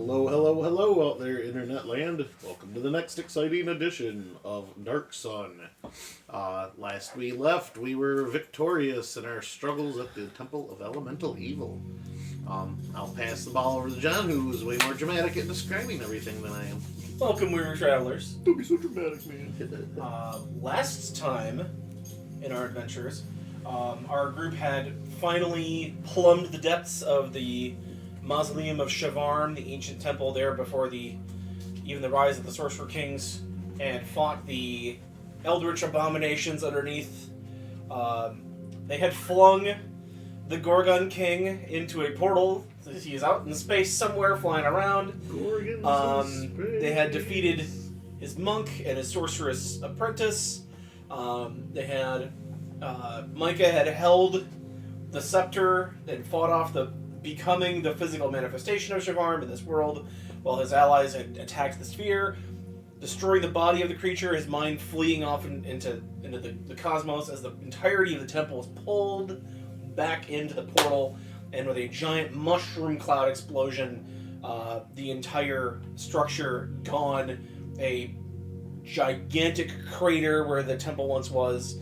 Hello, hello, hello out there, internet land. Welcome to the next exciting edition of Dark Sun. Last we left, we were victorious in our struggles at the Temple of Elemental Evil. I'll pass the ball over to John, who's way more dramatic at describing everything than I am. Welcome, weary travelers. Don't be so dramatic, man. Last time in our adventures, our group had finally plumbed the depths of the Mausoleum of Shavarm, the ancient temple there before even the rise of the Sorcerer Kings, and fought the Eldritch abominations underneath. They had flung the Gorgon King into a portal. He is out in space somewhere, flying around. They had defeated his monk and his sorceress apprentice. They had Micah had held the scepter and fought off becoming the physical manifestation of Shavarm in this world, while his allies had attacked the sphere, destroying the body of the creature, his mind fleeing off into the cosmos as the entirety of the temple was pulled back into the portal, and with a giant mushroom cloud explosion, the entire structure gone, a gigantic crater where the temple once was,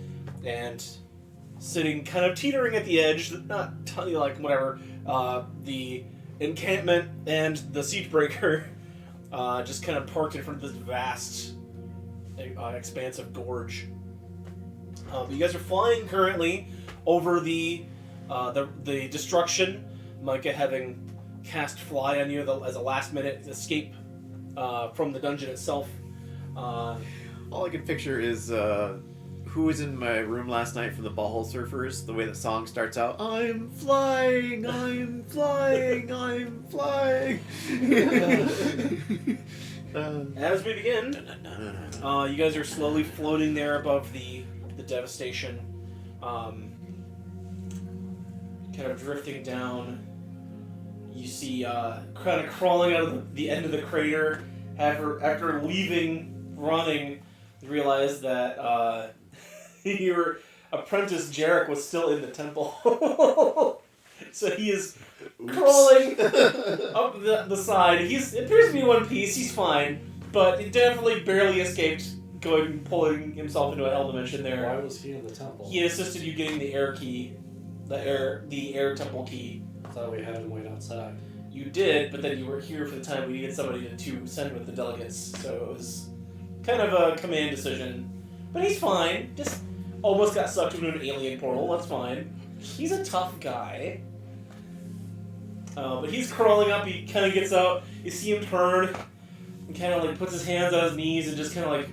and sitting kind of teetering at the edge, not like whatever, the encampment and the Siegebreaker just kind of parked in front of this vast, expansive gorge. But you guys are flying currently over the destruction, Micah having cast Fly on you as a last-minute escape from the dungeon itself. All I can picture is who was in my room last night from the Ballhole Surfers, the way the song starts out, I'm flying, I'm flying, I'm flying. As we begin, you guys are slowly floating there above the devastation, kind of drifting down. You see kind of crawling out of the end of the crater after leaving, running, realize that your apprentice Jarek was still in the temple. So he is crawling up the side. He appears to be in one piece. He's fine, but he definitely barely escaped pulling himself into a hell dimension there. Why was he in the temple? He assisted you getting the air key, the air temple key. I thought we had him wait outside. You did, but then you were here for the time we needed somebody to send with the delegates, so it was kind of a command decision. But he's fine. Just almost got sucked into an alien portal. That's fine. He's a tough guy. But he's crawling up. He kind of gets out. You see him turn and kind of like puts his hands on his knees and just kind of like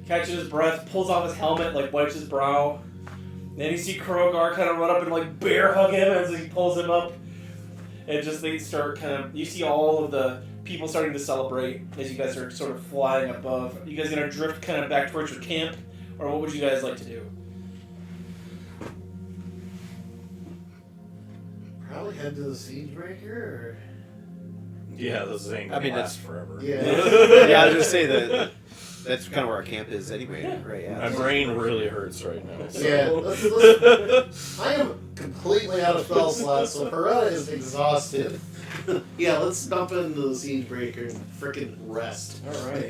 catches his breath, pulls off his helmet, like wipes his brow. Then you see Krogar kind of run up and like bear hug him as he pulls him up. And just they start kind of, you see all of the people starting to celebrate as you guys are sort of flying above. You guys gonna drift kind of back towards your camp, or what would you guys like to do? Probably head to the siege breaker. Or... Yeah, this ain't I gonna mean, last forever. Yeah. Yeah, I was just say that that's kind of where our camp is anyway, right? My Yeah. brain really hurts right now. So. Yeah, let's, I am completely out of spell slots, so Peretta is exhausted. Yeah, let's dump into the siege breaker and frickin' rest. All right.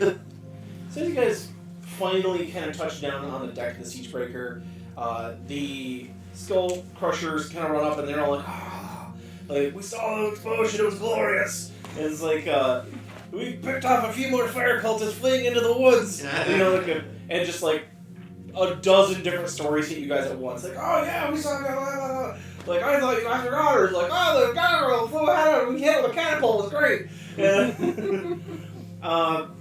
So as you guys finally kind of touch down on the deck of the siege breaker, the skull crushers kind of run up and they're all like, like, we saw the explosion, it was glorious. And it's like, we picked off a few more fire cultists fleeing into the woods. You know, like, and just like a dozen different stories hit you guys at once. Like, oh yeah, we saw, blah, blah, blah. Like, I thought you lost your daughters. Like, oh, the gyro flew out and we hit with a catapult. It was great. And,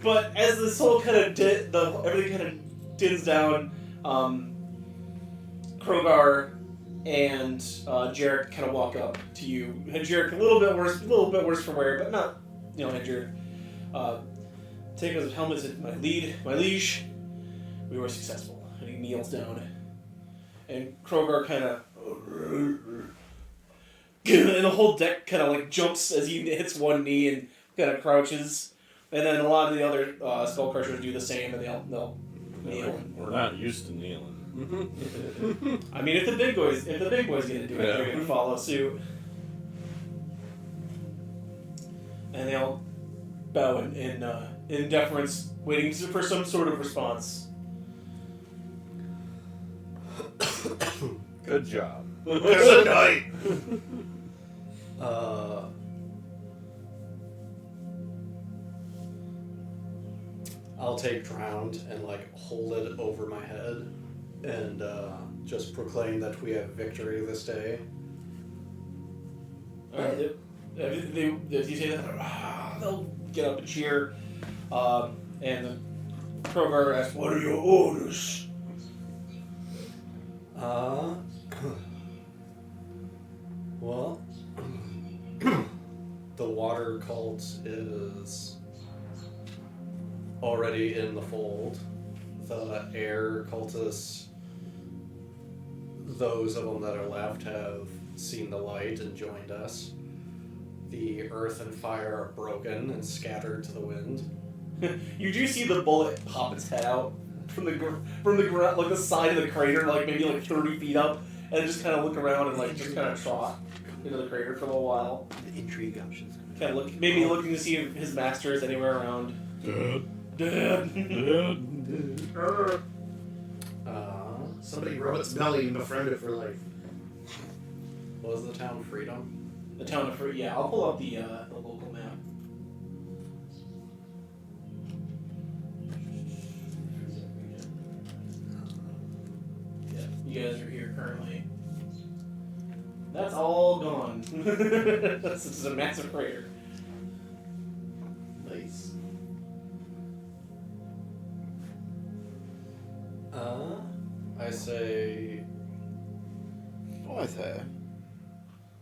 but as this whole kind of everything kind of dins down, Krogar and Jarek kind of walk up to you. And Jarek a little bit worse for wear, but not, injured. Take his helmet and my liege. We were successful. And he kneels down. And Krogar kind of, and the whole deck kind of like jumps as he hits one knee and kind of crouches. And then a lot of the other skull crushers do the same, and they'll kneel. We're not used to kneeling. I mean, if the big boys gonna do it, they're gonna follow suit. And they'll bow in deference, waiting for some sort of response. Good job. Good night. I'll take Drowned and like hold it over my head and just proclaim that we have victory this day. Alright, if you say that, they'll get up and cheer. And the Krogar asks, "What are your orders?" Well, the water cult is already in the fold. The air cultists, those of them that are left, have seen the light and joined us. The earth and fire are broken and scattered to the wind. You do see the bullet pop its head out from the ground, like the side of the crater, like maybe like 30 feet up, and just kind of look around and like just kind of trot into the crater for a little while. The intrigue options. Kind of maybe looking to see if his master is anywhere around. Dead. Somebody rub its belly and befriend it for life. Was the town Freedom? The town of Fruit. Yeah, I'll pull up the local map. Yeah, you guys are here currently. That's all gone. This is a massive crater. Nice. I say What?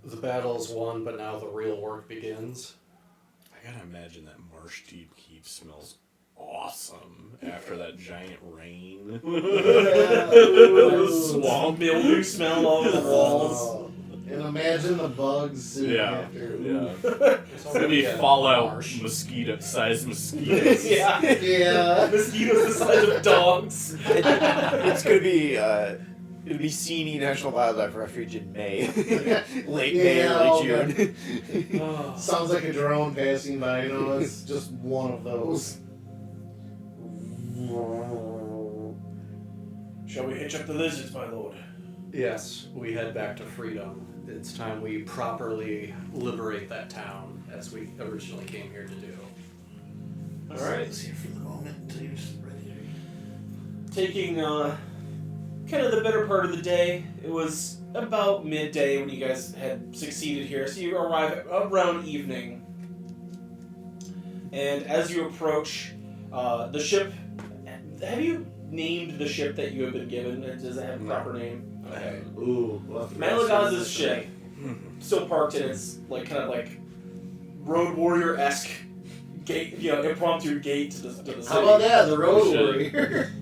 the battle's won, but now the real work begins. I gotta imagine that Marsh Deep Keep smells awesome after that giant rain. Swamp mildew smell all over the walls. And imagine the bugs soon after. Yeah. It's gonna be Fallout sized mosquitoes. Yeah. Yeah. Mosquitoes the size of dogs. It's gonna be it'll be Sini National Wildlife Refuge in May, late May, early June. Sounds like a drone passing by. It's just one of those. Shall we hitch up the lizards, my lord? Yes, we head back to Freedom. It's time we properly liberate that town, as we originally came here to do. Alright. Here for the moment until you're ready. Taking kind of the better part of the day. It was about midday when you guys had succeeded here, so you arrive around evening. And as you approach the ship, have you named the ship that you have been given? Does it have a proper name? Okay. Ooh. Malagaz's ship, still parked in its like kind of like road warrior-esque gate, impromptu gate to the city. How about that? The road Oh, shit. warrior.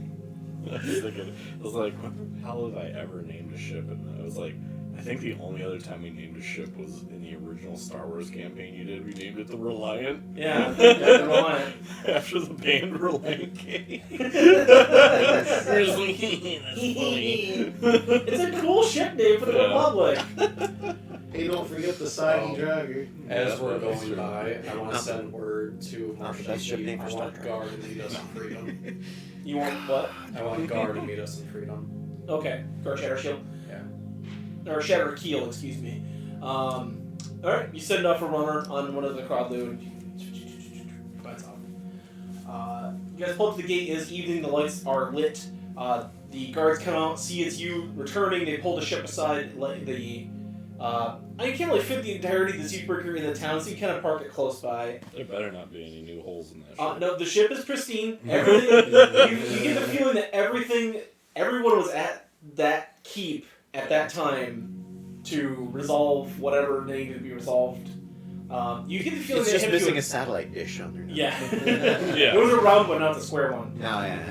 I was like, when the hell have I ever named a ship? And I was like, I think the only other time we named a ship was in the original Star Wars campaign you did. We named it the Reliant. Yeah, the Reliant. After the band Reliant came. We're just like, that's funny. It's a cool ship name for the Republic. Hey, don't forget the Sagi Dragger. As we're that's going true. by, I want to send word to Not the Marshal best ship Chief. name for I Star want Trek. Guard to meet us in freedom. You want what? I want Guard to meet us in freedom. Okay, Guard Shatter Shield. Yeah. Or Shatter Keel, excuse me. Alright, you send off a runner on one of the Crowdloo and bites off. You guys pull up to the gate. It is evening, the lights are lit. The guards come out, see it's you returning, they pull the ship aside, you can't really fit the entirety of the Seabreaker in the town, so you kind of park it close by. There better not be any new holes in that ship. No, the ship is pristine. Everything, you get the feeling that everyone was at that keep at that time to resolve whatever needed to be resolved. You get the feeling It's that just it had to missing do a satellite dish under it. Yeah. Yeah. It was a round one, not the square one. No, yeah.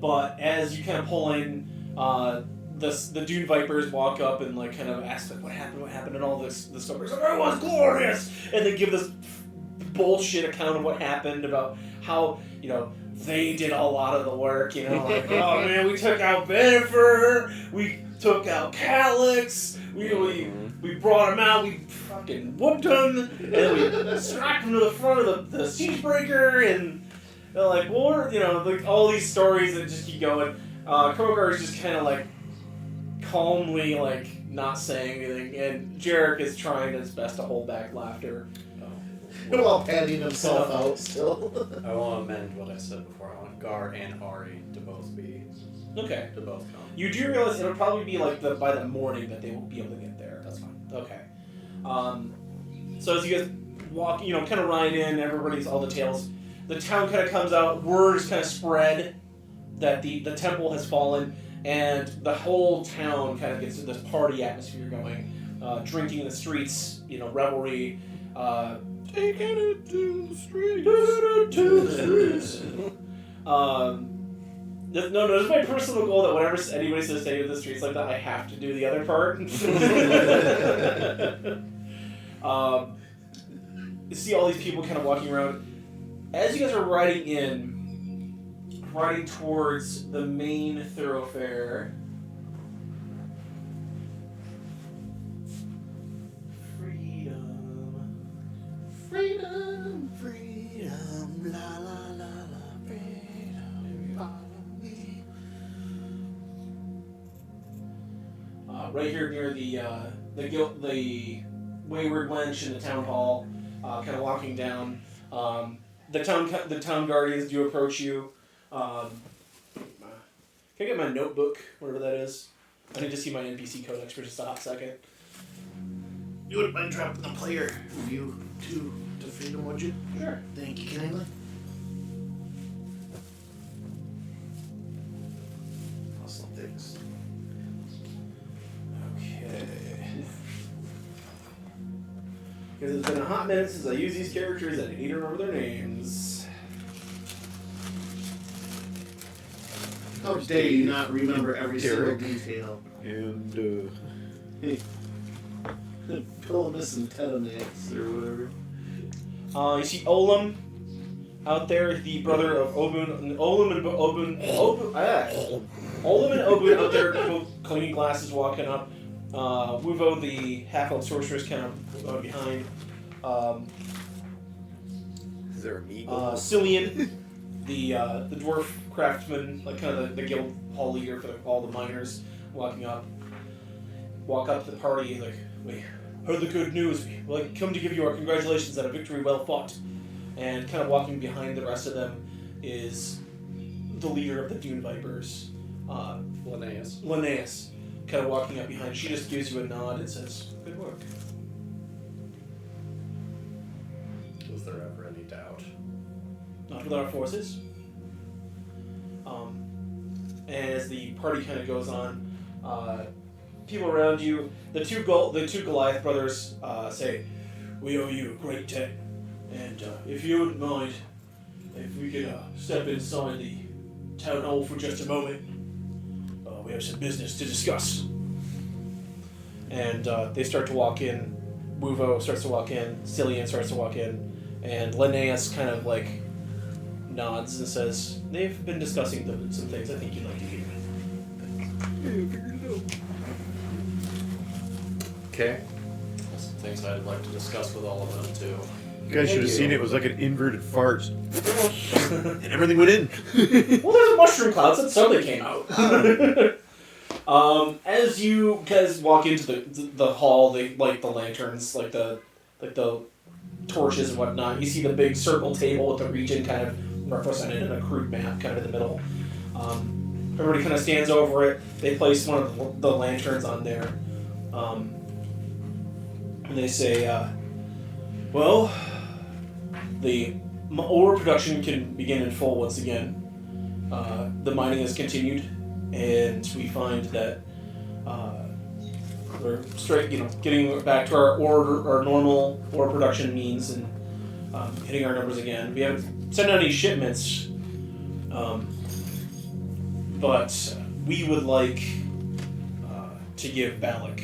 But as you kind of pull in, the Dune Vipers walk up and like kind of ask like what happened, and all this stuff. Like, it was glorious, and they give this bullshit account of what happened about how they did a lot of the work. Like oh man, we took out Bennifer, we took out Calyx, we brought him out, we fucking whooped him, and then we strapped him to the front of the Siegebreaker, and they're like, well, like all these stories that just keep going. Krogar is just kind of like calmly like not saying anything, and Jarek is trying his best to hold back laughter. While patting himself out still. I want to amend what I said before. I want Guard and Ari to both Okay. come. You do realize it'll probably be like by the morning that they will be able to get there. That's fine. Okay. So as you guys walk, kind of ride in, everybody's all the tales. The town kind of comes out. Words kind of spread that the temple has fallen, and the whole town kind of gets this party atmosphere going. Drinking in the streets, revelry. Taking it to the streets. To the streets. No, it's my personal goal that whenever anybody says take it to the streets like that, I have to do the other part. You see all these people kind of walking around. As you guys are riding towards the main thoroughfare. Freedom, freedom, la la la la, freedom, follow me. Right here near the Wayward Wench in the town hall, kind of walking down. The town guardians do approach you. Can I get my notebook, whatever that is? I need to see my NPC codex for just a hot second. You wouldn't mind dropping the player review to freedom, would you? Sure. Thank you kindly. Awesome, thanks. Okay. Because it's been a hot minute since I used these characters and I need to remember their names. How dare you not remember every Derek. single detail? And Pilamus and Tetanax or whatever. You see Olam out there, the brother of Obun. Olam and Obun out there, both cleaning glasses, walking up. Wuvo, the half-elf sorceress, kind of behind. is there a meat? Cillian, the dwarf craftsman, like kind of the guild hall leader for all the miners, walk up to the party, like, we heard the good news. We come to give you our congratulations on a victory well fought. And kind of walking behind the rest of them is the leader of the Dune Vipers, Linnaeus, kind of walking up behind. She just gives you a nod and says, "Good work." Was there ever any doubt? Not with our forces. And as the party kind of goes on, people around you, the two Goliath brothers say, "We owe you a great debt. And if you wouldn't mind, if we could step inside the town hall for just a moment, we have some business to discuss. And they start to walk in. Wuvo starts to walk in. Cillian starts to walk in. And Linnaeus kind of like nods and says, they've been discussing some things I think you'd like to hear. Okay. Some things I'd like to discuss with all of them too. You guys should have seen it. It was like an inverted fart. And everything went in. Well, there's a mushroom cloud, so something came out. As you guys walk into the hall, they light the lanterns, like the torches and whatnot. You see the big circle table with the region kind of represented in a crude map, kind of in the middle. Everybody kind of stands over it. They place one of the lanterns on there, and they say, "Well, the ore production can begin in full once again. The mining has continued, and we find that we're getting back to our normal ore production means and hitting our numbers again. We haven't sent out any shipments, but we would like to give Balak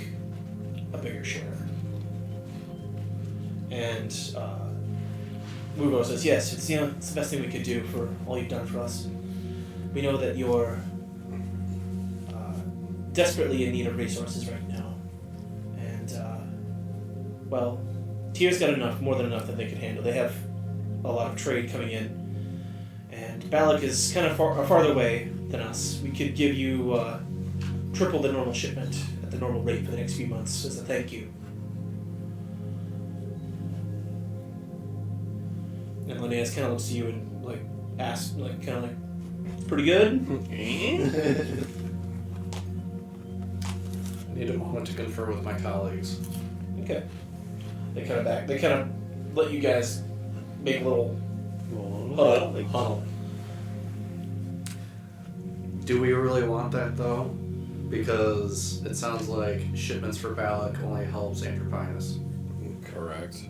a bigger share." And Mugo says, "Yes, it's it's the best thing we could do for all you've done for us. We know that you're desperately in need of resources right now. And, well, Tier's got enough, more than enough that they can handle. They have a lot of trade coming in. And Balak is kind of farther away than us. We could give you triple the normal shipment at the normal rate for the next few months as a thank you." And Linnaeus kind of looks at you and, like, asks, like, kind of like, "Pretty good?" I need a moment to confer with my colleagues. Okay. They kind of let you guys make a little huddle. Do we really want that though? Because it sounds like shipments for Balak only helps Andropinus. Correct.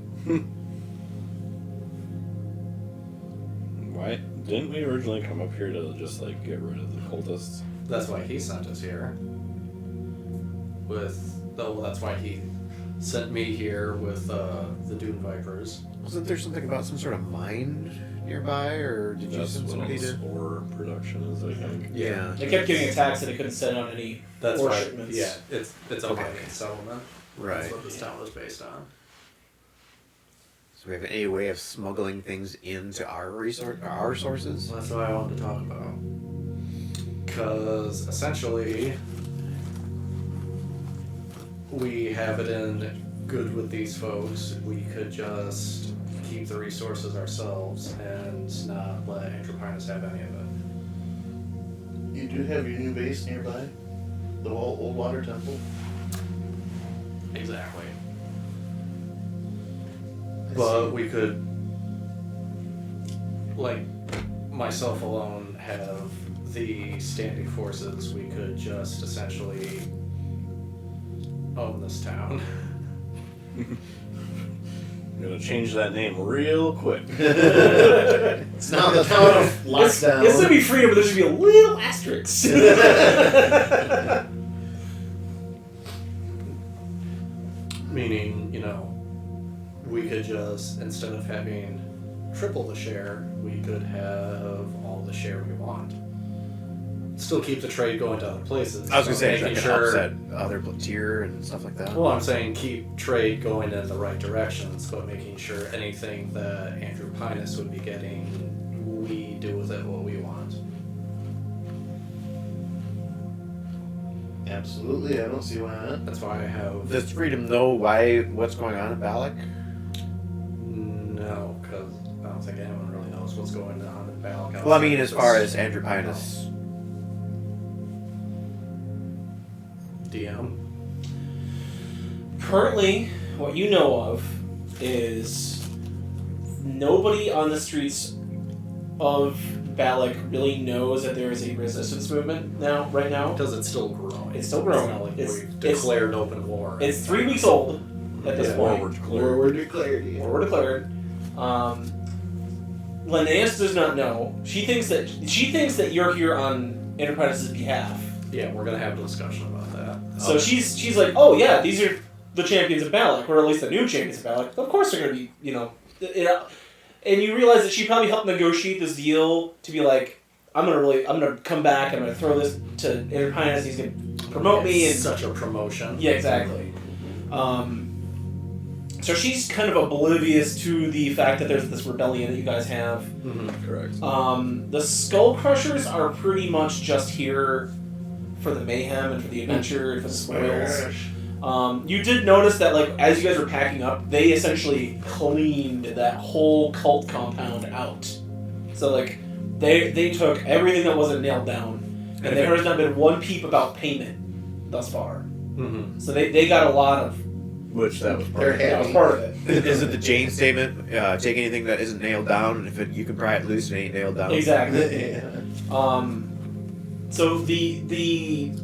Why didn't we originally come up here to just like get rid of the cultists? That's why he sent us here. That's why he sent me here with the Dune Vipers. Wasn't there something about some sort of mine nearby, or did you That's send what somebody this to? ore production is, I think. Yeah. They kept getting attacks and they couldn't send out any That's ore right. shipments. Yeah, it's a Okay. mining settlement. Right. That's what this town was based on. So we have any way of smuggling things into our sources? That's what I wanted to talk about. Because essentially, we have it in good with these folks. We could just keep the resources ourselves and not let Andropinus have any of it. You do have your new base nearby? The old water temple? Exactly. I But see. we could, like, myself alone have the standing forces. We could just essentially own this town. I'm gonna change that name real quick. It's now the town of lockdown. It's gonna be freedom, but there should be a little asterisk. Meaning, we could just, instead of having triple the share, we could have all the share we want. Still keep the trade going to other places. I was gonna say, is that making gonna upset other tier and stuff like that? Well, I'm saying keep trade going in the right directions, but making sure anything that Andropinus would be getting, we do with it what we want. Absolutely, I don't see why not. That's why I have... Does Freedom know what's going on in Balak? No, because I don't think anyone really knows what's going on in Balak. Well, I mean, as far as Andropinus. DM. Currently, what you know of is nobody on the streets of Balak really knows that there is a resistance movement right now. Does it still grow? It's still growing. It's not like It's- we've declared open war. It's 3 weeks old at this Yeah. point. We're declared. We're declared. Or we're declared. Linnaeus does not know. She thinks that you're here on Enterprise's behalf. Yeah, we're gonna have a discussion about that. So she's like, oh yeah, these are the champions of Balak, or at least the new champions of Balak. Of course they're gonna be, and you realize that she probably helped negotiate this deal to be like, I'm gonna come back, I'm gonna throw this to Enterprise, he's gonna promote me, and such a promotion. yeah, exactly. So she's kind of oblivious to the fact that there's this rebellion that you guys have. Mm-hmm. Correct. The Skull Crushers are pretty much just here for the mayhem and for the adventure and for the spoils. You did notice that, like, as you guys were packing up, they essentially cleaned that whole cult compound out. So, like, they took everything that wasn't nailed down, and there has not been one peep about payment thus far. Mm-hmm. So they got a lot of. Which that was part of That was part of it. Is it the Jane statement? Take anything that isn't nailed down, and if you can pry it loose, it ain't nailed down. Exactly. So the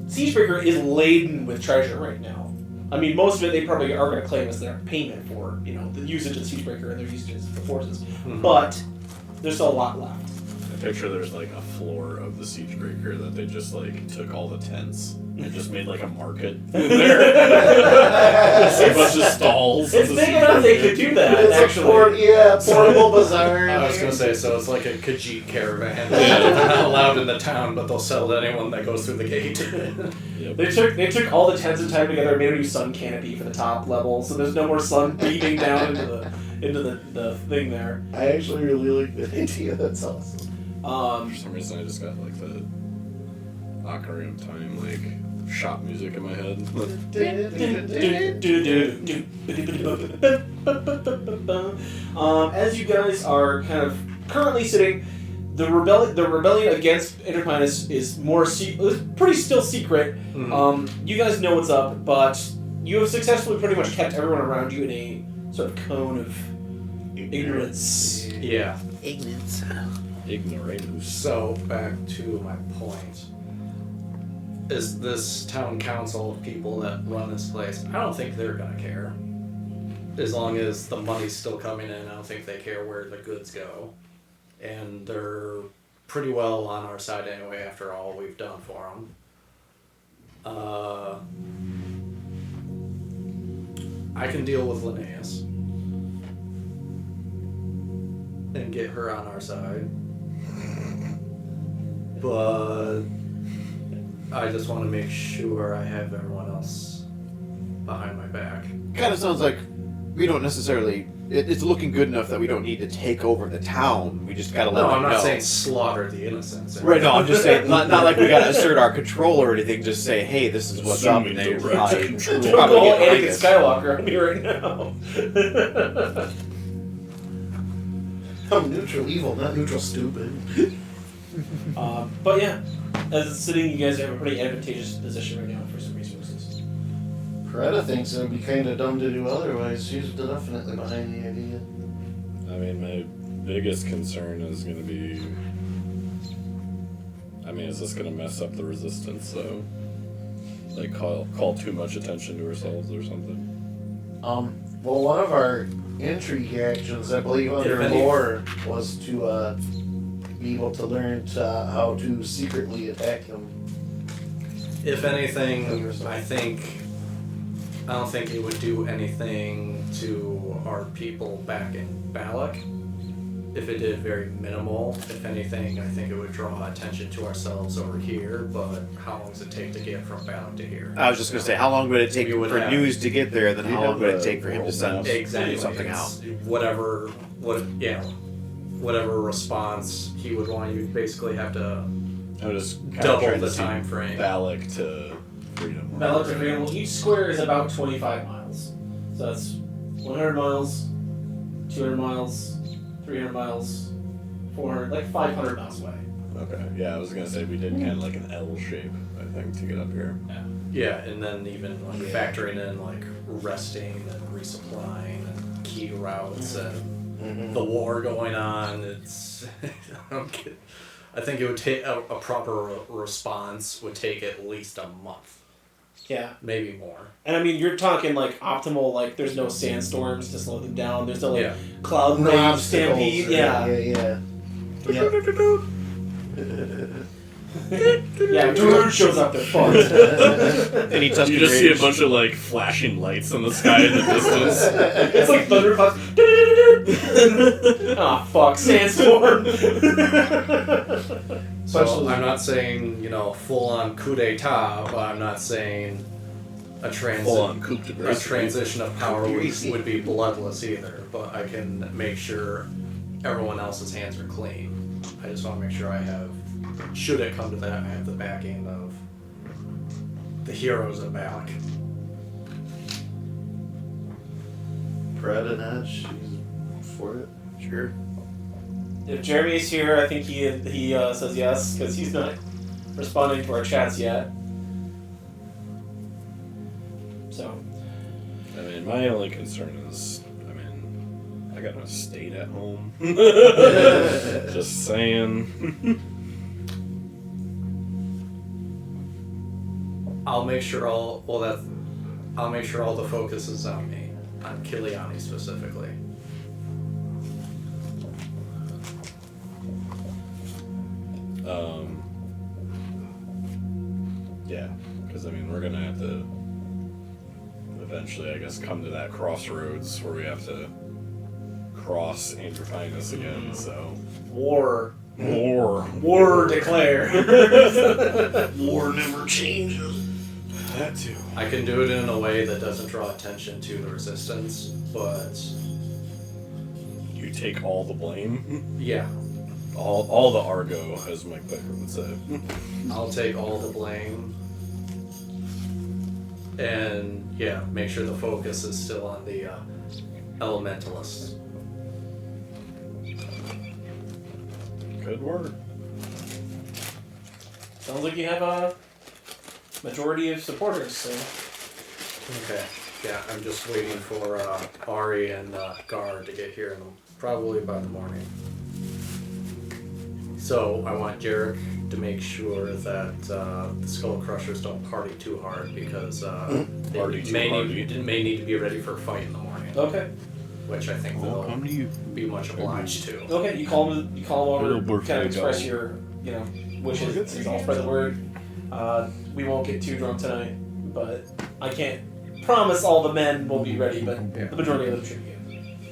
Siegebreaker is laden with treasure right now. I mean, most of it they probably are going to claim as their payment for, the usage of the Siegebreaker and their usage of the forces. Mm-hmm. But there's still a lot left. I picture there's like a floor of the Siegebreaker that they just like took all the tents and just made like a market in there. Just a bunch of stalls. It's of the big enough they could do that, It's actually. portable bazaar. I was gonna say, so it's like a Khajiit caravan. They're not allowed in the town, but they'll sell to anyone that goes through the gate. Yep. They took all the tents and tied together and made a new sun canopy for the top level, so there's no more sun beaming down into the thing there. I actually really like that idea. That's awesome. For some reason, I just got like the Ocarina of Time like shop music in my head. As you guys are kind of currently sitting, the rebellion against Enterprise is pretty still secret. Mm-hmm. You guys know what's up, but you have successfully pretty much kept everyone around you in a sort of cone of ignorance. Yeah. Ignorance. Ignoramus. So back to my point. Is this town council of people that run this place? I don't think they're gonna care. As long as the money's still coming in, I don't think they care where the goods go. And they're pretty well on our side anyway after all we've done for them. I can deal with Linnaeus and get her on our side. But I just want to make sure I have everyone else behind my back. Kind of sounds like we don't necessarily. It's looking good enough that we don't need to take over the town. We just gotta let No, them I'm not know. saying slaughter the innocents. Right, no, I'm just saying, not like we gotta assert our control or anything, just say, hey, this is what's up, and they Assuming the right probably, to control. Don't probably go get behind Anakin us. Skywalker on me right now. I'm neutral evil, not neutral stupid. But yeah, as it's sitting, you guys have a pretty advantageous position right now for some resources. Greta thinks it would be kind of dumb to do otherwise. She's definitely behind the idea. I mean, my biggest concern is going to be. I mean, is this going to mess up the resistance? So, like, call too much attention to ourselves or something. Well, one of our intrigue actions, I believe, under If any- lore, was to be able to learn how to secretly attack them. If anything, I don't think it would do anything to our people back in Balak. If it did, very minimal. If anything, I think it would draw attention to ourselves over here, but how long does it take to get from Balak to here? I was just gonna say, how long would it take We would for have- news to get there, then We how long have would it the take for him to world send maps. Exactly. something It's out? Whatever response he would want, you basically have to I was just kinda double trying the to see time frame. Balak to freedom. Balance of Freedom, each square is about 25 miles. So that's 100 miles, 200 miles, 300 miles, 400, like 500 miles away. Okay, yeah, I was gonna say we did kind of like an L shape, I think, to get up here. Yeah, and then even like factoring in like resting and resupplying and key routes and the war going on. It's I think it would take a proper response would take at least a month. Yeah. maybe more. And I mean, you're talking like optimal, like there's no sandstorms to slow them down. There's no like Yeah. cloud No wave obstacles, stampede. Yeah. Yeah. Yeah, if George shows up, they're fucked. Any Tusken You just see a Raiders? bunch of like flashing lights in the sky in the distance. It's like thunderclouds. Ah, fuck, sandstorm. So I'm not saying, full on coup d'etat, but I'm not saying a Full on coup de a grace. transition of power would be bloodless either. But I can make sure everyone else's hands are clean. I just want to make sure I have, should it come to that, I have the backing of the heroes of Balak. Brad and Edge, he's for it. Sure. If Jeremy's here, I think he says yes because he's not responding to our chats yet. So. I mean, my only concern is, I got no state at home. Just saying. I'll make sure all the focus is on me, on Kiliani specifically. Yeah, because we're gonna have to eventually, I guess, come to that crossroads where we have to cross Andropinus again. So War declare. War never changes. that too. I can do it in a way that doesn't draw attention to the resistance, but You take all the blame. yeah, All the Argo, as Mike Becker would say. I'll take all the blame. And yeah, make sure the focus is still on the elementalists. Good work. Sounds like you have a majority of supporters. So. Okay. Yeah, I'm just waiting for Ari and Gar to get here probably by the morning. So I want Jarek to make sure that the Skull Crushers don't party too hard because they may need to be ready for a fight in the morning. Okay. Which I think they'll be much obliged to. Okay. You call them over. Little Kind birthday of express dog. your wishes. And I'll spread the word. We won't get too drunk tonight, but I can't promise all the men will be ready, but the majority of them should be.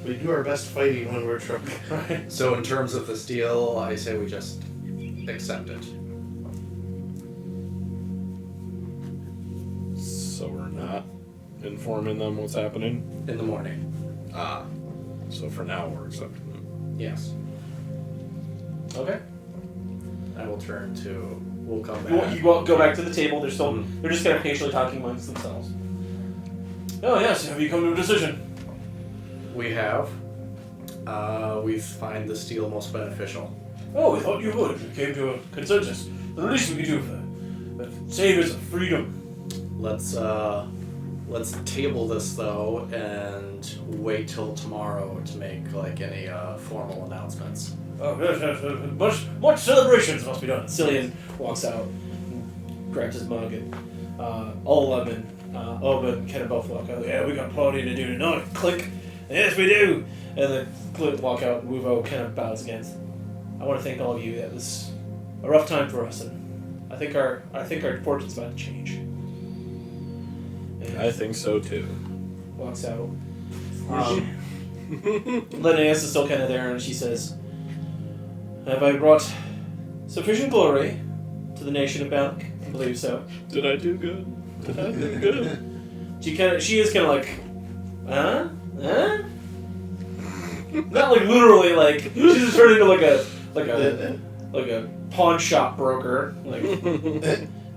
We do our best fighting when we're drunk. Right. So in terms of this deal, I say we just accept it. So we're not informing them what's happening? In the morning. So for now we're accepting it. Yes. Okay. I will turn to. We'll come You back. won't go back to the table. They're still. They're just kind of patiently talking amongst themselves. Oh yes. Have you come to a decision? We have. We find this deal most beneficial. Oh, we thought you would. We came to a consensus. The least we could do for the saviors of freedom. Let's table this though and wait till tomorrow to make any formal announcements. Oh, yes. Much celebrations must be done. Cillian walks out, and grabs his mug, and Ola and Oba and Kenna both walk out. Yeah, we got party to do tonight. Click. Yes, we do. And then Clint walk out, and Wuvo kind of bows again. I want to thank all of you. That was a rough time for us, and I think our fortune's about to change. And I think so too. walks out. Linnaeus is still kind of there, and she says, "Have I brought sufficient glory to the nation of Balak? I believe so." Did I do good? Did I do good? She is kind of like, huh? Not like literally, like she's just turned into like a pawn shop broker, like.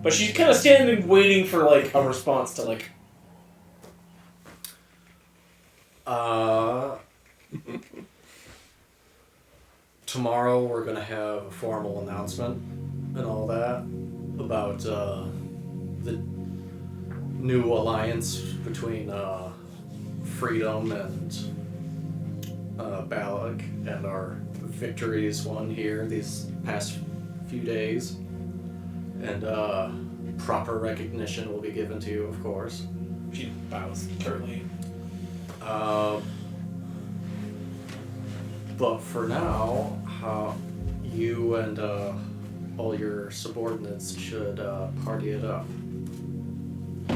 But she's kind of standing, waiting for like a response to like. Tomorrow we're gonna have a formal announcement and all that about the new alliance between Freedom and Balak and our victories won here these past few days. And proper recognition will be given to you, of course. She bows curtly. But for now, you and all your subordinates should party it up.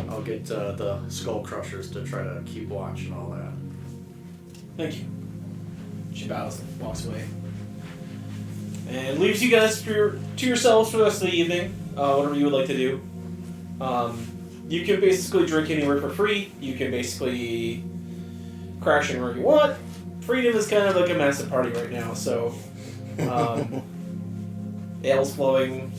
I'll get the Skull Crushers to try to keep watch and all that. Thank you. She bows and walks away. And leaves you guys to yourselves for the rest of the evening. Whatever you would like to do. You can basically drink anywhere for free. You can basically crash anywhere you want. Freedom is kind of like a massive party right now, so ale's flowing.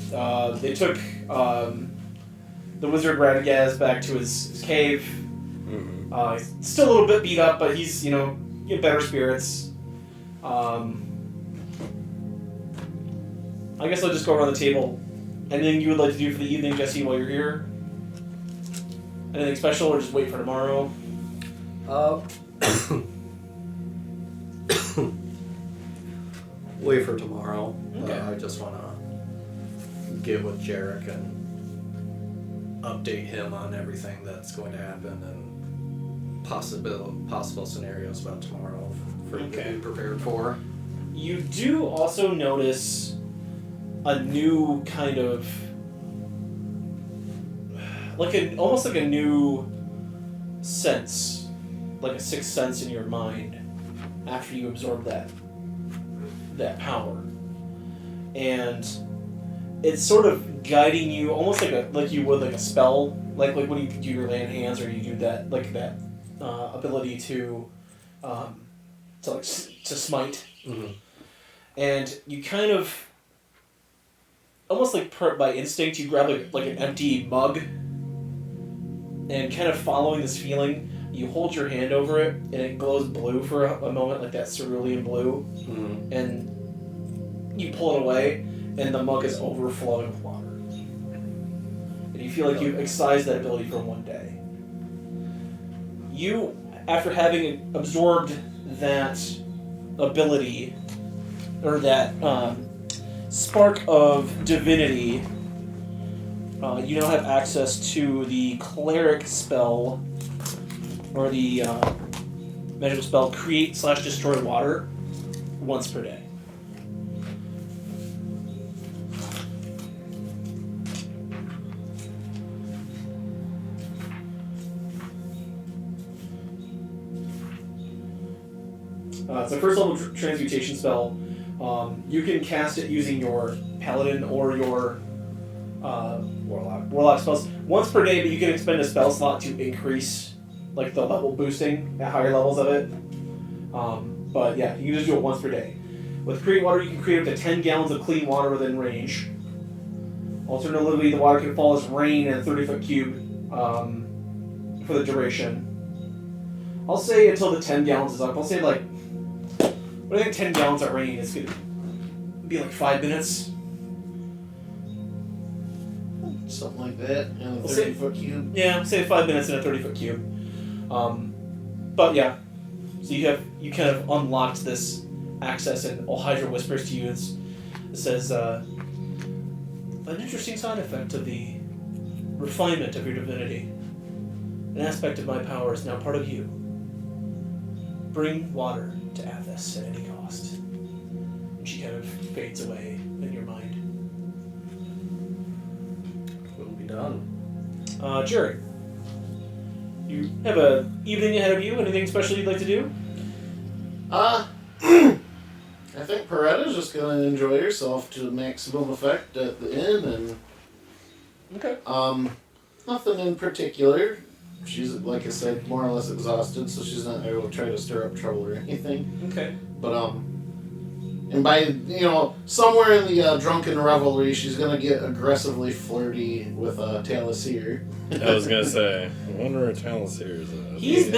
They took the wizard Radagaz back to his cave. Mm-hmm. He's still a little bit beat up, but he's, in better spirits. I guess I'll just go around the table. Anything you would like to do for the evening, Jesse, while you're here? Anything special, or just wait for tomorrow? Wait for tomorrow. Okay. I just want to get with Jarek and update him on everything that's going to happen and possible scenarios about tomorrow for you to Okay. be prepared for. You do also notice a new kind of almost like a new sense, like a sixth sense in your mind after you absorb that power, and it's sort of guiding you almost like you would like a spell, like when you do your land hands, or you do that ability to smite. Mm-hmm. And you kind of, almost like by instinct, you grab like an empty mug, and kind of following this feeling, you hold your hand over it, and it glows blue for a moment, like that cerulean blue, Mm-hmm. and you pull it away, and the mug is overflowing with water. And you feel like you've excised that ability for one day. You, after having absorbed that ability, or that spark of divinity, you now have access to the cleric spell, or the magical spell, create/destroy water, once per day. It's a first level transmutation spell. You can cast it using your paladin or your warlock spells once per day, but you can expend a spell slot to increase like the level boosting at higher levels of it. But yeah, you can just do it once per day. With create water, you can create up to 10 gallons of clean water within range. Alternatively, the water can fall as rain in a 30-foot cube for the duration. I'll say until the 10 gallons is up. I'll say like, what do you think 10 gallons of rain is going to be, like 5 minutes? Something like that. And a We'll say- 30-foot cube. Yeah, say 5 minutes in a 30-foot cube. But yeah, so you kind of unlocked this access, and Hydra whispers to you. It says, an interesting side effect of the refinement of your divinity. An aspect of my power is now part of you. Bring water to Athos at any cost. And she kind of fades away in your mind. Will be done. Jerry, you have an evening ahead of you. Anything special you'd like to do? I think Paretta's just gonna enjoy herself to maximum effect at the inn, and Okay. nothing in particular. She's, like I said, more or less exhausted, so she's not able to try to stir up trouble or anything. Okay. But and by somewhere in the drunken revelry, she's gonna get aggressively flirty with Taliesin. I was gonna say, I wonder where Taliesin is at. He's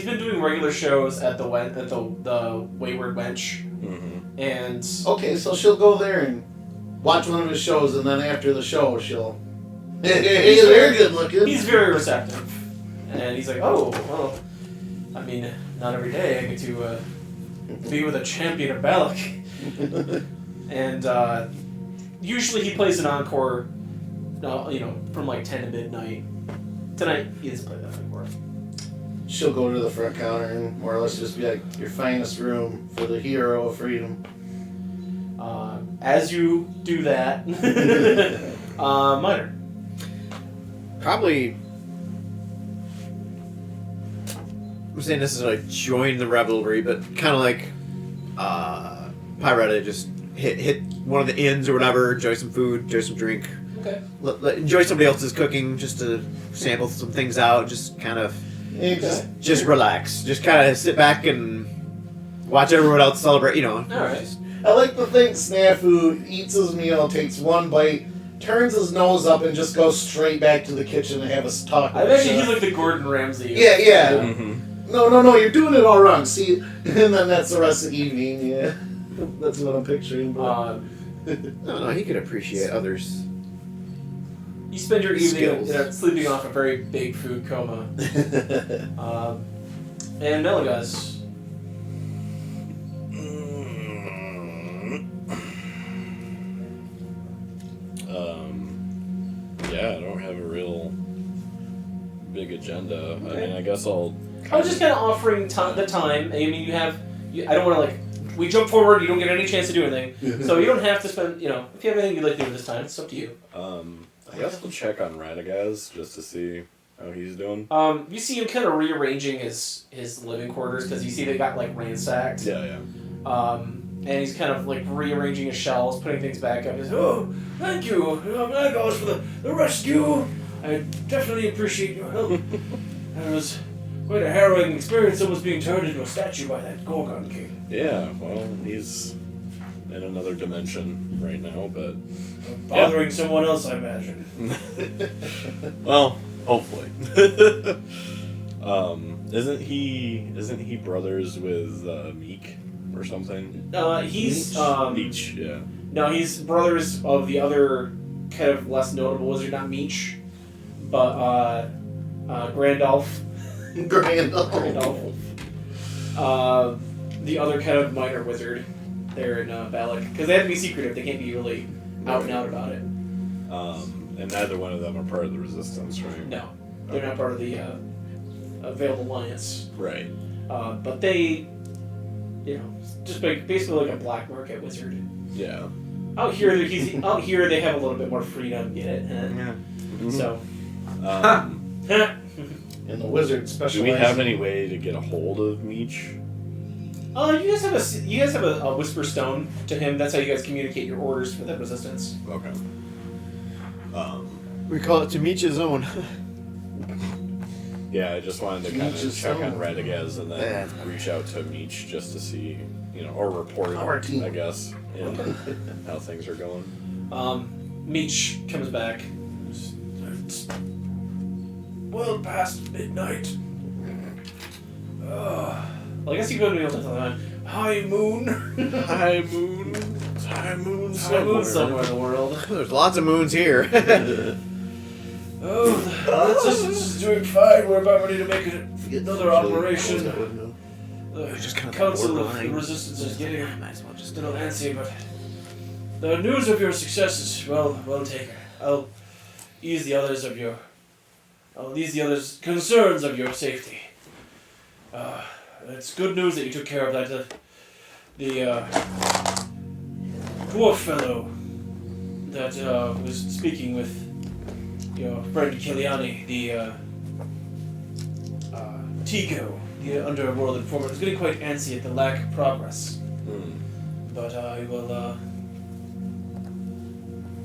been doing regular shows at the Wayward Wench, Mm-hmm. and Okay, so she'll go there and watch one of his shows, and then after the show, she'll. Hey, they're good looking. he's very receptive, and he's like, oh, well, I mean, not every day I get to be with a champion of Balak, and usually he plays an encore No, from like 10 to midnight. Tonight, he doesn't play that anymore. She'll go to the front counter and more or less just be like, your finest room for the hero of freedom. As you do that, Minor. Probably. I'm saying this is like join the revelry, but kind of like Pyretta just hit one of the inns or whatever, enjoy some food, enjoy some drink. Okay. Enjoy somebody else's cooking just to sample some things out, just kind of just relax. Just kind of sit back and watch everyone else celebrate, All right. I like to think Snafu eats his meal, takes one bite, turns his nose up, and just goes straight back to the kitchen and have us talk. I bet he's like the Gordon Ramsay. Yeah. Mm-hmm. No, you're doing it all wrong. See, and then that's the rest of the evening, yeah. That's what I'm picturing. But... No, he could appreciate others. You spend your evening Skills. sleeping off a very big food coma. And Melagaz. Yeah, I don't have a real big agenda. Okay. I mean, I guess I'll. I was just kind of offering the time. I mean, I don't want to like. We jump forward. You don't get any chance to do anything, so you don't have to spend. If you have anything you'd like to do this time, it's up to you. I guess I'll check on Radagaz just to see how he's doing. You see him kind of rearranging his living quarters because you see they got like ransacked. Yeah. And he's kind of like rearranging his shelves, putting things back up. He's thank you, Melagaz, for the rescue. I definitely appreciate your help. It was quite a harrowing experience, almost being turned into a statue by that Gorgon king. Yeah, well, he's in another dimension right now, but Bothering someone else, I imagine. well, hopefully. Isn't he brothers with Meek or something? He's Meech, yeah. No, he's brothers of the other kind of less notable wizard, not Meech, but Grandolph. Grandolph. The other kind of minor wizard there in Balak. Because they have to be secretive, they can't be really out and out about it. And neither one of them are part of the Resistance, right? No, they're not part of the Veiled Alliance. Right. But they, just basically like a black market wizard. Yeah. Out here they have a little bit more freedom, get it? Mm-hmm. So. And the wizard specializes. Do we have any way to get a hold of Meech? You guys have a whisper stone to him. That's how you guys communicate your orders for the Resistance. Okay. We call it to meet his own. Yeah, I just wanted to kind Meech of is check on some- Radagaz and then reach out to Meech just to see, or report Our team. I guess, how things are going. Meech comes back. It's well past midnight. Well, I guess you go to the other time. High moon. High moon. High moon somewhere in the world. There's lots of moons here. Oh, the Resistance is doing fine. We're about ready to make another operation. The Just kind of Council of borderline. the Resistance is getting Might as well just a little antsy, but the news of your success is well taken. I'll ease the others concerns of your safety. It's good news that you took care of that. The dwarf fellow that was speaking with your friend Kiliani, the Tico, the underworld informant, is getting quite antsy at the lack of progress. But I will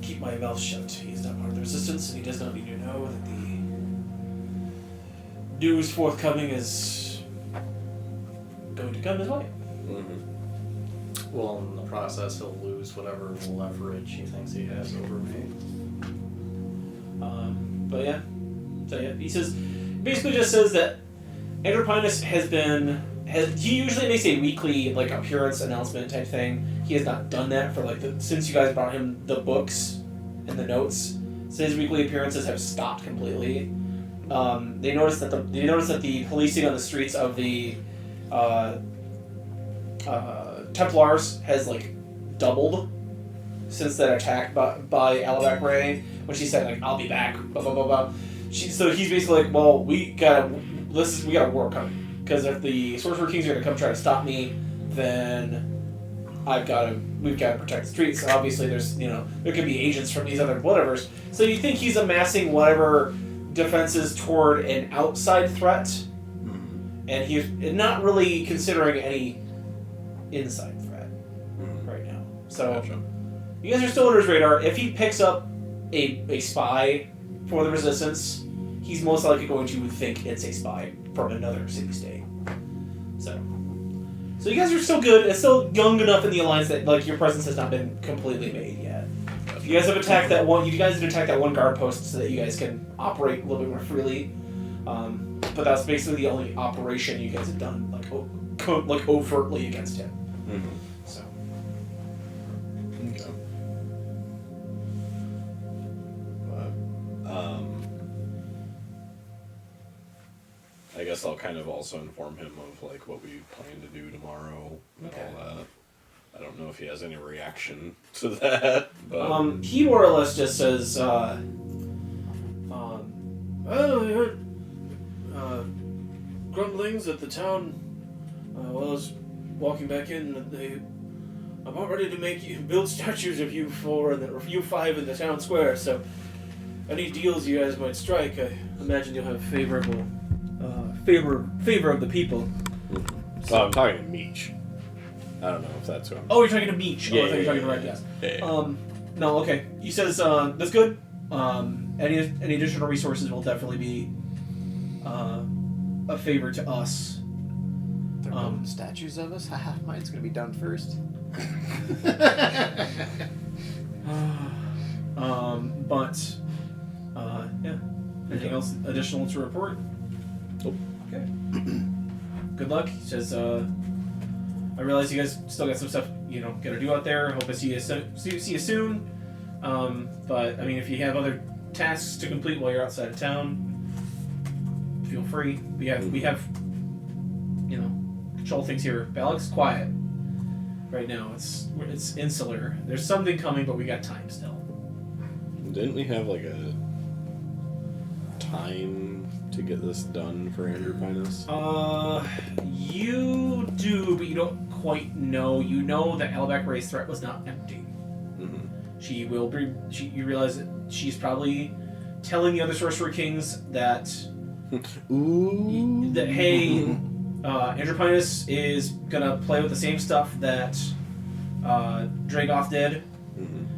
keep my mouth shut. He's not part of the Resistance, and he does not need to know that the news forthcoming is going to come his way. Well, in the process, he'll lose whatever leverage he thinks he has over me. But yeah. So yeah, he says, basically just says that Andropinus he usually makes a weekly appearance announcement type thing. He has not done that for since you guys brought him the books and the notes. So his weekly appearances have stopped completely. They noticed that the policing on the streets of the Templars has doubled since that attack by Alabac Ray, when she said like, "I'll be back," blah blah blah blah. So he's basically like, "Well, we got a war coming, because if the Sorcerer Kings are gonna come try to stop me, then we've got to protect the streets. So obviously, there could be agents from these other whatevers. So you think he's amassing whatever defenses toward an outside threat, and he's not really considering any inside threat right now. So Gotcha. you guys are still under his radar. If he picks up a spy for the Resistance, he's most likely going to think it's a spy from another city-state. So you guys are still good. It's still young enough in the alliance that like your presence has not been completely made yet. You guys have attacked that one. You guys did attack that one guard post so that you guys can operate a little bit more freely. But that's basically the only operation you guys have done like overtly against him. So. Okay. But, I guess I'll kind of also inform him of like what we plan to do tomorrow and all that. I don't know if he has any reaction to that, but He more or less just says, well, I heard grumblings at the town while I was walking back in that they about ready to build statues of you four or you five in the town square. So any deals you guys might strike, I imagine you'll have favorable favor of the people. so I'm talking to Meech. I don't know if that's who I'm. Oh, you're talking to Meech. Yeah, I thought you were talking to Red Gas. No, okay. He says that's good. Any additional resources will definitely be a favor to us. They're building statues of us? Haha, mine's gonna be done first. Yeah. Anything else additional to report? Nope. Okay. Good luck. He says, I realize you guys still got some stuff, gotta do out there. Hope I see you soon. But I mean, if you have other tasks to complete while you're outside of town, feel free. We have control things here. Balak's quiet right now. It's insular. There's something coming, but we got time still. Didn't we have like a time to get this done for Andrew Pinus? You do, but you don't quite know. You know that Alabac Ray's threat was not empty. She will be. You realize that she's probably telling the other Sorcerer Kings that Ooh. that hey, Andrew Pinus is gonna play with the same stuff that Dragoth did.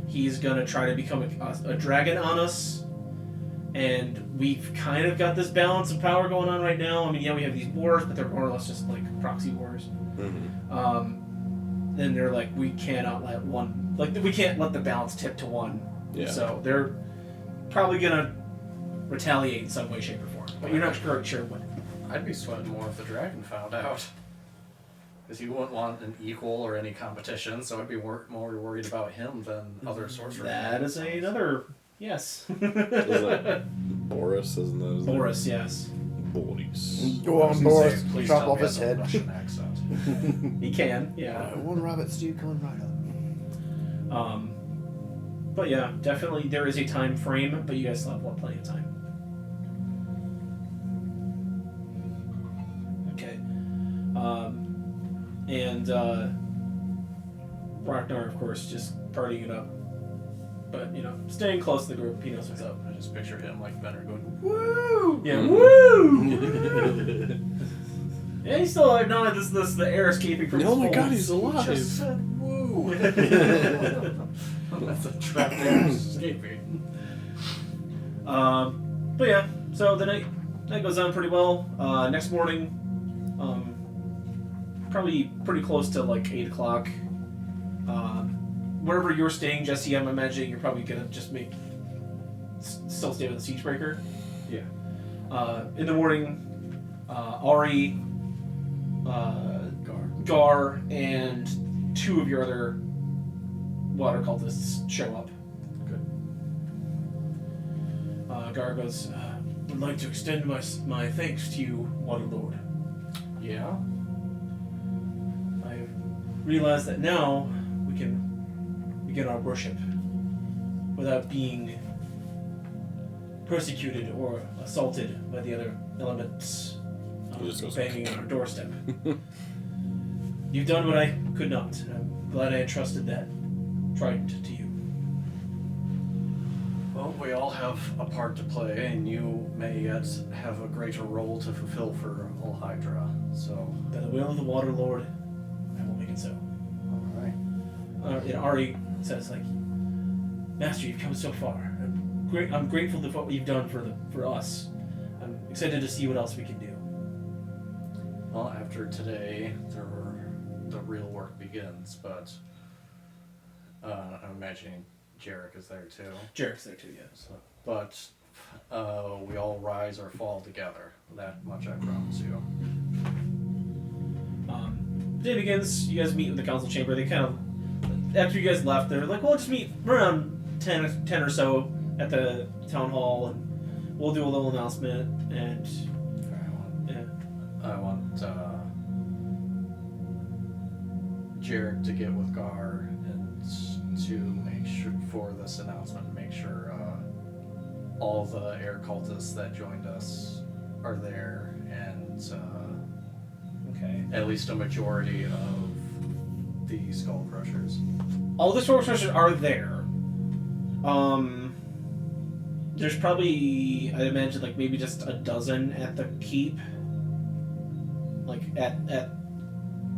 He's gonna try to become a dragon on us, and we've kind of got this balance of power going on right now. I mean, yeah, we have these wars, but they're more or less just like proxy wars. Then they're like, we cannot let we can't let the balance tip to one. Yeah. So they're probably gonna retaliate in some way, shape, or form. But you're not quite sure when. I'd be sweating more if the dragon found out. Because you wouldn't want an equal or any competition, so I'd be more worried about him than other sorcerers. That is another yes. Is that Boris? Isn't that his name? Boris, yes. Boris. Go on, Boris. Chop off his head. Russian accent. He can, yeah. One rabbit stew coming right up. But yeah, definitely there is a time frame, but you guys still have plenty of time. Okay. And Ragnar, of course, just partying it up. But, staying close to the group, he knows what's up. I just picture him like Benner going, woo! Yeah, woo! Yeah, he's still alive. No, the air escaping from his Oh my folds. god, he's alive. He just said woo! That's a trapped air escaping. But yeah, so the night goes on pretty well. Next morning, probably pretty close to like 8 o'clock. Wherever you're staying, Jesse, I'm imagining you're probably gonna just still stay with the siege breaker. Yeah. In the morning, Ari, Gar, and 2 of your other water cultists show up. Good. Gar goes, would like to extend my thanks to you, Water Lord. Yeah? I realize that now we begin our worship without being persecuted or assaulted by the other elements He just goes, banging on our doorstep. You've done what I could not, and I'm glad I entrusted that trident to you. Well, we all have a part to play, and you may yet have a greater role to fulfill for All Hydra. So, By the will of the Water Lord, I will make it so. all right. Ari says, like, Master, you've come so far. I'm grateful for what you've done for us. I'm excited to see what else we can do. Well, after today, the real work begins. But I'm imagining Jarek is there too. Jarek's there too, yeah. So, but we all rise or fall together. That much I promise you. The day begins. You guys meet in the council chamber. They kind of, after you guys left, they're like, "Well, just meet around 10 or so at the town hall, and we'll do a little announcement." And I want Jarek to get with Gar and to make sure for this announcement, make sure all the air cultists that joined us are there, and okay, at least a majority of the Skull Crushers. all the Skull Crushers are there. There's probably, I'd imagine, like maybe just a dozen at the keep, like at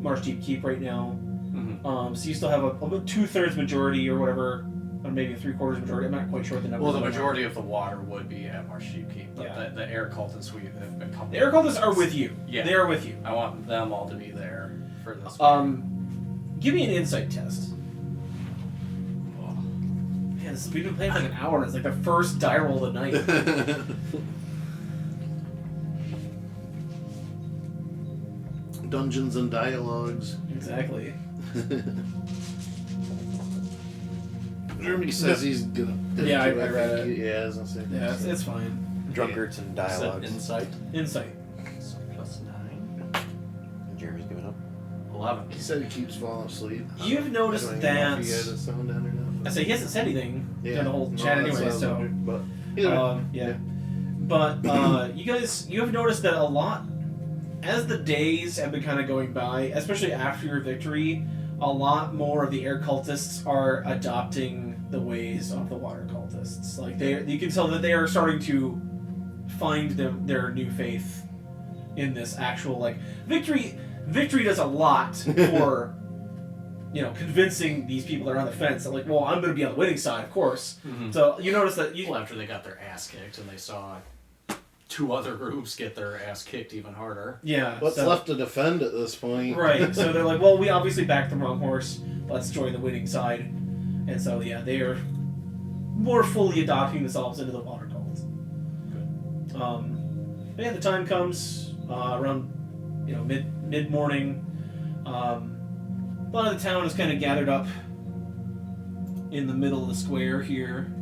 Marshdeep Keep right now. Mm-hmm. So you still have a 2/3 majority or whatever, or maybe a 3/4 majority. I'm not quite sure what the number. Well, the majority of the water would be at Marshdeep Keep, but Yeah. the air cultists we have been coming. The air cultists are with you. Yeah. They are with you. I want them all to be there for this. Give me an insight test. Man, we've been playing for like an hour. And it's like the first die roll of the night. Dungeons and dialogues. Exactly. Jeremy says he's gonna. Yeah, I think read it. Yeah, I was gonna say. Yeah, it's fine. Drunkards and dialogues. Insight. Insight. So plus 9. Jeremy's giving up. 11. He said he keeps falling asleep. You've noticed I don't even know that. if you guys have sound in or not. I say he hasn't said anything during the whole No, chat that's anyway. what I was So, wondering, but either way. yeah. But you have noticed that a lot as the days have been kind of going by, especially after your victory. A lot more of the air cultists are adopting the ways of the water cultists. Like you can tell that they are starting to find their new faith in this actual like victory. Victory does a lot for convincing these people that are on the fence that like, well, I'm going to be on the winning side, of course. Mm-hmm. So you notice that Well, after they got their ass kicked and they saw 2 other groups get their ass kicked even harder. yeah. What's so- left to defend at this point? Right, so they're like, well, we obviously backed the wrong horse. Let's join the winning side. And so, yeah, they are more fully adopting themselves into the water cults. Good. But yeah, the time comes around, mid morning. A lot of the town is kind of gathered up in the middle of the square here.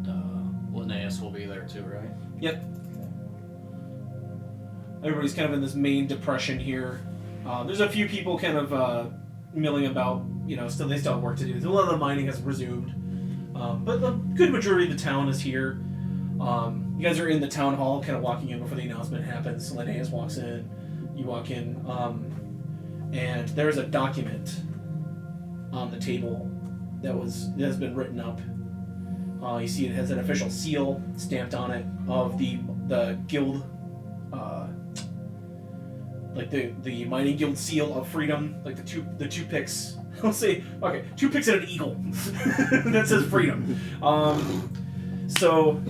And Linnaeus will be there too, right? Yep. Everybody's kind of in this main depression here. There's a few people kind of milling about. They still have work to do. A lot of the mining has resumed, but the good majority of the town is here. You guys are in the town hall, kind of walking in before the announcement happens. Linnaeus walks in. You walk in, and there's a document on the table that has been written up. You see it has an official seal stamped on it of the guild, like the mining guild seal of freedom, like the two picks. Let's say 2 picks and an eagle that says freedom. So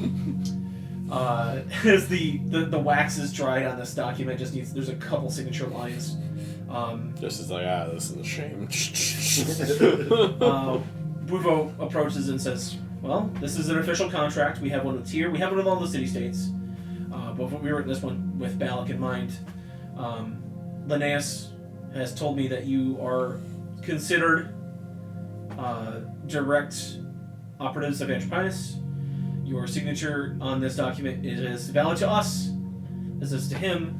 as the wax is dried on this document, there's a couple signature lines. Just as like, this is a shame. Buvo approaches and says, well, this is an official contract. We have one that's here. We have one with all the city-states. But we written this one with Balak in mind. Linnaeus has told me that you are considered direct operatives of Anthropinus. Your signature on this document is valid to us. This is to him.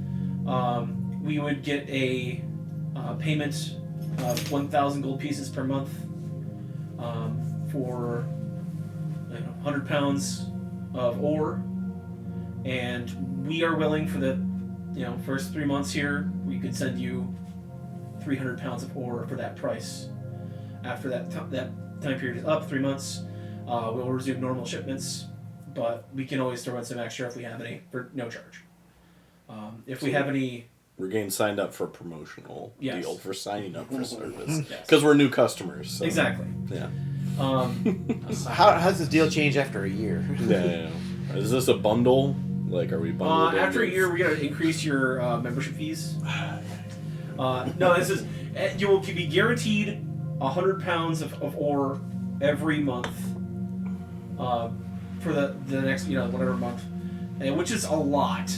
We would get a payment of 1,000 gold pieces per month for 100 pounds of ore, and we are willing for the first 3 months here. We could send you 300 pounds of ore for that price. After that time period is up, 3 months, we'll resume normal shipments, but we can always throw in some extra if we have any for no charge. If we have any. We're getting signed up for a promotional deal for signing up for service. Because we're new customers. So. Exactly. Yeah. How's this deal change after a year? Yeah. Is this a bundle? Like, are we bundled? After a year, we're going to increase your membership fees. No, this is... You will be guaranteed 100 pounds of ore every month for the next, whatever month. Which is a lot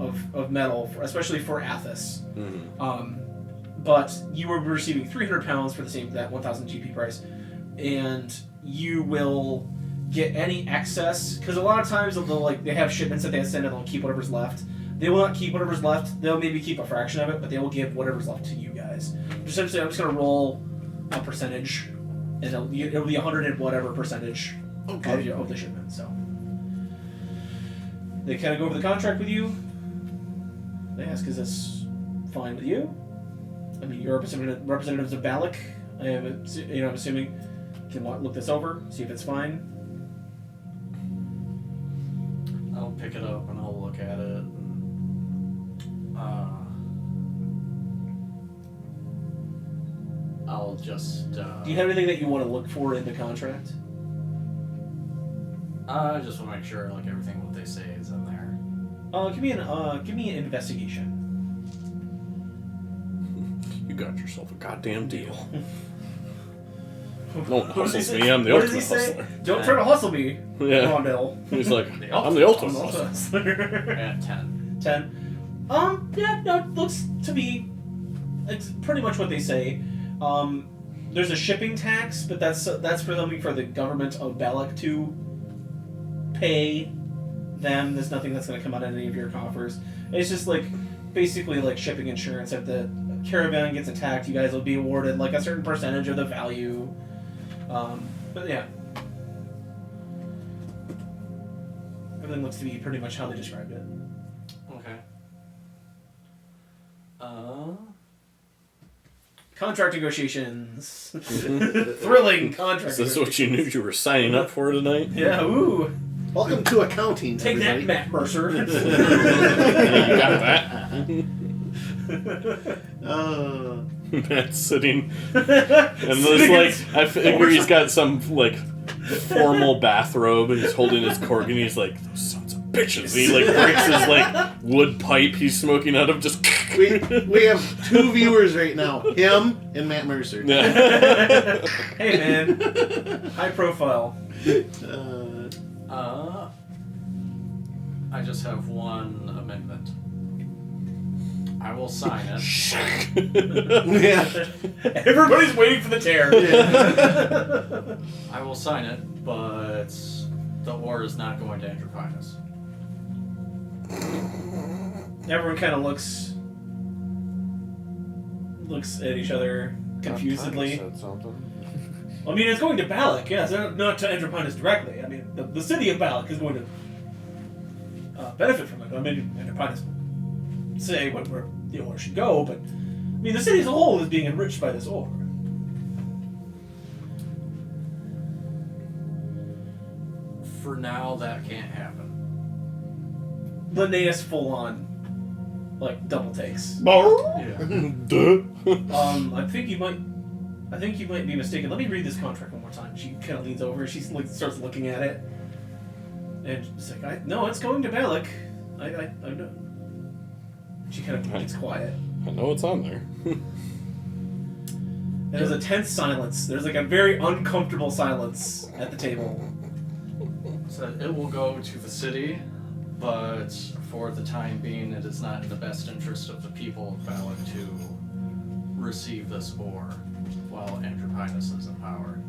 of metal, especially for Athos. Mm-hmm. But you will be receiving 300 pounds for that 1,000 GP price, and you will get any excess, because a lot of times they have shipments that they send and they'll keep whatever's left. They will not keep whatever's left. They'll maybe keep a fraction of it, but they will give whatever's left to you guys. Essentially, I'm just going to roll a percentage, and it'll be 100 and whatever percentage of the shipment. So they kind of go over the contract with you. They ask, is this fine with you? I mean, you're representatives of Balak. I'm assuming you can look this over, see if it's fine. I'll pick it up and I'll look at it. And, I'll just... Do you have anything that you want to look for in the contract? I just want to make sure everything what they say is in there. Give me an investigation. You got yourself a goddamn deal. No one hustles me. I'm the What does ultimate he say? hustler. Don't try to hustle me, Yeah. Rondell. He's like, The I'm the ultimate hustler. hustler. At 10. 10. Yeah, no, it looks to be... It's pretty much what they say. There's a shipping tax, but that's for something for the government of Balak to pay them. There's nothing that's going to come out of any of your coffers. It's just basically shipping insurance. If the caravan gets attacked, you guys will be awarded a certain percentage of the value. But yeah, everything looks to be pretty much how they described it. Okay. Contract negotiations. Thrilling contract. Is this what you knew you were signing up for tonight? Yeah. Ooh. Welcome to accounting. Take everybody. that, Matt Mercer. You got that? Matt's sitting, and there's I figure he's got some formal bathrobe, and he's holding his cork, and he's like, "Those sons of bitches!" And he breaks his wood pipe he's smoking out of. Just we have 2 viewers right now, him and Matt Mercer. Yeah. Hey man, high profile. I just have one amendment. I will sign it. Yeah. Everybody's waiting for the tear. Yeah. I will sign it, but the ore is not going to Andropinus. Everyone kind of looks at each other confusedly. Said something. I mean, it's going to Balak, yes, not to Andropinus directly. I mean, the city of Balak is going to benefit from it. I mean, Andropinus will say where the ore should go, but I mean, the city as a whole is being enriched by this ore. For now, that can't happen. Linnaeus full on, double takes. Yeah. Duh. I think you might be mistaken. Let me read this contract one more time. She kind of leans over. She starts looking at it, and she's like, "No, it's going to Balak. I know." She kind of gets quiet. I know it's on there. And there's a tense silence. There's a very uncomfortable silence at the table. So it will go to the city, but for the time being, it is not in the best interest of the people of Balak to receive this ore while Andropinus is in power.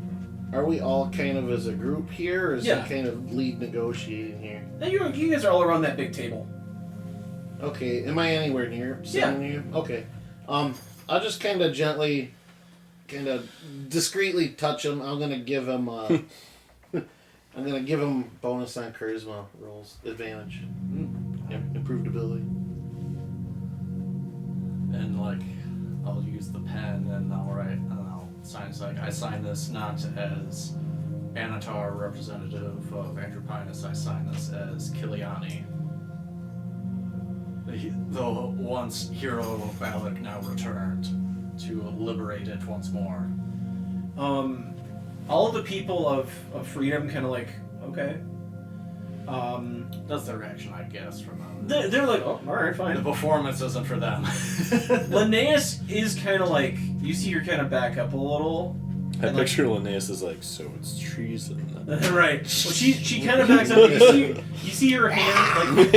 Are we all kind of as a group here, or is Yeah. it kind of lead negotiating here? And you guys are all around that big table. Okay, am I anywhere near sitting you? Okay. I'll just kind of gently kind of discreetly touch him. I'm gonna give him. I'm gonna give him bonus on charisma rolls, advantage. Yep, improved ability. And like, I'll use the pen and I'll write, and I'll sign. It's like I sign this not as Anatar, representative of Andropinus. I sign this as Kiliani, the once hero of Valak, now returned to liberate it once more. All of the people of Freedom kind of like, okay. That's their reaction, I guess, from them. They're like, oh, alright, The fine. performance isn't for them. Linnaeus is kind of like, you see her kind of back up a little. I And, picture Linnaeus is like, so it's treason. Right. Well, she kind of backs up. You see her hand, like,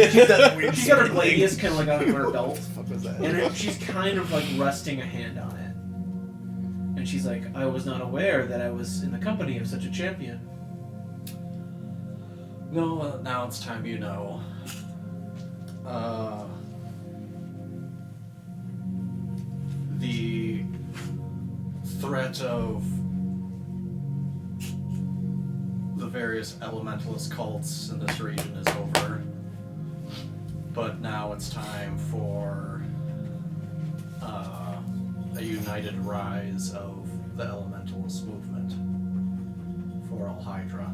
she's got her gladius kind of like on her belt. What the fuck was that? And she's kind of like resting a hand on it. And she's like, I was not aware that I was in the company of such a champion. No, now it's time you know. The threat of the various elementalist cults in this region is over. But now it's time for a united rise of the elementalist movement for Al Hydra.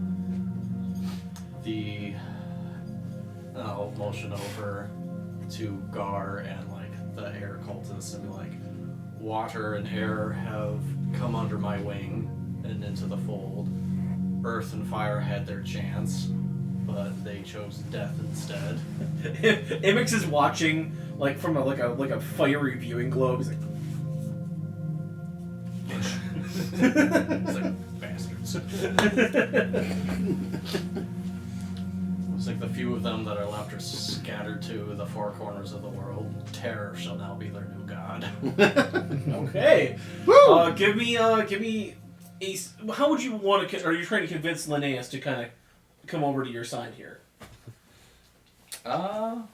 I'll motion over to Gar and like the air cultists and be like, water and air have come under my wing and into the fold. Earth and fire had their chance, but they chose death instead. Imix is watching like from a fiery viewing globe. He's like, It's like, bastards. It's like the few of them that are left are scattered to the four corners of the world. Terror shall now be their new god. okay. Give me a. How would you want to? Are you trying to convince Linnaeus to kind of come over to your side here? Are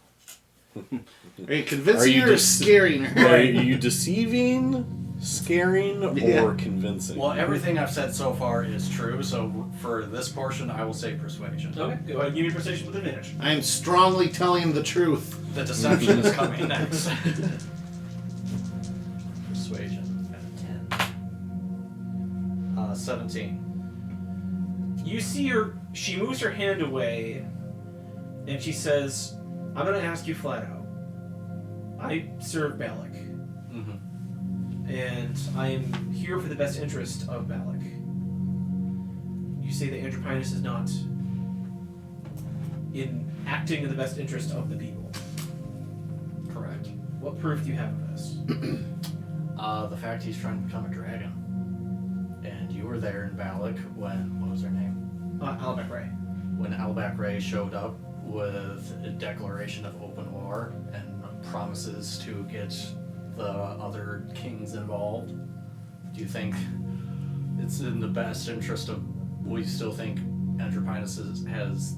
you convincing her or scaring her? Are you deceiving, scaring, or convincing? Well, everything I've said so far is true, so for this portion, I will say persuasion. Okay. Go ahead. Give me persuasion with advantage. I am strongly telling the truth. The deception is coming next. Persuasion at a 10. 17. You see her. She moves her hand away, and she says, "I'm going to ask you flat out. I serve Balak, and I am here for the best interest of Balak. You say that Andropinus is not acting in the best interest of the people. Correct. What proof do you have of this?" The fact he's trying to become a dragon. And you were there in Balak when, what was her name? Albeck Ray. When Albac Ray showed up with a declaration of open war and promises to get the other kings involved. Do you think it's in the best interest of... We still think Andropinus has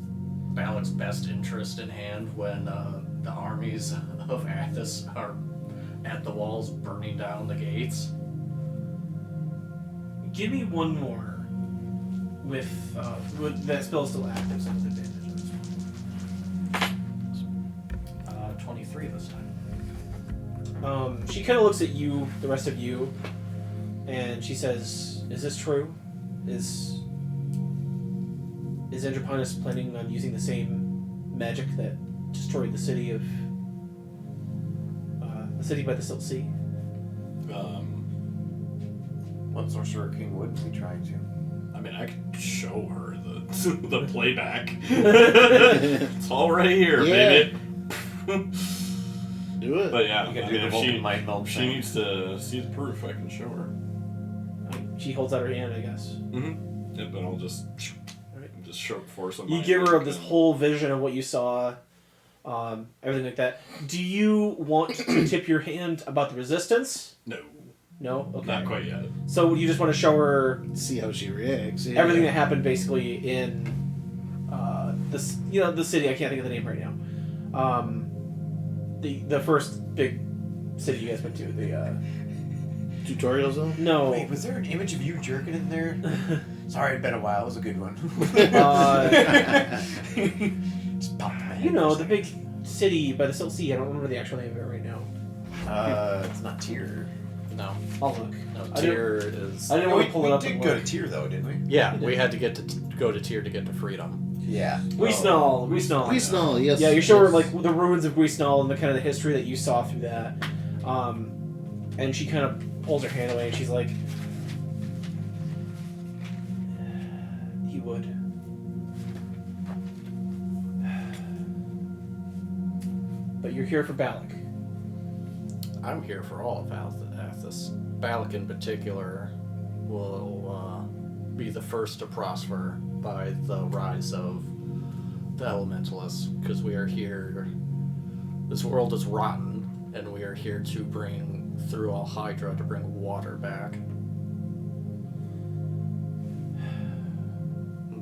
Balak's best interest in hand when the armies of Athos are at the walls burning down the gates? Give me one more with that spell still active, so with advantage. 23 this time. She kind of looks at you, the rest of you, and she says, "Is this true? Is Andropinus planning on using the same magic that destroyed the city of the city by the Silt Sea?" What sorcerer king wouldn't be trying to? I mean, I could show her the playback. It's all right here, baby. Do it. But yeah, You can I do mean, the if Vulcan mind meld she thing. needs to see the proof, I can show her. She holds out her hand, I guess. Mm-hmm. Yeah, but I'll just show force on You my give her hand. this whole vision of what you saw, everything like that. Do you want to tip your hand about the resistance? No, No? Okay. not quite yet. So you just want to show her See how she reacts. Yeah. everything that happened basically in the city. I can't think of the name right now. The first big city you guys went to. tutorial zone? No. Wait, was there an image of you jerking in there? Sorry, it's been a while. It was a good one. Just popped in my head You know, for a the second. big city by the Silt Sea. I don't remember the actual name of it right now. It's not Tyr. No, I'll look. no. I Tyr is. I didn't want to pull it up. We and did go to look. Tyr though, didn't we? Yeah, we had to go to Tyr to get to freedom. Yeah. Guisnal. Guisnal, yes. Yeah, you show her yes. like the ruins of Guisnal and the kind of the history that you saw through that. And she kind of pulls her hand away and she's like, "He would." But you're here for Balak. I'm here for all of Athos. Balak in particular will be the first to prosper by the rise of the elementalists, because we are here. This world is rotten, and we are here to bring through all Hydra to bring water back.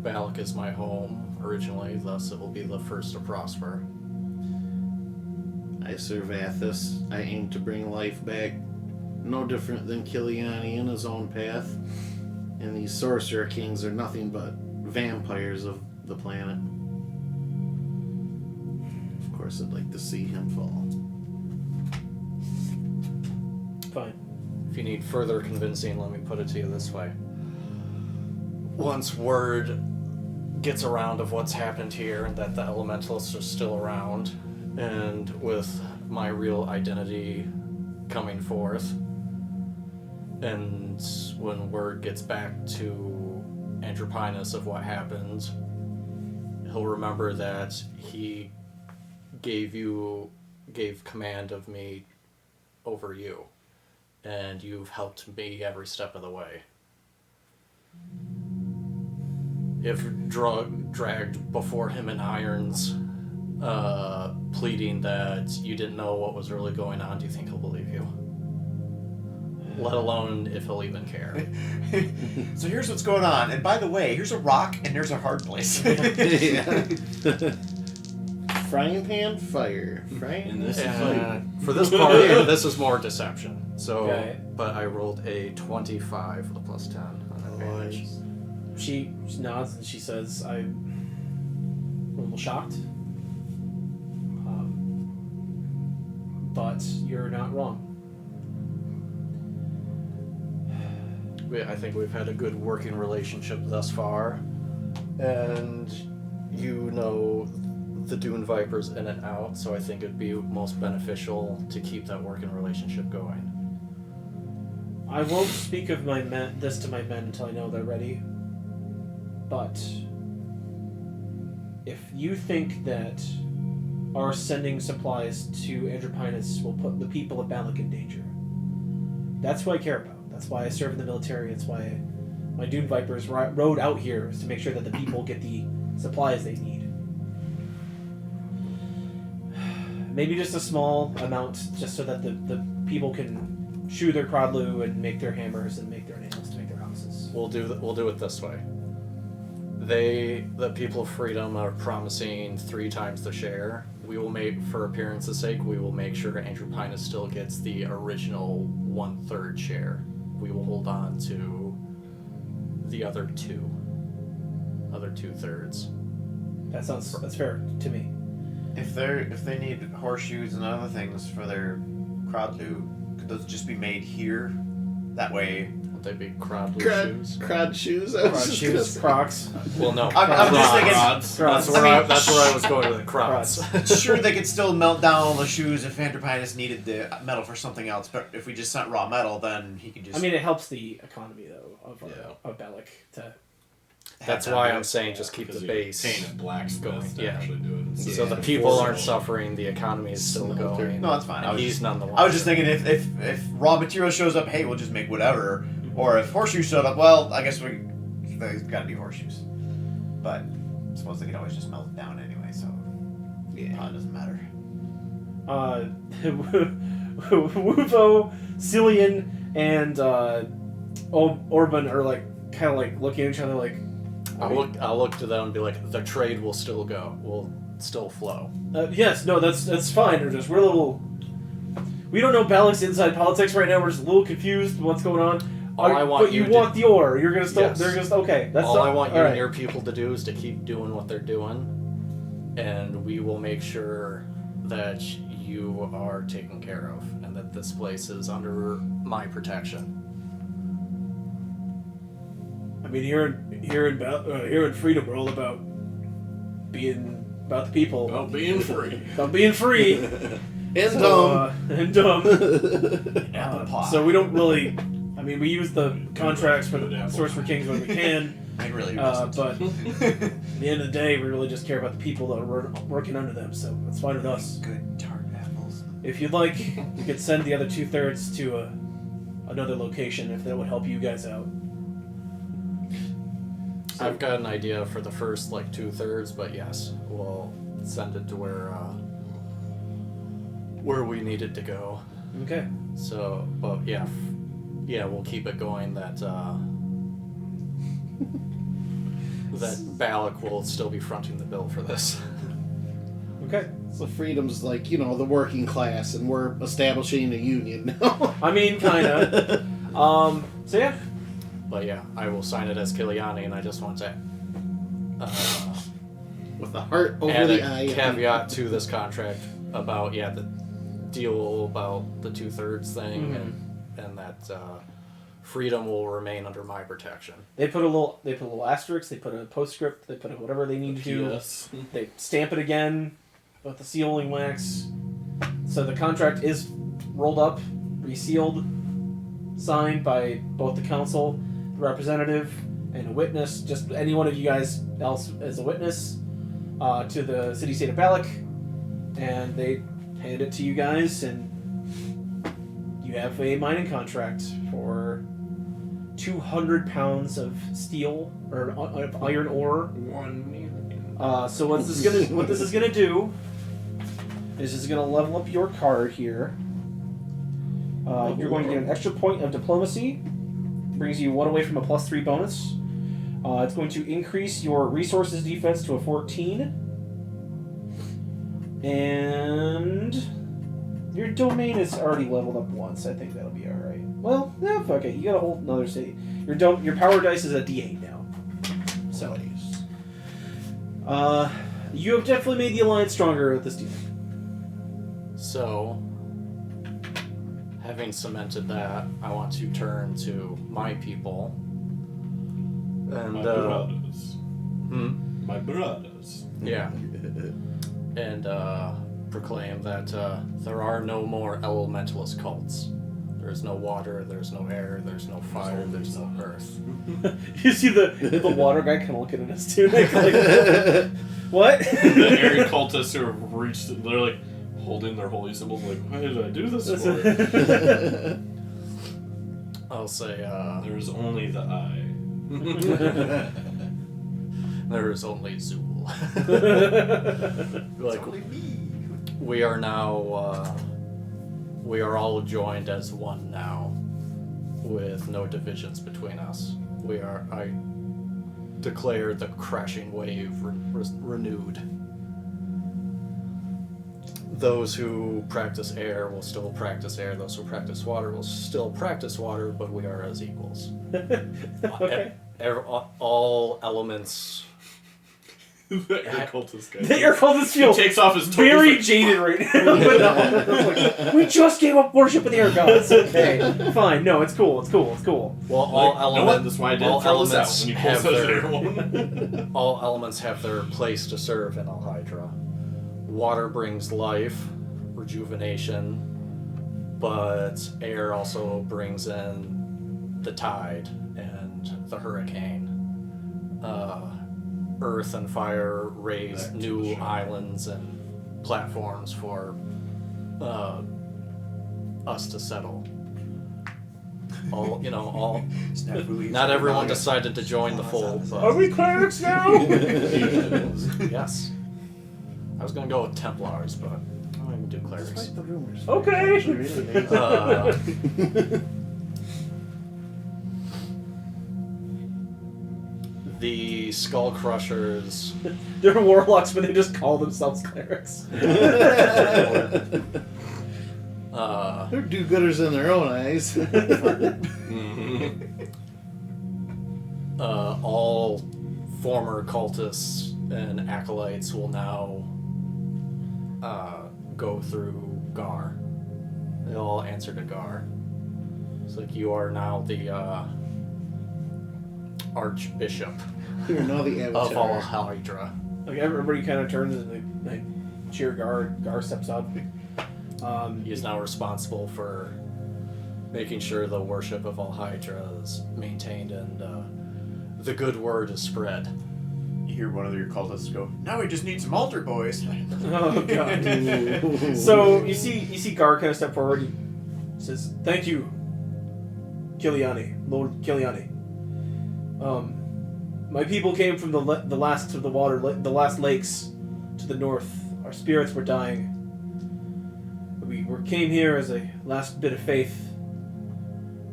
Balak is my home originally, thus it will be the first to prosper. I serve Athos. I aim to bring life back, no different than Kiliani in his own path. And these sorcerer kings are nothing but vampires of the planet. Of course, I'd like to see him fall. Fine. If you need further convincing, let me put it to you this way. Once word gets around of what's happened here and that the elementalists are still around, and with my real identity coming forth, and when word gets back to Andropinus of what happened, he'll remember that he gave command of me over you, and you've helped me every step of the way. If dragged before him in irons, pleading that you didn't know what was really going on, do you think he'll believe you? Let alone if he'll even care. So here's what's going on. And by the way, here's a rock and there's a hard place. Yeah. Frying pan fire. Frying And this is For this part, this is more deception. So, Okay. but I rolled a 25 with a plus 10 on advantage. She nods and she says, "I'm a little shocked, but you're not wrong." I think we've had a good working relationship thus far, and you know the Dune Vipers in and out, so I think it'd be most beneficial to keep that working relationship going. I won't speak of this to my men until I know they're ready. But if you think that our sending supplies to Andropinus will put the people of Balak in danger, that's what I care about. That's why I serve in the military. That's why my Dune Vipers rode out here, is to make sure that the people get the supplies they need. Maybe just a small amount, just so that the people can shoe their crodlu and make their hammers and make their nails to make their houses. We'll do it this way. The people of freedom are promising 3 times the share. We will make, for appearance's sake, we will make sure Andropinus still gets the original 1/3 share. We will hold on to the other 2/3. That's fair to me. If they need horseshoes and other things for their crodlu, could those just be made here? That way. Would they be crowd shoes? Crowd shoes. I was just gonna say. Crocs. Well, no. I'm just thinking. Rods. That's where I was going with the crowds. Sure, they could still melt down all the shoes if Andropinus needed the metal for something else, but if we just sent raw metal, then he could just. I mean, it helps the economy though Yeah. of Balak to. That's why I'm saying just keep Because the you base paint a blacksmith going. to Yeah. actually do it. instead So of the a people aren't forcible. suffering, the economy is still going. No, that's fine. And he's none the I was just thinking if raw material shows up, hey, we'll just make whatever. Or if horseshoes showed up, well, I guess there's got to be horseshoes. But I suppose they could always just melt it down anyway, so it probably doesn't matter. Wuvo, Cillian, and Orban are kind of looking at each other like. I'll look to them and be like, the trade will still go, will still flow. Yes, no, that's fine. We're We don't know Balak's inside politics right now. We're just a little confused with what's going on. But you want the ore. You're gonna still. Yes. They're just okay. That's all not, I want you all and right. your people to do is to keep doing what they're doing, and we will make sure that you are taken care of, and that this place is under my protection. I mean, here in Freedom, we're all about the people, About being free. about being free, And and dumb. Apple pie. So we don't really. I mean, we use the contracts for the Source for Kings when we can, I really but at the end of the day, we really just care about the people that are working under them. So it's fine with us. Good tart apples. If you'd like, you could send the other 2/3 to another location if that would help you guys out. I've got an idea for the first 2/3, but yes, we'll send it to where we need it to go. Okay. So, but yeah, we'll keep it going that that Balak will still be fronting the bill for this. Okay. So Freedom's like, the working class, and we're establishing a union now. I mean, kinda. So yeah. But yeah, I will sign it as Kiliani, and I just want to With the heart over add the a eye. caveat to this contract about the deal about the 2/3 thing, and that Freedom will remain under my protection. They put a little asterisk. They put a postscript. They put whatever they need to do. Yes. They stamp it again with the sealing wax. So the contract is rolled up, resealed, signed by both the council, the representative, and a witness. Just any one of you guys else as a witness to the city-state of Balak, and they hand it to you guys, and you have a mining contract for 200 pounds of steel or of iron ore. 1 million. So what this is gonna do is it's gonna level up your card here. You're going to get an extra point of diplomacy. Brings you 1 away from a +3 bonus. It's going to increase your resources defense to a 14. And your domain is already leveled up once. I think that'll be alright. Well, yeah, fuck it. You got a whole another city. Your power dice is a D8 now. So you have definitely made the alliance stronger with this deal. So, having cemented that, I want to turn to my people. And My brothers. hmm? My brothers. Yeah. And proclaim that there are no more elementalist cults. There's no water, there's no air, there's no fire, there's no earth. You see the water guy kind of looking at us too, like what? The airy cultists who have reached, they're like holding their holy symbols, like, why did I do this for? I'll say, There's only the eye. there's only Zool. Like, we are now, we are all joined as one now, with no divisions between us. I declare the crashing wave renewed. Those who practice air will still practice air. Those who practice water will still practice water, but we are as equals. Okay. All elements. The air cultist guy. The air cultists He feel takes off his very toes, jaded right now. But no, it's like, we just gave up worship of the air gods. Okay, fine. No, it's cool. It's cool. It's cool. Well, Like, all you know what? elements. That's why I all didn't throw this out elements when you have pulled those their air one. all elements have their place to serve in Al-Hydra. Water brings life, rejuvenation, but air also brings in the tide and the hurricane. Earth and fire raise Back to new the show. islands and platforms for us to settle. Not everyone decided to join the fold, Are but we clerics now? yes. I was gonna go with Templars, but I'm gonna do clerics. Despite the rumors. Okay. Actually, really amazing. The Skull Crushers. They're warlocks, but they just call themselves clerics. They're do-gooders in their own eyes. All former cultists and acolytes will now go through Gar. They'll all answer to Gar. It's like you are now the Archbishop You're now the of all Avatar. Hydra. Like everybody kind of turns and they cheer Gar. Gar steps up. He is now responsible for making sure the worship of all Hydra is maintained and the good word is spread. You hear one of your cultists go, "Now we just need some altar boys." Oh god. So you see Gar kind of step forward. He says, "Thank you, Kiliani, Lord Kiliani. My people came from the last of the water, the last lakes to the north. Our spirits were dying. We came here as a last bit of faith,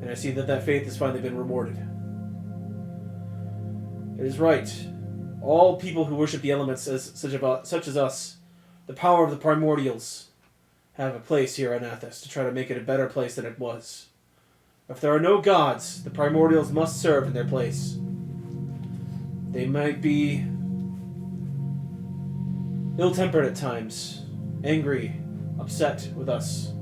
and I see that faith has finally been rewarded. It is right. All people who worship the elements, such as us, the power of the primordials, have a place here on Athos to try to make it a better place than it was. If there are no gods, the primordials must serve in their place. They might be ill-tempered at times, angry, upset with us,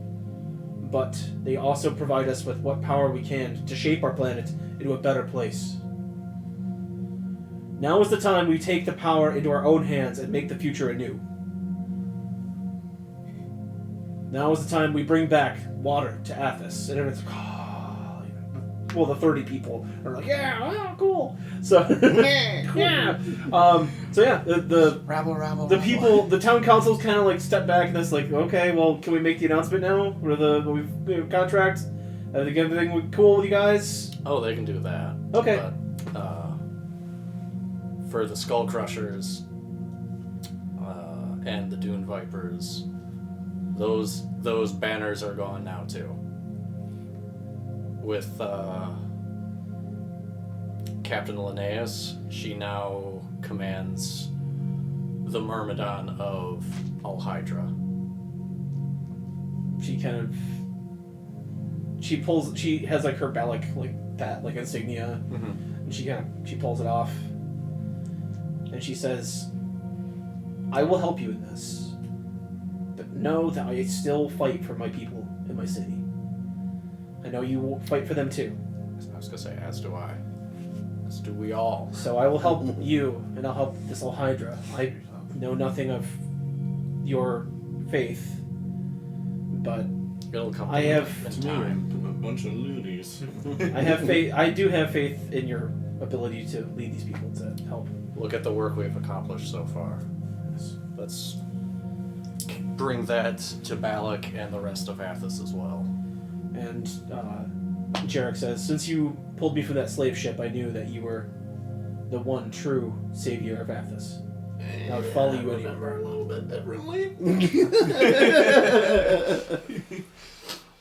but they also provide us with what power we can to shape our planet into a better place. Now is the time we take the power into our own hands and make the future anew. Now is the time we bring back water to Athos." And everyone's like, well, the 30 people are like, "Yeah, oh, cool." So, yeah. So yeah, the Rabble. the people, the town councils kind of like step back and it's like, okay, well, can we make the announcement now? We have contract? Everything cool with you guys? Oh, they can do that. Okay. But, for the Skull Crushers and the Dune Vipers, those banners are gone now too. With Captain Linnaeus, she now commands the Myrmidon of All Hydra. She has like her Bellic like that, like insignia, and she pulls it off, and she says, "I will help you in this, but know that I still fight for my people in my city. I know you will fight for them too. I was gonna say, as do I. As do we all. So I will help you, and I'll help this All Hydra. I know nothing of your faith, but It'll come I have in time. A bunch of loonies. I have faith. I do have faith in your ability to lead these people to help. Look at the work we've accomplished so far. Let's bring that to Balak and the rest of Athos as well." And Jarek says, "Since you pulled me from that slave ship, I knew that you were the one true savior of Athos. I would follow you anywhere." A little bit differently.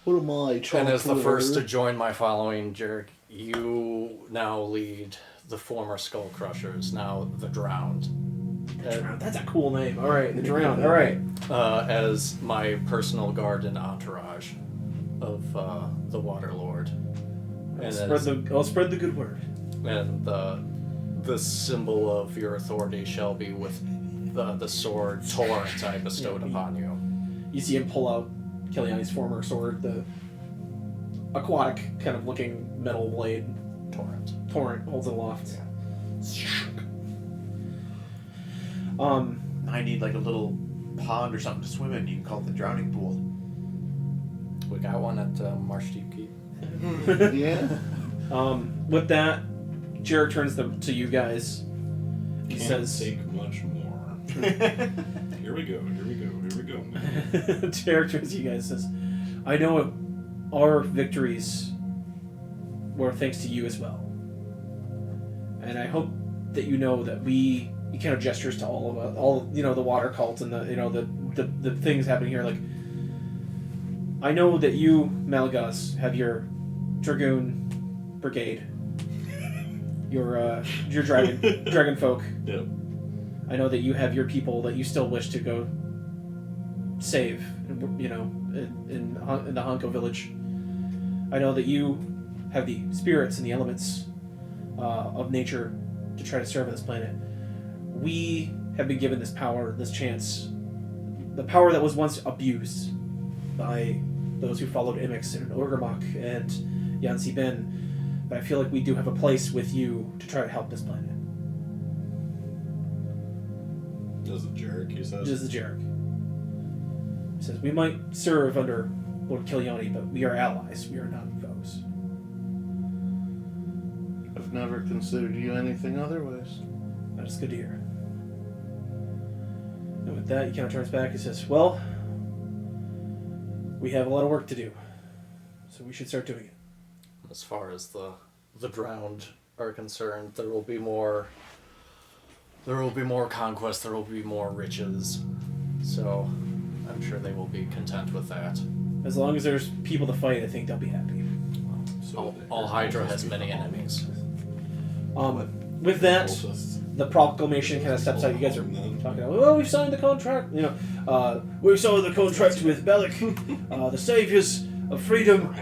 What am I? And as the first to join my following, Jarek, you now lead the former Skull Crushers, now the Drowned. That's a cool name. All right, the Drowned. All right. As my personal guard and entourage of the Waterlord. I'll spread the good word. And the symbol of your authority shall be with the sword torrent I bestowed upon you. You see him pull out Kiliani's former sword, the aquatic kind of looking metal blade. Torrent holds it aloft. I need like a little pond or something to swim in. You can call it the drowning pool. We got one at Marsh Deep Keep. Yeah. With that, Jared turns to you guys. He says, "Take much more." Here we go. Jared turns to you guys and says, "I know our victories were thanks to you as well. And I hope that you know that he kind of gestures to all of us, the water cult and the things happening here. Like, I know that you, Malgas, have your Dragoon Brigade, your dragon folk. Yep. I know that you have your people that you still wish to go save, you know, in the Honko village. I know that you have the spirits and the elements of nature to try to serve this planet. We have been given this power, this chance, the power that was once abused by those who followed Imix and Orgrimmok and Yansi Ben. But I feel like we do have a place with you to try to help this planet. This is a jerk, he says. This is a jerk. He says, we might serve under Lord Kiliani, but we are allies. We are not foes. I've never considered you anything otherwise. That is good to hear. And with that, he kind of turns back and says, well, we have a lot of work to do, so we should start doing it. As far as the drowned are concerned, there will be more conquest, there will be more riches. So I'm sure they will be content with that. As long as there's people to fight, I think they'll be happy. All Hydra has many enemies. With that, the proclamation kind of steps out. You guys are talking about, well, we've signed the contract. You know, we signed the contract with Bellic, the saviors of freedom.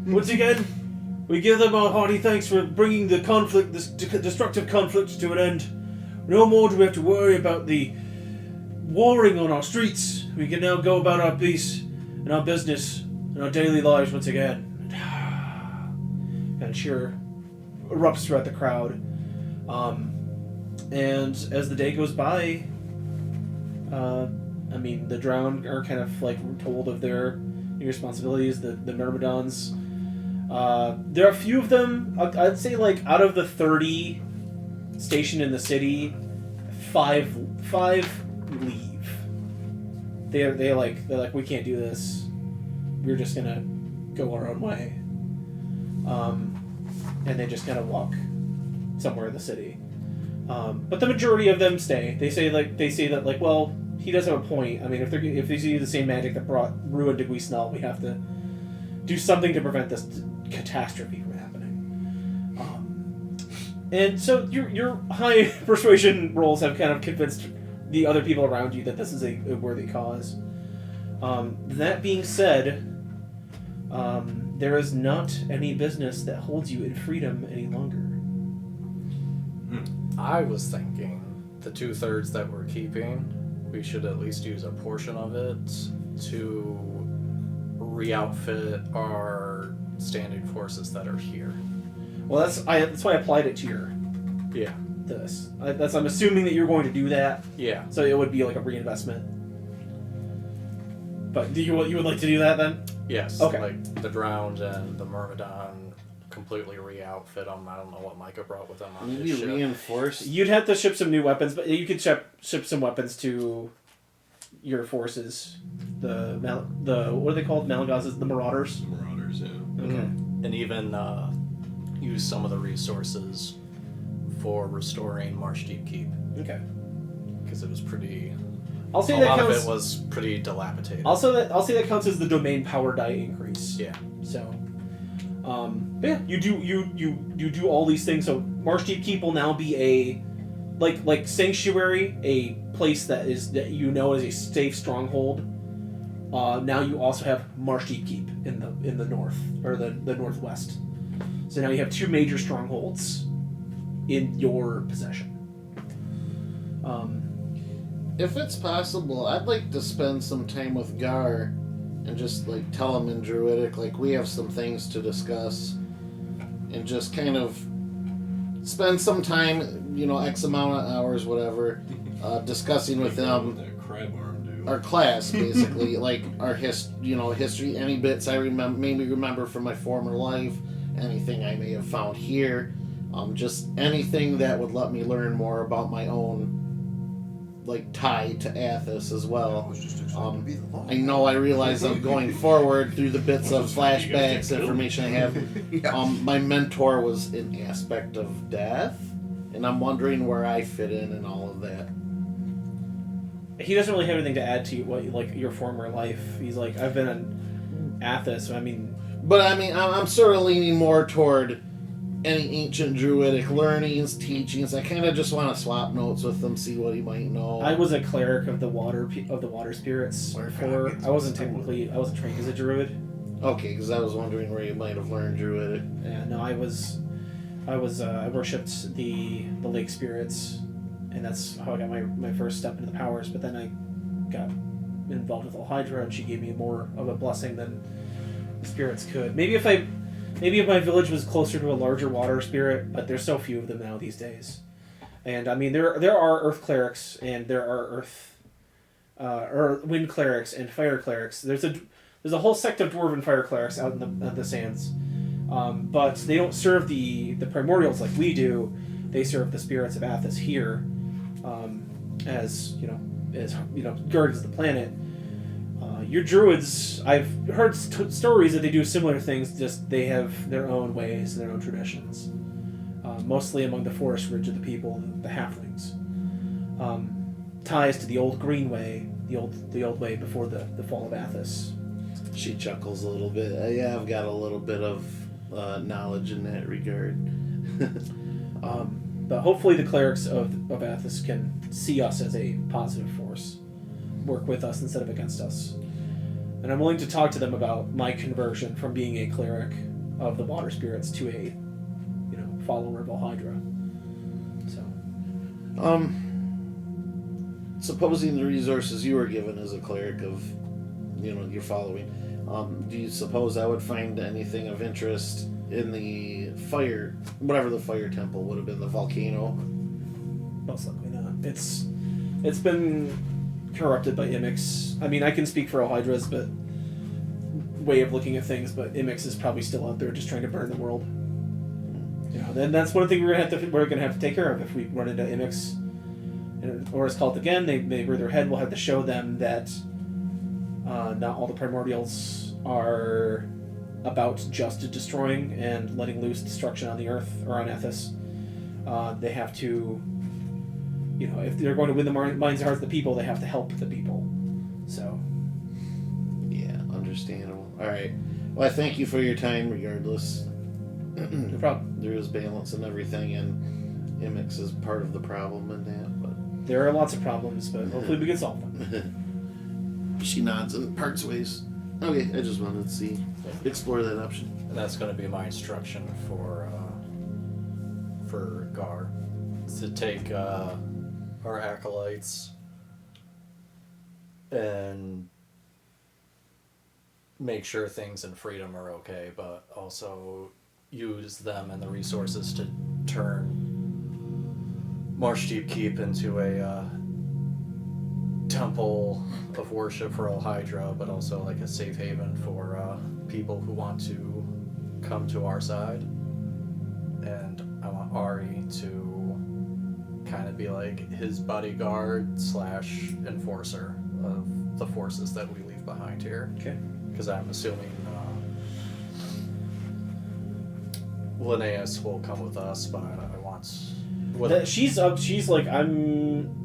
Once again, we give them our hearty thanks for bringing the conflict, this destructive conflict, to an end. No more do we have to worry about the warring on our streets. We can now go about our peace and our business and our daily lives once again. And cheer erupts throughout the crowd. And as the day goes by, I mean, the drowned are kind of like told of their responsibilities, the Myrmidons. There are a few of them, I'd say like out of the 30 stationed in the city, five leave. They're like, we can't do this. We're just gonna go our own way. And they just kind of walk somewhere in the city. But the majority of them stay. They say that like, well, he does have a point. I mean, if they see the same magic that brought ruin to Guisnell, we have to do something to prevent this catastrophe from happening. And so your high persuasion rolls have kind of convinced the other people around you that this is a worthy cause. That being said, there is not any business that holds you in freedom any longer. I was thinking the 2/3 that we're keeping, we should at least use a portion of it to re-outfit our standing forces that are here. Well, that's why I applied it to your this. I'm assuming that you're going to do that. Yeah. So it would be like a reinvestment. But you would like to do that then? Yes. Okay. Like the drowned and the Myrmidon, completely re-outfit them. I don't know what Micah brought with them on his Maybe ship. reinforce. You'd have to ship some new weapons, but you could ship some weapons to your forces. The what are they called? Malagazes, the Marauders. The Marauders, yeah. Okay. And even use some of the resources for restoring Marsh Deep Keep. Okay. Because it was pretty... I'll say a that lot counts. of it was pretty dilapidated. I'll say that counts as the domain power die increase. Yeah. So, but yeah, you do all these things. So Marsh Deep Keep will now be a like sanctuary, a place that you know is a safe stronghold. Now you also have Marsh Deep Keep in the north or the northwest. So now you have two major strongholds in your possession. If it's possible, I'd like to spend some time with Gar and just like tell him in Druidic, like, we have some things to discuss, and just kind of spend some time, X amount of hours, whatever, discussing with them That crab arm dude. our class, basically, like our history, any bits I maybe remember from my former life, anything I may have found here, just anything that would let me learn more about my own tie to Athos as well. I know I realize I'm going forward through the bits of flashbacks, information I have. My mentor was an aspect of death, and I'm wondering where I fit in all of that. He doesn't really have anything to add to your former life. He's like, I've been on Athos, so I mean... But I'm sort of leaning more toward any ancient druidic learnings, teachings. I kind of just want to swap notes with them, see what he might know. I was a cleric of the water spirits before. I wasn't trained as a druid. Okay, because I was wondering where you might have learned druidic. Yeah, no, I worshipped the lake spirits, and that's how I got my first step into the powers. But then I got involved with Hydra, and she gave me more of a blessing than the spirits could. Maybe if my village was closer to a larger water spirit, but there's so few of them now these days. And I mean, there are earth clerics, and there are wind clerics and fire clerics. There's a whole sect of dwarven fire clerics out in the sands, but they don't serve the primordials like we do. They serve the spirits of Athos here, as guardians of the planet. Your druids, I've heard stories that they do similar things, just they have their own ways and their own traditions. Mostly among the forest ridge of the people, the halflings. Ties to the old green way, the old way before the fall of Athos. She chuckles a little bit. Yeah, I've got a little bit of knowledge in that regard. But hopefully the clerics of Athos can see us as a positive force, work with us instead of against us. And I'm willing to talk to them about my conversion from being a cleric of the water spirits to a, follower of Hydra. So, supposing the resources you were given as a cleric of, your following, do you suppose I would find anything of interest in the fire, whatever the fire temple would have been, the volcano? Most likely not. It's been corrupted by Imix. I mean, I can speak for Hydra's way of looking at things, but Imix is probably still out there just trying to burn the world. Then that's one thing we're gonna have to take care of if we run into Imix or it's called again. They rear their head. We'll have to show them that not all the primordials are about just destroying and letting loose destruction on the earth or on Ethos. They have to, if they're going to win the minds and hearts of the people, they have to help the people. So. Yeah, understandable. All right. Well, I thank you for your time, regardless. No problem. There is balance and everything, and Imix is part of the problem in that. But there are lots of problems, but hopefully we can solve them. She nods and parts ways. Okay, I just wanted to explore that option. And that's going to be my instruction for Gar, is to take our acolytes and make sure things in freedom are okay, but also use them and the resources to turn Marshdeep Keep into a temple of worship for Hydra, but also like a safe haven for people who want to come to our side. And I want Ari to kind of be like his bodyguard / enforcer of the forces that we leave behind here. Okay. Because I'm assuming Linnaeus will come with us, but I want... She's like, I'm...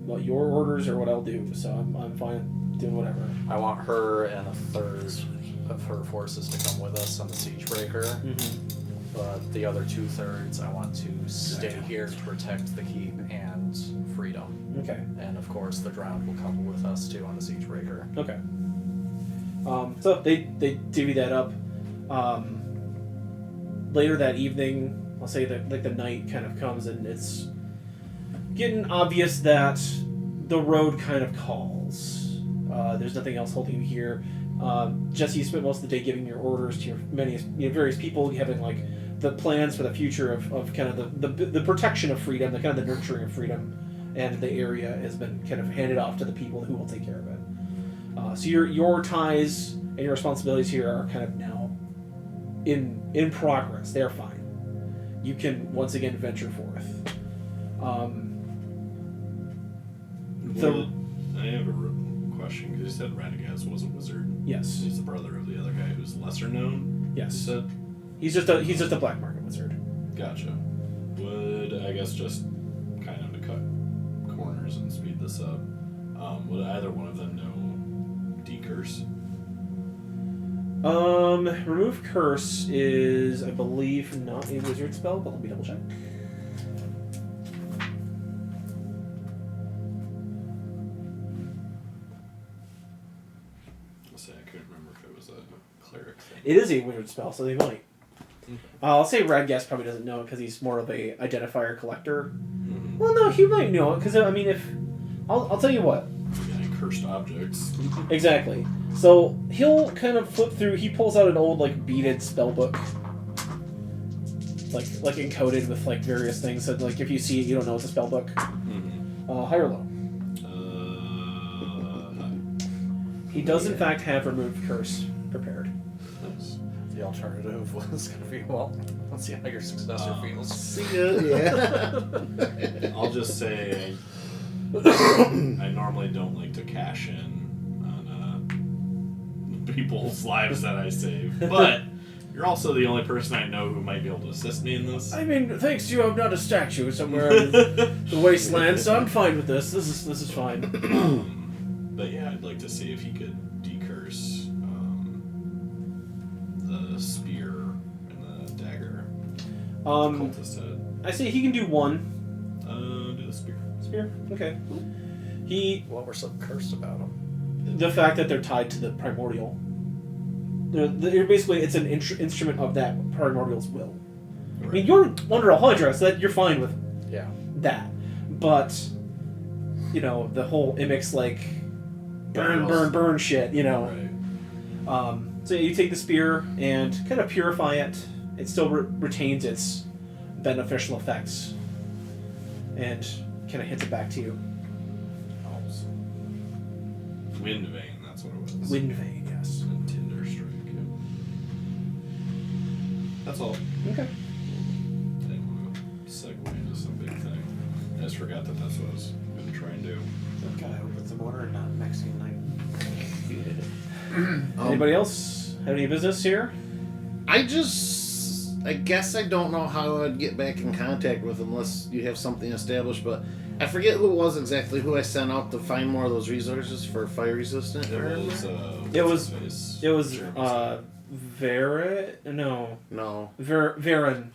Well, your orders are what I'll do, so I'm fine doing whatever. I want her and a third of her forces to come with us on the Siegebreaker. Mm-hmm. But the other 2/3, I want to stay here to protect the keep and freedom. Okay. And of course, the Drowned will come with us too on the Siegebreaker. Okay. So they divvy that up. Later that evening, I'll say that the night kind of comes and it's getting obvious that the road kind of calls. There's nothing else holding you here. Jesse, you spent most of the day giving your orders to your various people, having like the plans for the future of kind of the protection of freedom, the kind of the nurturing of freedom, and the area has been kind of handed off to the people who will take care of it. So your ties and your responsibilities here are kind of now in progress. They're fine. You can once again venture forth. I have a question, because you said Radagast was a wizard. Yes. He's the brother of the other guy who's lesser known. Yes. You said? He's just a black market wizard. Gotcha. Would, I guess, just kind of to cut corners and speed this up, would either one of them know Decurse? Remove curse is, I believe, not a wizard spell, but let me double check. I'll say I couldn't remember if it was a cleric thing. It is a wizard spell, so they might. I'll say Radgast probably doesn't know it because he's more of a identifier collector. Mm-hmm. Well, no, he might know it because I mean, if I'll tell you what. Getting cursed objects. Exactly. So he'll kind of flip through. He pulls out an old like beaded spell book, like encoded with like various things. So like if you see it, you don't know it's a spell book. Mm-hmm. High or low? High. He does in fact have remove curse prepared. Nice. The alternative was going to be, well, let's see how your successor feels. See ya. Yeah. I'll just say I normally don't like to cash in on people's lives that I save, but you're also the only person I know who might be able to assist me in this. I mean, thanks to you, I'm not a statue somewhere in the wasteland, so I'm fine with this. This is fine. But yeah, I'd like to see if he could decurse the spear and the dagger. Cultist head. I say he can do one. Do the spear. Spear? Okay. He... What were so cursed about them? The fact that they're tied to the primordial. They're basically, it's an instrument of that primordial's will. Right. I mean, you're under a Hydra, so that you're fine with that. But, you know, the whole Imix, like, burn shit, you know. Right. So you take the spear and kind of purify it. It still retains its beneficial effects. And kind of hits it back to you. Wind Vein, that's what it was. Wind Vein, yes. And Tinder Strike. Yeah. That's all. Okay. I didn't want to segue into some big thing. I just forgot that that's what I was going to try and do. God, I hope it's a mortar and not Mexican night. Anybody else have any business here? I guess I don't know how I'd get back in contact with him unless you have something established, but I forget who it was exactly who I sent out to find more of those resources for fire resistant. It was Varen. No. Varen.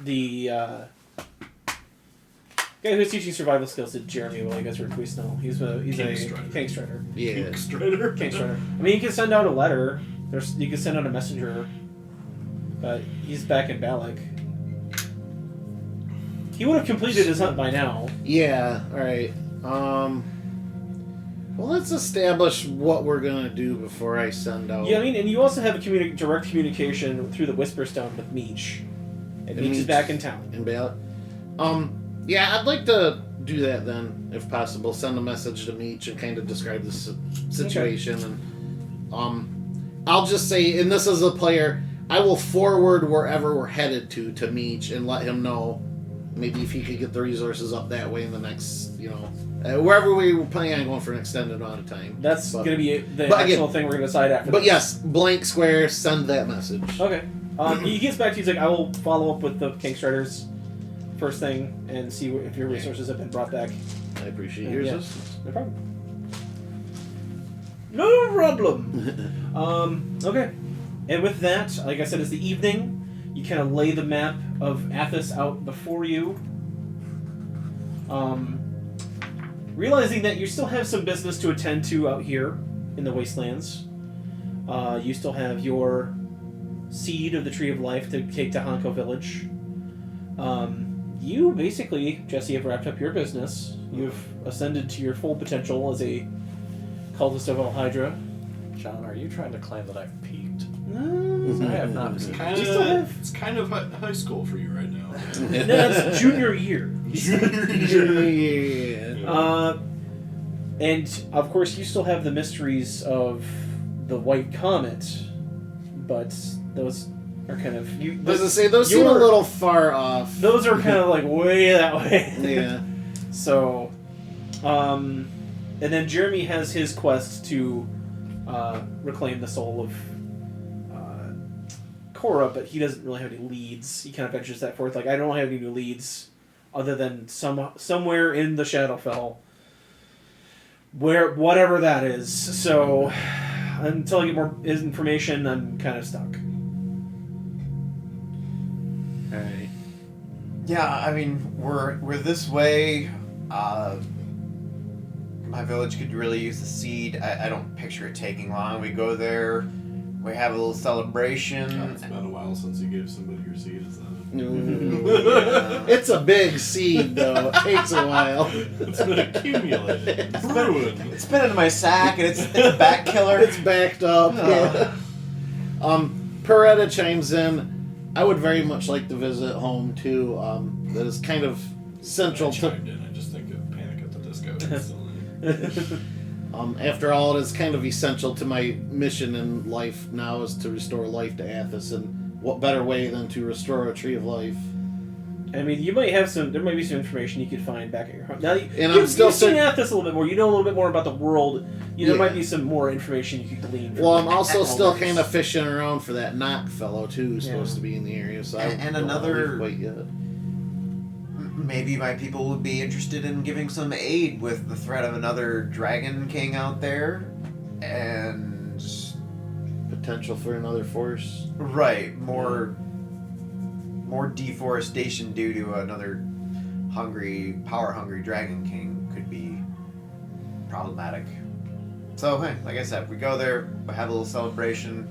The guy who's teaching survival skills to Jeremy while you guys were at Twist Snow. He's a King Strider. Yeah. Strider. King Strider. I mean, you can send out a letter. You can send out a messenger. But he's back in Balak. He would have completed his hunt by now. Yeah, alright. Well, let's establish what we're gonna do before I send out. Yeah, I mean, and you also have a direct communication through the Whisperstone with Meech. And Meech is back in town. In Balak. Yeah, I'd like to do that then, if possible. Send a message to Meech and kind of describe the situation. Okay. And I'll just say, and this is a player, I will forward wherever we're headed to Meech and let him know maybe if he could get the resources up that way in the next, wherever we were planning on going for an extended amount of time. That's going to be the actual thing we're going to decide after. But yes, blank square, send that message. Okay. He gets back to you, he's like, I will follow up with the King Striders first thing and see if your resources have been brought back. I appreciate your assistance. No problem. No problem. Okay. And with that, like I said, it's the evening. You kind of lay the map of Athos out before you. Realizing that you still have some business to attend to out here in the Wastelands. You still have your seed of the Tree of Life to take to Hanko Village. You basically, Jesse, have wrapped up your business. You've ascended to your full potential as a cultist of Al Hydra. John, are you trying to claim that I've peaked? I have not. It's kind of high school for you right now. No, that's junior year. Yeah. And of course, you still have the mysteries of the White Comet, but those are kind of those seem a little far off. Those are kind of like way that way. Yeah. So, and then Jeremy has his quest to reclaim the soul of Cora, but he doesn't really have any leads. He kind of ventures that forth. Like, I don't have any new leads other than somewhere in the Shadowfell, where whatever that is. So, until I get more information, I'm kind of stuck. Alright. Yeah, I mean, we're this way. My village could really use the seed. I don't picture it taking long. We go there, we have a little celebration. It's been a while since you gave somebody your seed, is that it? It's a big seed, though. It takes a while. It's been accumulated. Brewing. It's been in my sack, and it's a bat killer. It's backed up. Oh. Yeah. Peretta chimes in. I would very much like to visit home too. That is kind of central I to. chimed in. I just think of Panic at the Disco. Instantly. After all, it is kind of essential to my mission in life now is to restore life to Athos, and what better way than to restore a tree of life? I mean, you might have some. There might be some information you could find back at your home. Now, I'm still you've seen Athos a little bit more. You know a little bit more about the world. There Yeah. might be some more information you could glean. From Well, I'm also still elders. kind of fishing around for that knock fellow too, who's Yeah. supposed to be in the area. So And I don't another- wanna leave quite yet. Maybe my people would be interested in giving some aid with the threat of another dragon king out there, and Potential for another force. right, more deforestation due to another power hungry dragon king could be problematic. So hey, like I said, we go there, we have a little celebration,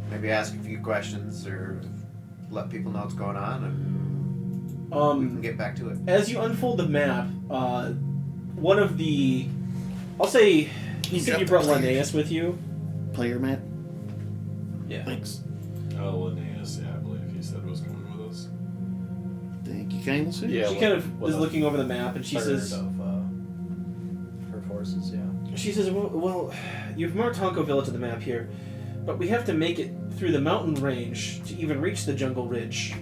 maybe ask a few questions or let people know what's going on, and we can get back to it. As you unfold the map, one of the, I'll say, you said you brought Linnaeus with you. Player map. Yeah. Thanks. Oh, Linnaeus, yeah, I believe he said was going with us. Thank you kindly, sir. Yeah, She what- kind of what is a looking over the map, and she third says, of her forces, yeah. well, you've marked Honko Village on the map here, but we have to make it through the mountain range to even reach the jungle ridge.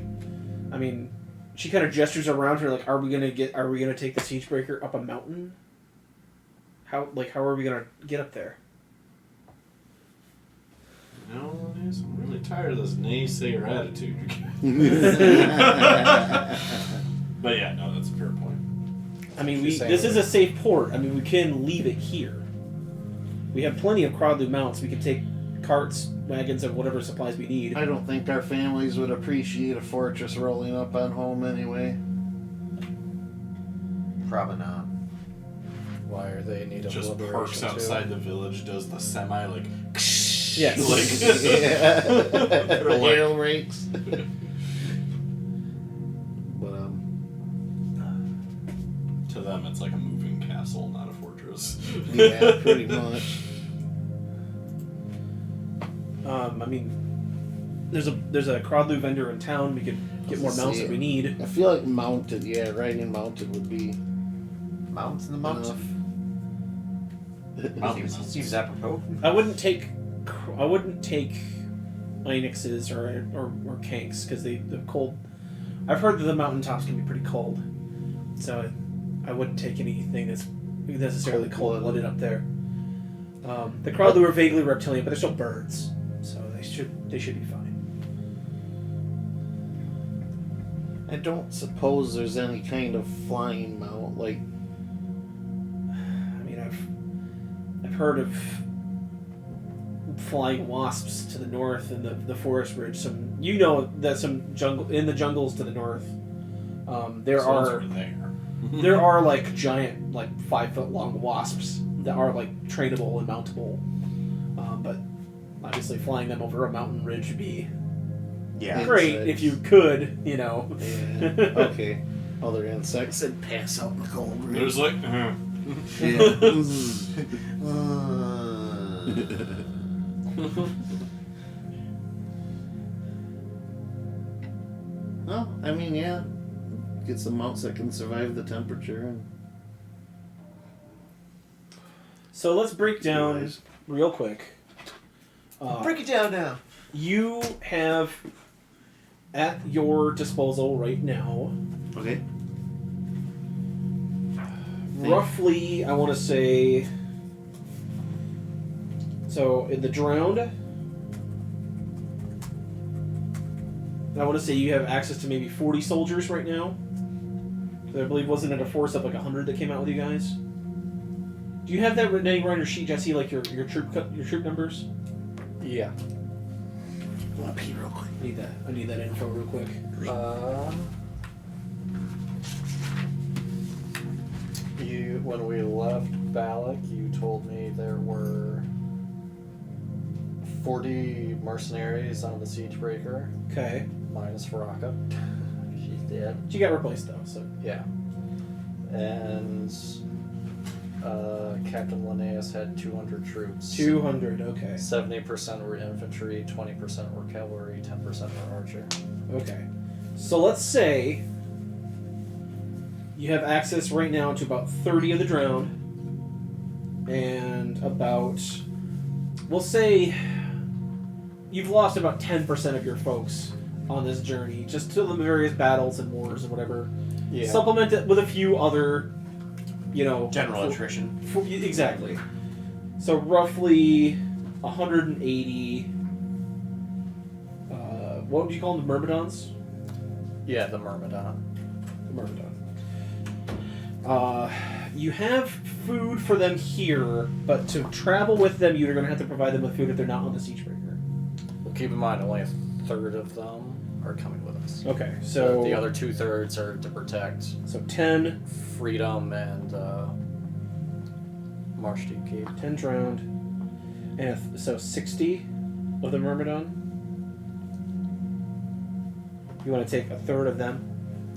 I mean, she kind of gestures around her, like, are we gonna take the siege breaker up a mountain? How are we gonna get up there? You know, Linnaeus, I'm really tired of this naysayer attitude. But yeah, no, that's a fair point. I mean, She's saying this is we're- a safe port. I mean, we can leave it here. We have plenty of Crawdloo mounts. We can take carts, wagons, and whatever supplies we need. I don't think our families would appreciate a fortress rolling up on home anyway. Probably not. Why are they in need of Just liberation parks too? outside the village, does the semi, like, Yes. like, Yeah. They're like- Hail rakes. But to them it's like a moving castle, not a fortress. yeah, pretty much. I mean, there's a Crawdloo vendor in town. We could get more mounts if we need. I feel like mounted. Yeah, riding mounted would be Mounts in the mountains. enough. Seems apropos. I wouldn't take Einixes or Kanks because the cold. I've heard that the mountaintops can be pretty cold, so I wouldn't take anything that's necessarily cold-blooded up there. The Crawdloo are vaguely reptilian, but they're still birds, so they should be fine. I don't suppose there's any kind of flying mount like. I mean, I've heard of flying wasps to the north and the forest ridge. Some in the jungles to the north. There So are it's there. there are like giant, like 5-foot long wasps that are like trainable and mountable. But obviously, flying them over a mountain ridge would be Yeah. great if you could, Yeah, okay. Other insects and pass out in the cold room. There's like, Yeah. No, I mean, yeah. Get some mounts that can survive the temperature. And So let's break down real quick. Break it down now. You have at your disposal right now okay. roughly, I want to say, so in the drowned, I want to say you have access to maybe 40 soldiers right now. I believe, wasn't it a force of like 100 that came out with you guys? Do you have that written anywhere on your sheet, Jesse? Like your troop numbers? Yeah. Pull up here real quick. I need that info real quick. When we left Balak, you told me there were 40 mercenaries on the Siegebreaker, Okay. minus Faraka. She's dead. She got replaced though, so. Yeah. And Captain Linnaeus had 200 troops. 200. Okay. 70% were infantry, 20% were cavalry, 10% were archer. Okay. So let's say you have access right now to about 30 of the drowned, and about, we'll say, you've lost about 10% of your folks on this journey, just to the various battles and wars and whatever. Yeah. Supplement it with a few other, General attrition. Exactly. So roughly 180. What would you call them? The Myrmidons? Yeah, the Myrmidon. The Myrmidon. You have food for them here, but to travel with them, you're going to have to provide them with food if they're not on the Siegebreaker. Well, keep in mind, only a third of them are coming with us. Okay, so The other 2/3 are to protect so 10 Freedom and Marsh Deep Keep. 10 drowned, and so 60 of the Myrmidon. You want to take a third of them?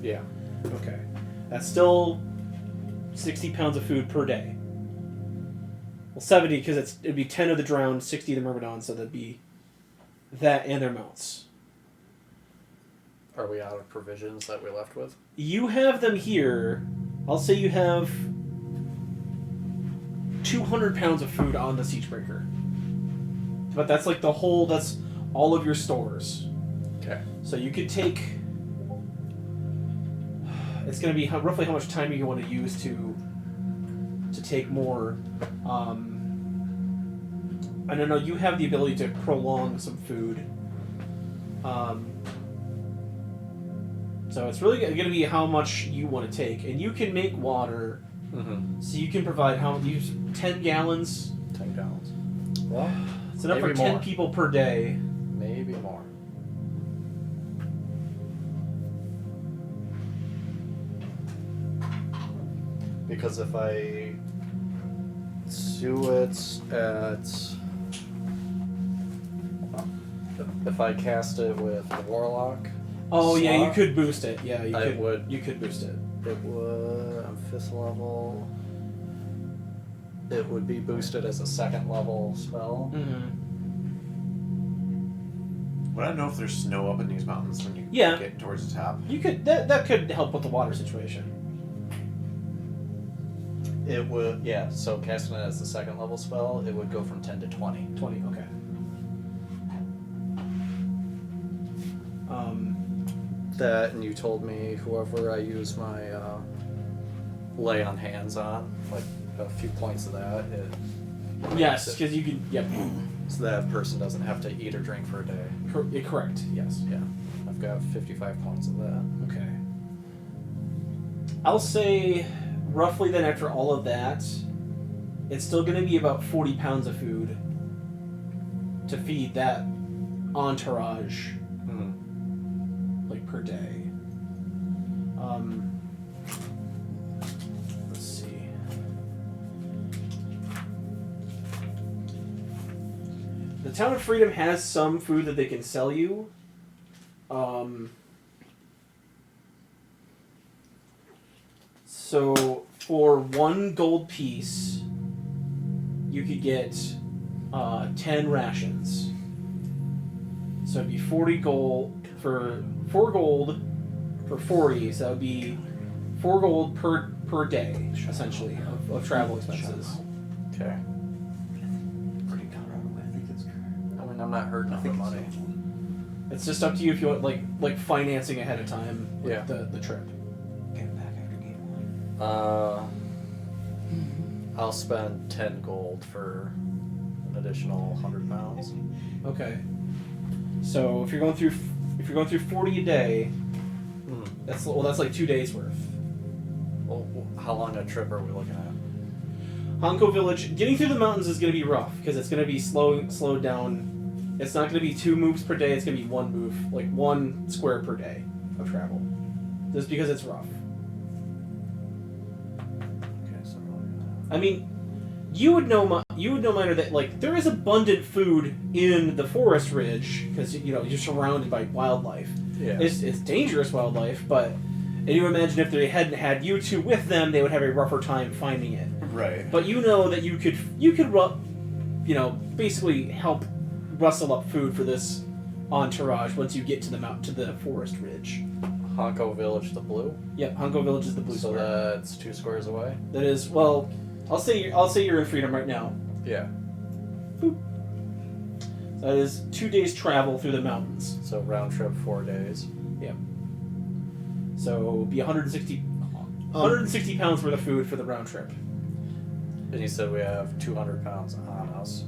Yeah. Okay. That's still 60 pounds of food per day. Well, 70 because it'd be 10 of the drowned, 60 of the Myrmidon, so that'd be that and their mounts. Are we out of provisions that we left with? You have them here. I'll say you have 200 pounds of food on the Siegebreaker. But that's like that's all of your stores. Okay. So you could take... It's going to be roughly how much time you want to use to take more. I don't know, you have the ability to prolong some food. So it's really going to be how much you want to take. And you can make water, so you can provide 10 gallons. 10 gallons. Well, It's enough for maybe 10 more. people per day. Maybe more. Because if I do it if I cast it with the Warlock, Oh yeah, you slot, could boost it. Yeah, you I could. would. You could boost it. It would, on 5th level, it would be boosted as a 2nd level spell. Mm-hmm. Would I know if there's snow up in these mountains when you Yeah. get towards the top? You could. That could help with the water situation. It would, yeah, so casting it as the 2nd level spell, it would go from 10 to 20. 20. Okay. That, and you told me whoever I use my lay on hands on, like a few points of that, Yes, because you can. Yep. so that person doesn't have to eat or drink for a day. Correct. Yes. Yeah, I've got 55 points of that. Okay. I'll say roughly then after all of that, it's still going to be about 40 pounds of food to feed that entourage, like per day. Let's see. The Town of Freedom has some food that they can sell you. So for 1 gold piece, you could get 10 rations. So it'd be 40 gold for 4 gold for 40. So that would be 4 gold per day, essentially, of travel expenses. Okay. Pretty Colorado. I think it's. I mean, I'm not hurting for money. It's just up to you if you want like financing ahead of time. With Yeah. The trip. Get back after game 1. I'll spend 10 gold for an additional 100 pounds. Okay. So if you're going through 40 a day, that's like 2 days worth. Well, how long a trip are we looking Hanko Village, getting through the mountains is going to be rough because it's going to be slowed down. It's not going to be 2 moves per day. It's going to be 1 move, like 1 square per day of travel, just because it's rough. Okay, so I mean, you would know, Miner, that like there is abundant food in the forest ridge because you're surrounded by wildlife. yeah. It's dangerous wildlife, but and you imagine if they hadn't had you two with them, they would have a rougher time finding it. Right. But you know that you could basically help rustle up food for this entourage once you get to the forest ridge. Hanko Village, the blue. Yep, Hanko Village is the blue So square. that's 2 squares away. That is I'll say you're in Freedom right now. Yeah. That is 2 days travel through the mountains. So round trip 4 days. Yep. So it'll be 160 pounds worth of food for the round trip. And you said we have 200 pounds on us.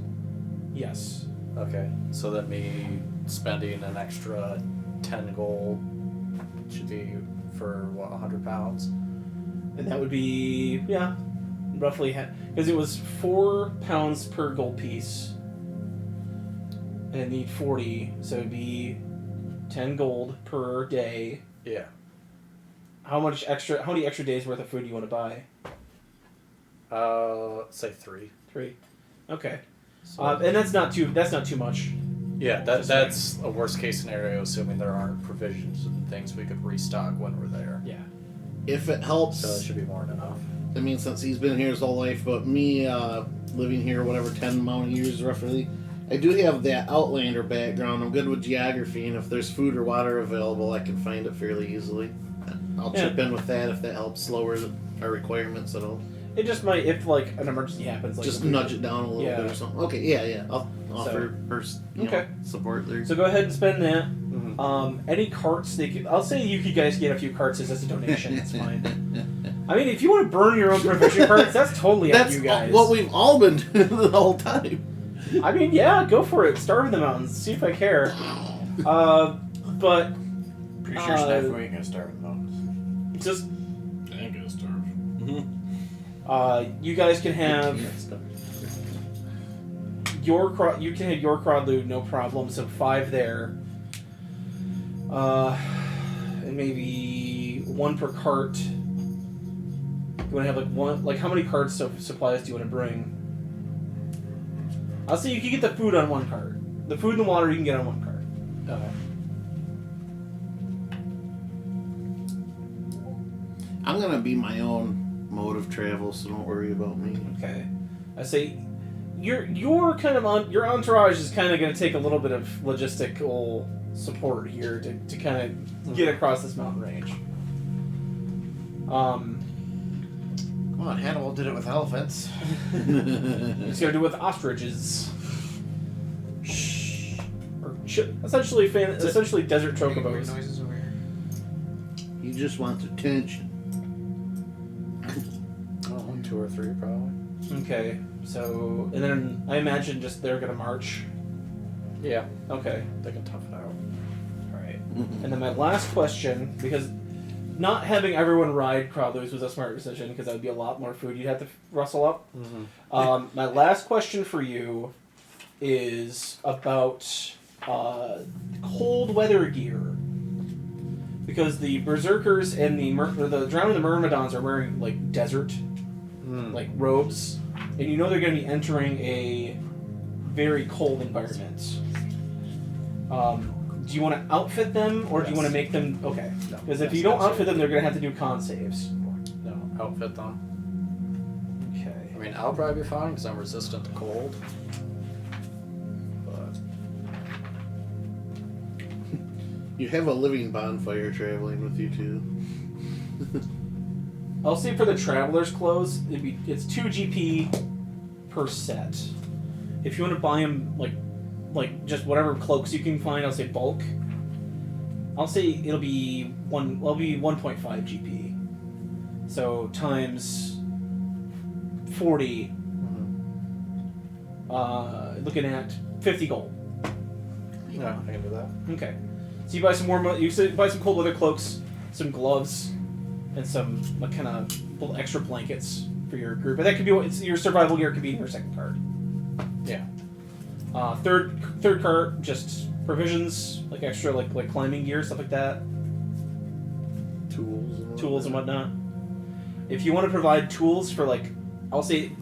Yes. Okay. So that me spending an extra 10 gold should be for 100 pounds. And that would be roughly because it was 4 pounds per gold piece. And need 40, so it'd be 10 gold per day. Yeah. How many extra days worth of food do you want to buy? Say 3. 3. Okay. So, And that's not too much. yeah, that's a worst case scenario, assuming there aren't provisions and things we could restock when we're there. Yeah. If it helps, So it should be more than enough. I mean, since he's been here his whole life, but me living here, 10 amount of years roughly, I do have that Outlander background. I'm good with geography, and if there's food or water available, I can find it fairly easily. I'll chip in with that if that helps lower our requirements at all. It just might, if like an emergency happens, like Just nudge it down a little bit or something. Okay, yeah. I'll offer first support there. So go ahead and spend that. Mm-hmm. Any carts I'll say you guys get a few carts as a donation. That's fine. I mean, if you want to burn your own provision carts, that's totally up to you guys. That's what we've all been doing the whole time. I mean, yeah, go for it. Starve in the mountains. See if I care. But Pretty sure Snafu ain't gonna starve in the mountains. just I ain't gonna starve. you guys can have your crowd loot, no problem. So 5 there, and maybe 1 per cart. You want to have like 1? Like how many carts of supplies do you want to bring? I'll say you can get the food on 1 cart. The food and the water you can get on 1 cart. Okay. I'm gonna be my own mode of travel, so don't worry about me. Okay. I say your kind of your entourage is kind of going to take a little bit of logistical support here to kind of get across this mountain range. Come on, Hannibal did it with elephants. It's going to do it with ostriches. Or essentially desert chocobos. Noises over here. He just wants attention. Oh, 2 or 3 probably. Okay, so and then I imagine just they're going to march. Yeah. Okay, They can tough it out. all right. And then my last question, because not having everyone ride Crowdlers was a smart decision because that would be a lot more food you'd have to rustle up. Mm-hmm. My last question for you is about cold weather gear. Because the Berserkers and the Drowned and the Myrmidons are wearing like desert like robes, and you know they're going to be entering a very cold environment. Do you want to outfit them, or do you want to make them okay? No. Because if you don't outfit them, they're going to have to do con saves. No, outfit them. Okay. I mean, I'll probably be fine because I'm resistant to cold. But You have a living bonfire traveling with you too. I'll say for the traveler's clothes, it's 2 GP per set. If you want to buy them like just whatever cloaks you can find, I'll say bulk. I'll say it'll be 1.5 GP. So times 40, looking at 50 gold. yeah, I can do that. Okay. So you buy some buy some cold weather cloaks, some gloves, and some kind of extra blankets for your group. And that could be it's your survival gear could be in your second card. Yeah. Third cart, just provisions, like extra like climbing gear, stuff like that. Tools and whatnot. If you want to provide tools for I'll say for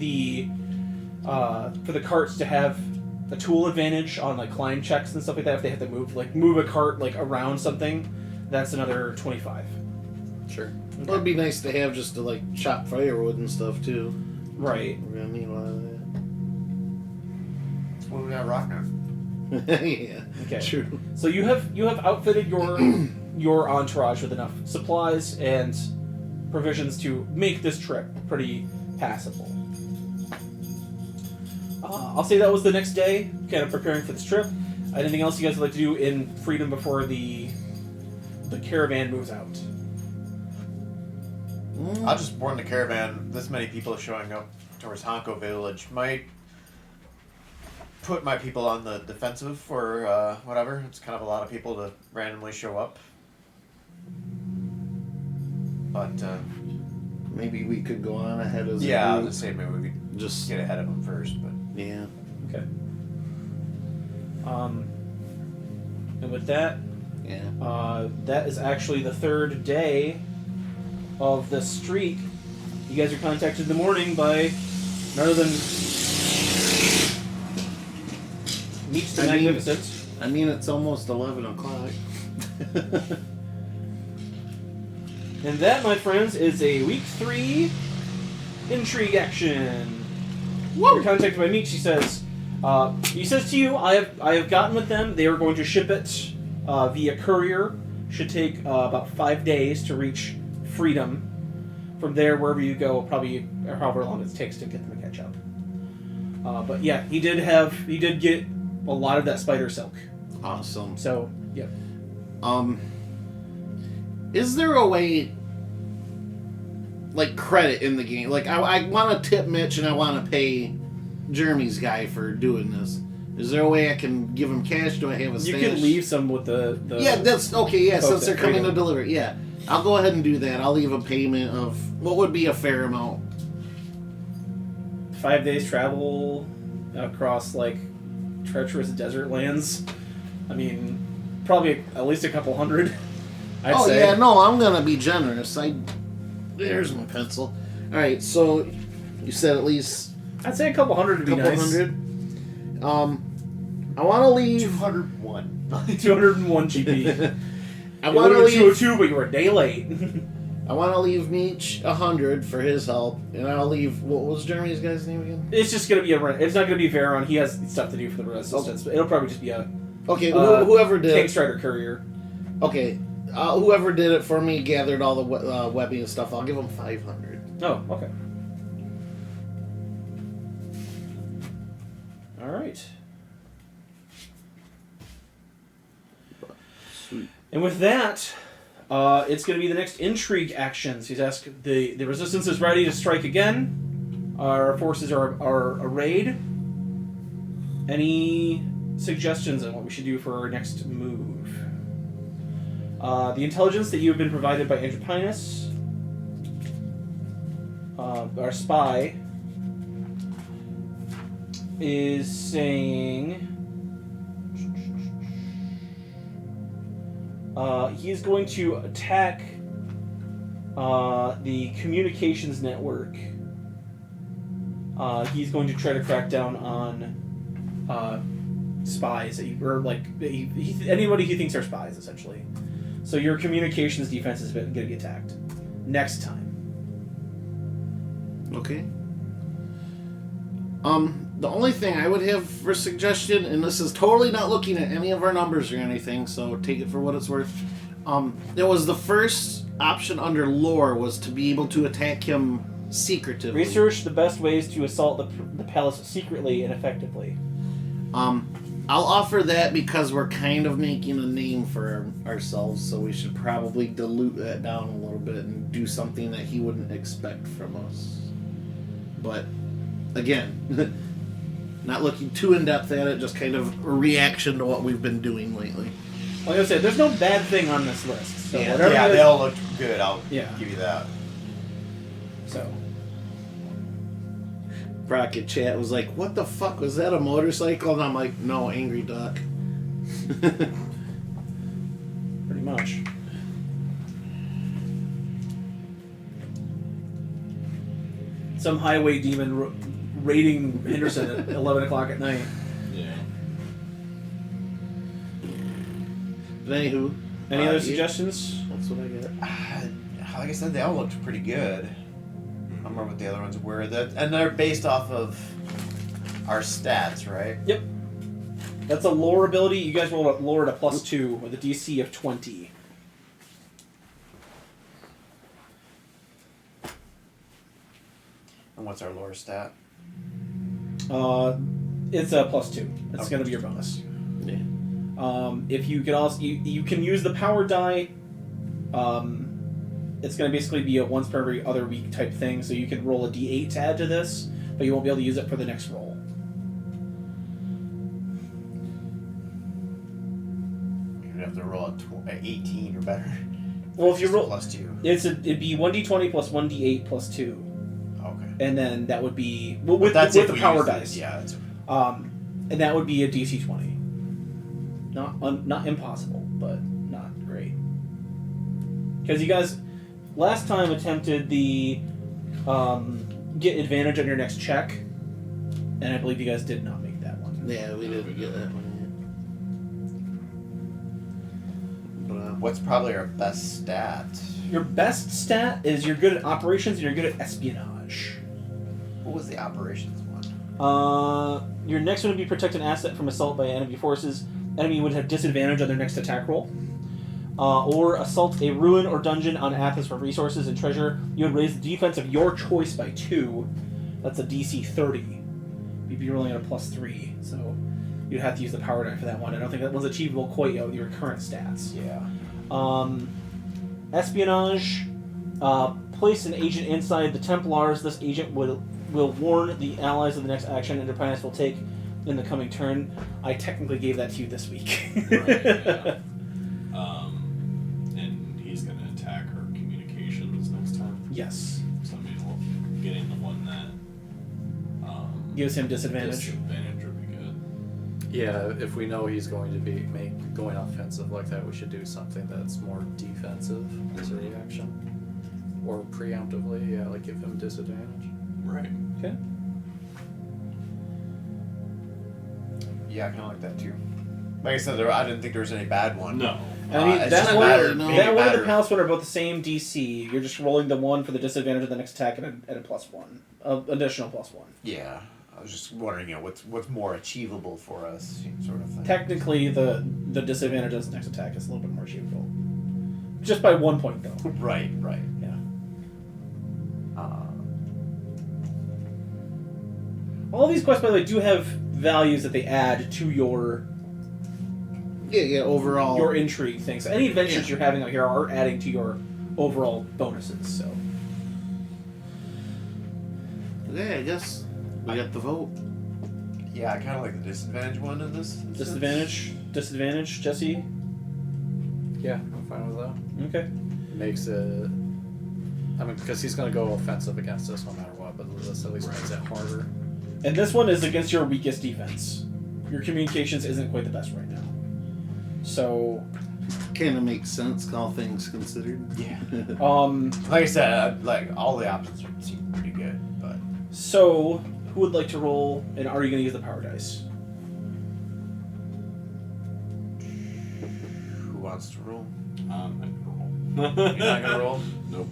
the carts to have a tool advantage on climb checks and stuff like that. If they have to move a cart around something, that's another 25. Sure. Okay. Well, it'd be nice to have just to chop firewood and stuff too. Right. We're gonna need a lot of Well, we got rock now. that. Yeah. Okay. True. So you have outfitted your entourage with enough supplies and provisions to make this trip pretty passable. I'll say that was the next day, kind of preparing for this trip. Anything else you guys would like to do in Freedom before the caravan moves out? I'll just warn the caravan. This many people showing up towards Honko Village might put my people on the defensive for whatever. It's kind of a lot of people to randomly show up. But Maybe we could go on ahead as yeah, I a was group. gonna say maybe we could Just get ahead of them first. But yeah. Okay. And with that, Yeah. that is actually the third day of the streak. You guys are contacted in the morning by none other than Meech the Magnificent. I mean, it's almost 11 o'clock. And that, my friends, is a week 3 intrigue action. You're contacted by Meech. He says to you, I have gotten with them. They are going to ship it via courier. Should take about 5 days to reach Freedom. From there, wherever you go, probably or however long it takes to get them to catch up. But yeah, he did get a lot of that spider silk. Awesome. So yeah. Is there a way, credit in the game? I want to tip Mitch and I want to pay Jeremy's guy for doing this. Is there a way I can give him cash? Do I have a stash? You can leave some with the Yeah, that's okay. Yeah, folks since they're at coming to Freedom. deliver. Yeah, I'll go ahead and do that. I'll leave a payment of what would be a fair amount. 5 days travel across treacherous desert lands. I mean, probably at least a couple hundred. I'd say. Yeah, no, I'm gonna be generous. There's my pencil. All right, so you said at least I'd say a couple hundred would be couple nice. hundred. I want to leave 201. 201 GP. I want to leave 202, but you were a day late. I want to leave Meech 100 for his help, and I'll leave. What was Jeremy's guy's name again? It's just gonna be it's not gonna be Veron. He has stuff to do for the resistance. But it'll probably just be a Okay, whoever did. King Strider courier. Okay, whoever did it for me gathered all the webbing and stuff. I'll give him 500. Oh, okay. All right. Sweet. And with that, it's going to be the next intrigue actions. He's asked, the resistance is ready to strike again. Our forces are arrayed. Any suggestions on what we should do for our next move? The intelligence that you have been provided by Andropinus, our spy, is saying he's going to attack the communications network. He's going to try to crack down on spies, anybody he thinks are spies, essentially. So your communications defense is going to be attacked next time. Okay. The only thing I would have for suggestion, and this is totally not looking at any of our numbers or anything, so take it for what it's worth. There was the first option under lore was to be able to attack him secretively. Research the best ways to assault the palace secretly and effectively. I'll offer that because we're kind of making a name for ourselves, so we should probably dilute that down a little bit and do something that he wouldn't expect from us. But, again, not looking too in-depth at it, just kind of a reaction to what we've been doing lately. Like I said, there's no bad thing on this list. So Yeah, whatever they it is- all look good. I'll Yeah. give you that. So, bracket chat was like, "What the fuck was that? A motorcycle?" And I'm like, "No, angry duck." Pretty much. Some highway demon raiding Henderson at 11 o'clock at night. Yeah. But anywho, Any other yeah, suggestions? That's what I got. Like I said, they all looked pretty good. I don't remember what the other ones were. And they're based off of our stats, right? Yep. That's a lore ability. You guys rolled a lore at a +2 with a DC of 20. And what's our lore stat? It's a +2. It's Okay. going to be your bonus. Yeah. If you can also you can use the power die. It's going to basically be a once per every other week type thing. So you can roll a D8 to add to this, but you won't be able to use it for the next roll. You'd have to roll a 18 or better. Well, if you Just a roll, +2. it'd be 1d20 plus 1d8 plus 2, Okay. and then that would be with That's the if we power use dice. it. Yeah. That's, And that would be a DC 20. Not impossible, but not great. Because you guys last time attempted the get advantage on your next check, and I believe you guys did not make that one. Yeah, we didn't get that one yet. what's probably our best stat? Your best stat is you're good at operations and you're good at espionage. What was the operations one? Your next one would be protect an asset from assault by enemy forces. Enemy would have disadvantage on their next attack roll. Or assault a ruin or dungeon on Athos for resources and treasure. You would raise the defense of your choice by 2. That's a DC 30. You'd be rolling at a +3, so you'd have to use the power die for that one. I don't think that one's achievable quite yet with your current stats. Yeah. Espionage. Place an agent inside the Templars. This agent will warn the allies of the next action Enterprise will take in the coming turn. I technically gave that to you this week. Right, yeah. And he's going to attack her communications next time. Yes. So, I mean, getting the one that Gives him disadvantage. Disadvantage would be good. Yeah, if we know he's going to be going offensive like that, we should do something that's more defensive as a reaction. Or preemptively, yeah, like give him disadvantage. Right. Okay. Yeah, I kind of like that too. Like I said, I didn't think there was any bad one. No. I mean, It's that just a one, matter- no. maybe that a one and matter the Palace one are both the same DC. You're just rolling the one for the disadvantage of the next attack and a +1. Additional +1. Yeah, I was just wondering, what's more achievable for us, sort of thing. Technically, the disadvantage of the next attack is a little bit more achievable. Just by 1 point, though. Right. Yeah. Uh, All of these quests, by the way, do have values that they add to your overall. your intrigue thing. So any adventures you're having out here are adding to your overall bonuses. So Okay, I guess we got the vote. yeah, I kind of like the disadvantage one in this. disadvantage, Jesse. Yeah, I'm fine with that. Okay. Makes it. I mean, because he's going to go offensive against us no matter what, but this at least makes it harder. And this one is against your weakest defense. Your communications isn't quite the best right now. So, Kind of makes sense, all things considered. Yeah. um, Like I said, like all the options seem pretty good, but so who would like to roll? And are you going to use the power dice? who wants to roll? I can roll. You're not gonna roll? Nope.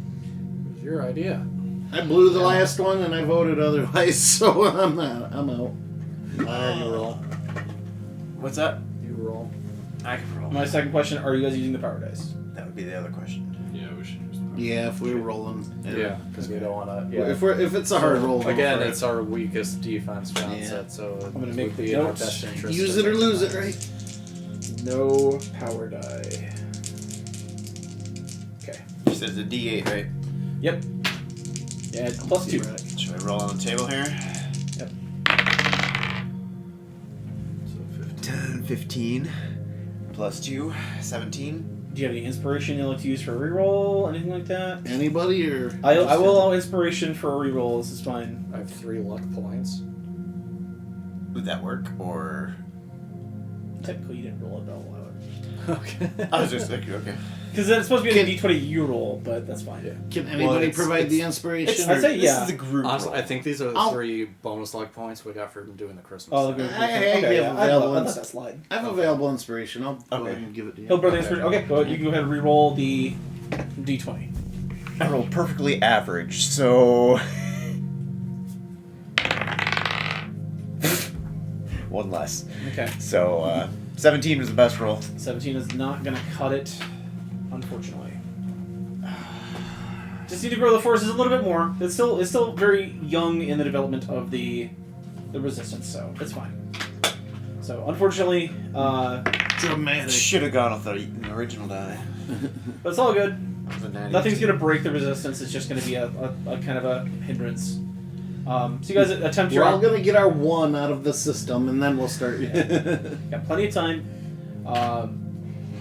It was your idea. I blew the last one and I voted otherwise, so I'm out. Leonard, you roll. What's that? You roll. I can roll. My second question: are you guys using the power dice? That would be the other question. Yeah, we should use the Yeah, if we're rolling. Yeah, because we don't want to. Yeah. If it's a hard roll. go Again, for it. it's our weakest defense John Yeah. said, so I'm gonna it make would the be in our notes. best interest. Use to it or make lose it, that. right? No power die. Okay. You said it's a D8, right? Yep. Yeah, it's +2. Should I roll on the table here? Yep. So 15. 10, 15. Plus 2, 17. Do you have any inspiration you'd like to use for a reroll? Anything like that? Anybody or I will allow inspiration for a reroll. This is fine. I have 3 luck points. Would that work, or? Technically, you didn't roll it, but I'll allow it. Okay. I was just thinking, okay. Because it's supposed to be a D20 you roll, but that's fine. Can anybody it's- provide the it's- inspiration? I'd say This yeah. is the group Honestly, roll. I think these are the I'll- 3 bonus luck points we got for doing the Christmas. Oh, thing. good. I Okay, have yeah. available I'll let ins- that slide. I have available inspiration. I'll go Okay. ahead and give it to you. He'll brother inspiration. Okay, go ahead. You can go ahead and re-roll the D20. I rolled perfectly average, so. One less. Okay. So, 17 was the best roll. 17 is not going to cut it, unfortunately. Just need to grow the forces a little bit more. It's still very young in the development of the resistance, so it's fine. So unfortunately, Dramatic. Should have gone with the original die. but it's all good. It was a natty. Nothing's going to break the resistance. It's just going to be a kind of a hindrance. So you guys attempt We're your. all gonna get our 1 out of the system, and then we'll start. Got plenty of time.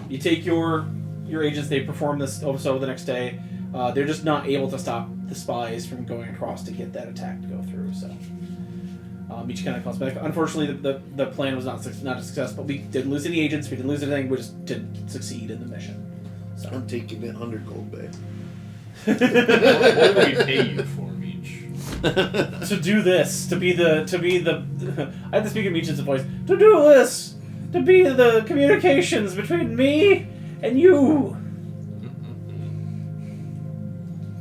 You take your agents. They perform this also the next day. They're just not able to stop the spies from going across to get that attack to go through. So each kind of comes back. Unfortunately, the plan was not a success. But we didn't lose any agents. We didn't lose anything. We just didn't succeed in the mission. So I'm taking it 100 gold back. What do we pay you for, Meech? to do this, to be the I have to speak in Meech's voice. To do this, to be the communications between me and you.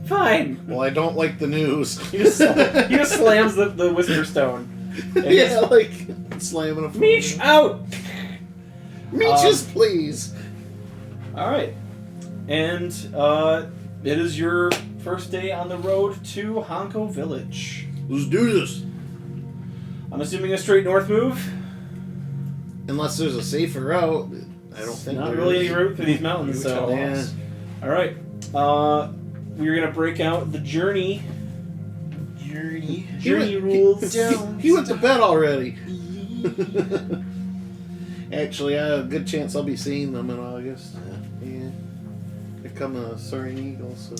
Fine. Well, I don't like the news. He just slams the Whisper Stone. And Yeah, like slamming a phone. Meech out. Meeches, please. All right, and it is your first day on the road to Hanko Village. Let's do this. I'm assuming a straight north move. Unless there's a safer route. I don't think Not there really is. any route through these mountains. You So tell Yeah. us. all right, we're gonna break out the journey rules. He went to bed already. Actually, I have a good chance I'll be seeing them in August. Yeah. Become a soaring eagle, so.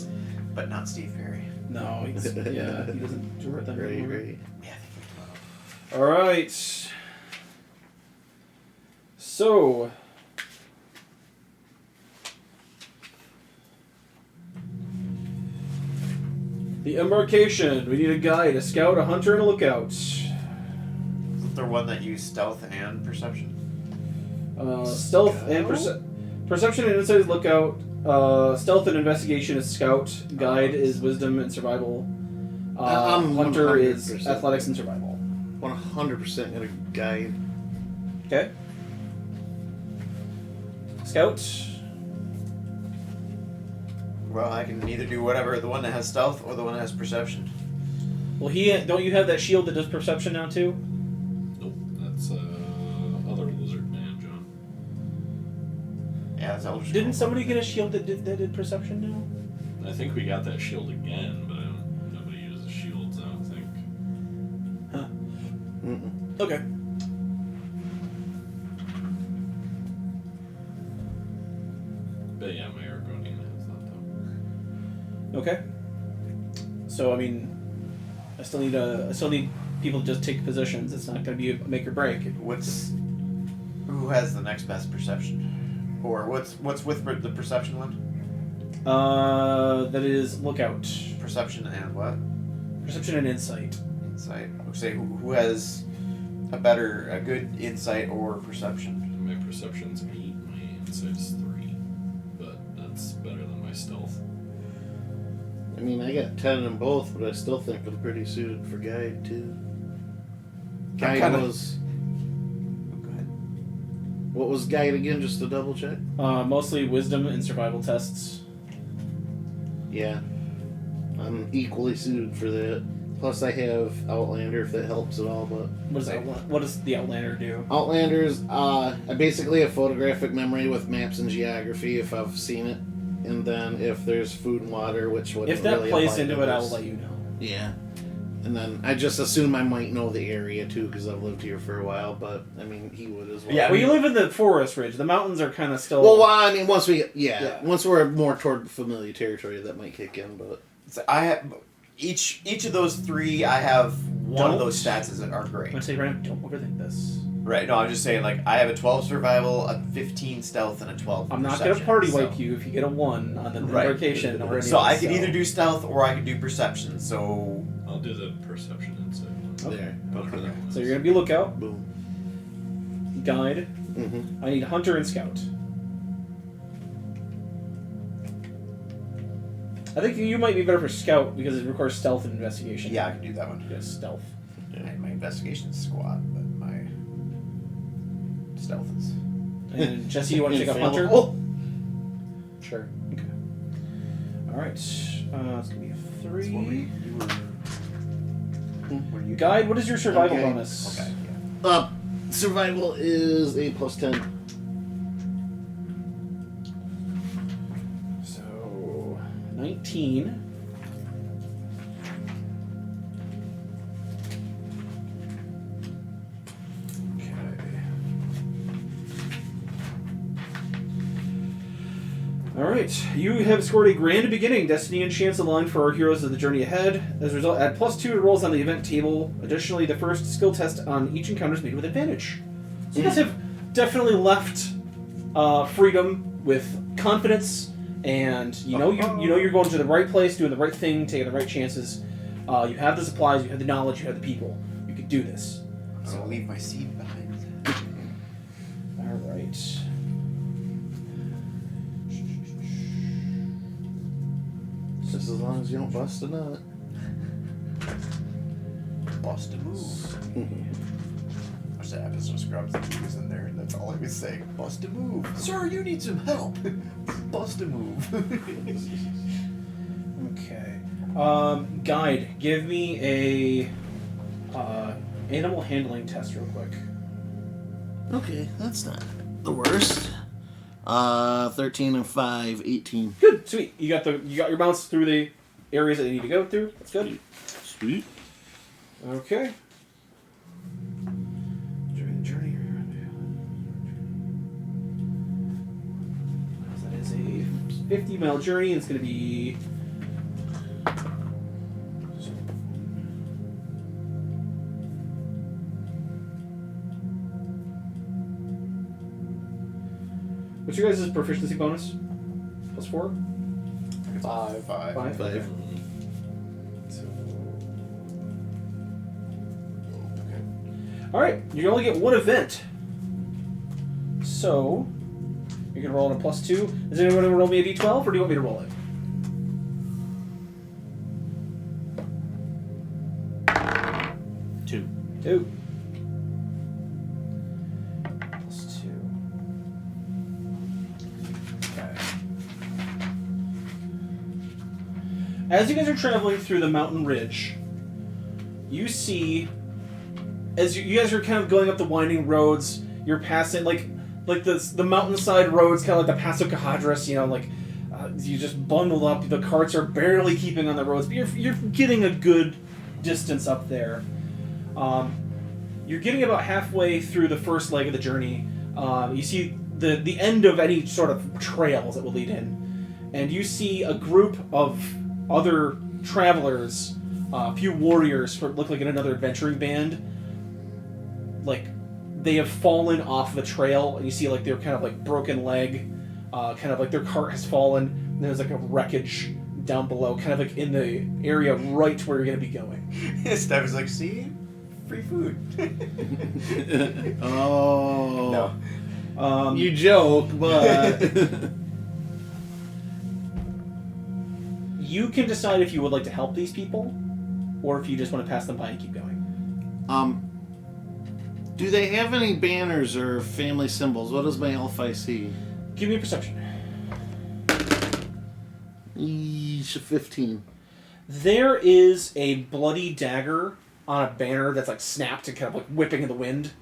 But not Steve Perry. No, he doesn't do it that Right, anymore. right. Yeah, All right. So. The embarkation. We need a guide, a scout, a hunter, and a lookout. Isn't there one that used stealth and perception? Stealth and perception and insight is lookout. Stealth and investigation is scout. Guide is wisdom and survival. I'm Hunter is 100%. athletics and survival. 100% gonna guide. Okay. Scout. Well, I can either do whatever, the one that has stealth or the one that has perception. Well, don't you have that shield that does perception now too? Nope, that's other lizard man, John. Yeah, that's Eldritch Didn't Scroll. somebody get a shield that did perception now? I think we got that shield again, but nobody uses shields, I don't think. Mm-mm. Okay. But yeah, my Argonian has that though. Okay. So I mean, I still need people to just take positions. It's not going to be a make or break. Who has the next best perception? Or what's with the perception one? That is lookout, Perception and what? perception and insight. Insight. Say who has a good insight or perception? My perception's 8, my insight's 3. But that's better than my stealth. I mean, I got 10 in both, but I still think I'm pretty suited for guide, too. Guide was... Go ahead. What was guide again, just to double check? Mostly wisdom and survival tests. Yeah. I'm equally suited for that. Plus, I have Outlander, if that helps at all, but... What does the Outlander do? Outlanders, I basically have photographic memory with maps and geography if I've seen it. And then if there's food and water, which would If that really plays apply into to it, I will this. let you know. Yeah. And then I just assume I might know the area too because I've lived here for a while. But I mean, he would as well. Yeah, well, you live in the forest ridge. The mountains are kind of still. Well, I mean, once Yeah. once we're more toward familiar territory, that might kick in. But So I have each of those three. I have one of Don't- those stats that are I'm great. gonna say right now, don't overthink this. Right? No, I'm just saying. Like I have a 12 survival, a 15 stealth, and a 12. I'm not perception, gonna party so. wipe you if you get a 1 on the Right. embarkation or So I anything, could either do stealth or I could do perception. So I'll do the perception instead. there, Whatever that one So is. you're gonna be lookout, boom. guide. Mm-hmm. I need hunter and scout. I think you might be better for scout because it requires stealth and investigation. yeah, I can do that one. Yes, stealth. My investigation is squad, but my stealth is. And Jesse, you want to take up hunter? Sure. Okay. All right. It's gonna be a 3. What are you? Guide. What is your survival Okay. bonus? Okay. Yeah. Survival is a +10. So 19. Okay. Alright, you have scored a grand beginning. Destiny and chance align for our heroes of the journey ahead. As a result, add +2 to rolls on the event table. Additionally, the first skill test on each encounter is made with advantage. So you guys have definitely left freedom with confidence, and you know you're going to the right place, doing the right thing, taking the right chances. You have the supplies, you have the knowledge, you have the people. You can do this. So I'll leave my seed behind. All right. Just as long as you don't bust a nut. Bust a move. Watch that episode of Scrubs. He was in there, and that's all he was saying. Bust a move. Sir, you need some help. Bust a move. Okay. Guide, give me a animal handling test real quick. Okay, that's not the worst. 13 and 5, 18. Good, sweet. You got your bounce through the areas that you need to go through. That's good. Sweet. Okay. During the journey. That is a 50-mile journey. It's going to be. What's your guys' proficiency bonus? +4? 5. 5? 5. So... Okay. Alright, you can only get one event. So, you can roll on a +2. Does anyone want to roll me a d12, or do you want me to roll it? Two. 2. +2. Okay. As you guys are traveling through the mountain ridge, you see, as you guys are kind of going up the winding roads, you're passing like the mountainside roads, kind of like the Paso Cajadras, you just bundle up. The carts are barely keeping on the roads, but you're getting a good distance up there. You're getting about halfway through the first leg of the journey. You see the end of any sort of trails that will lead in, and you see a group of other travelers, a few warriors, look like in another adventuring band. Like they have fallen off the trail, and you see like they're kind of like broken leg, kind of like their cart has fallen. And there's like a wreckage down below, kind of like in the area right where you're gonna be going. Steph was like, see? Free food. Oh. No. You joke, but. You can decide if you would like to help these people, or if you just want to pass them by and keep going. Do they have any banners or family symbols? What does my elf I see? Give me a perception. Eesh, 15. There is a bloody dagger on a banner that's like snapped and kind of like whipping in the wind.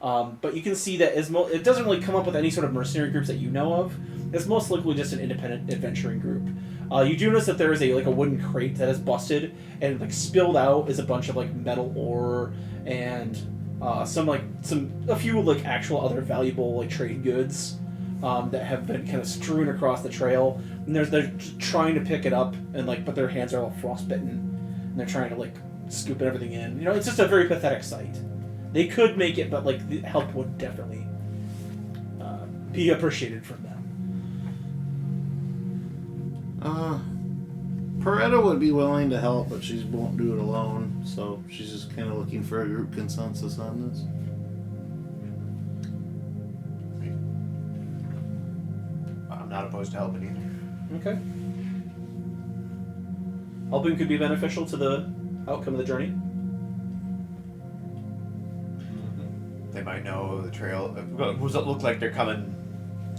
But you can see that it doesn't really come up with any sort of mercenary groups that you know of. It's most likely just an independent adventuring group. You do notice that there is a wooden crate that is busted, and spilled out is a bunch of metal ore and a few actual other valuable trade goods that have been kind of strewn across the trail. And they're trying to pick it up, and but their hands are all frostbitten, and they're trying to scoop everything in. It's just a very pathetic sight. They could make it, but the help would definitely be appreciated from them. Peretta would be willing to help, but she won't do it alone, so she's just kind of looking for a group consensus on this. I'm not opposed to helping either. Okay. Helping could be beneficial to the outcome of the journey. They might know the trail. Does it look like they're coming?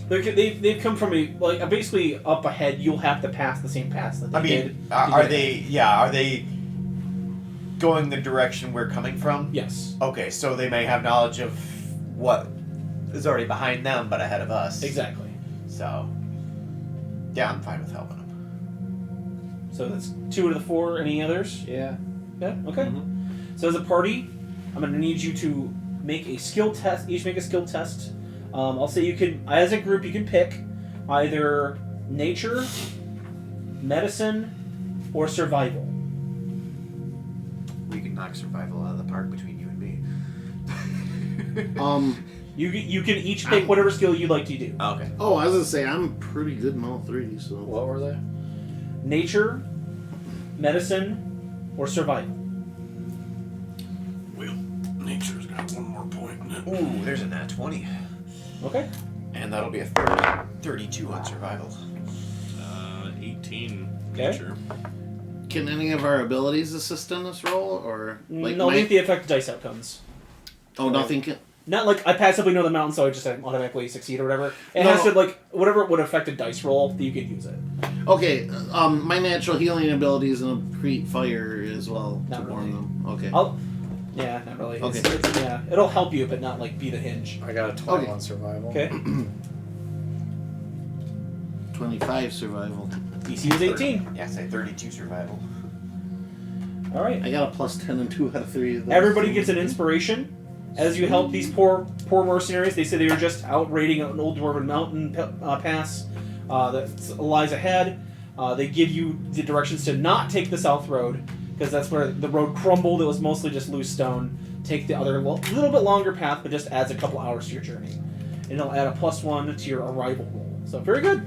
They've come from basically up ahead. You'll have to pass the same paths that they did. Are they going the direction we're coming from? Yes. Okay, so they may have knowledge of what is already behind them, but ahead of us. Exactly. So, yeah, I'm fine with helping them. So that's 2 out of the 4. Any others? Yeah. Yeah. Okay. So as a party, I'm going to need you to make a skill test. Each make a skill test. I'll say you can, as a group, you can pick either nature, medicine, or survival. We can knock survival out of the park between you and me. You can each pick whatever skill you'd like to do. Okay. Oh, I was gonna say I'm pretty good in all 3. So What were they? Nature, medicine, or survival. Well, nature's got one more point in it. Ooh, there's a nat 20. Okay. And that'll be a 32 on survival. 18 Okay. nature. can any of our abilities assist in this roll, or No, make the effect dice outcomes. Oh, nothing can. Not I passively know the mountain, so I just automatically succeed or whatever. It No. has to whatever would affect a dice roll, you can use it. Okay, my natural healing abilities and create fire as well Not to warn really. them. Okay. Yeah, not really. Okay. Yeah, it'll help you, but not be the hinge. I got a 21 Okay. survival. Okay. 25 survival. DC is 18. Yeah, say 32 survival. All right. I got a plus 10 and 2 out of 3 of those. Everybody gets an inspiration as you help these poor mercenaries. They say they are just out raiding an old dwarven mountain pass that lies ahead. They give you the directions to not take the south road because that's where the road crumbled. It was mostly just loose stone. Take the other little bit longer path, but just adds a couple hours to your journey, and it'll add a +1 to your arrival roll. So very good.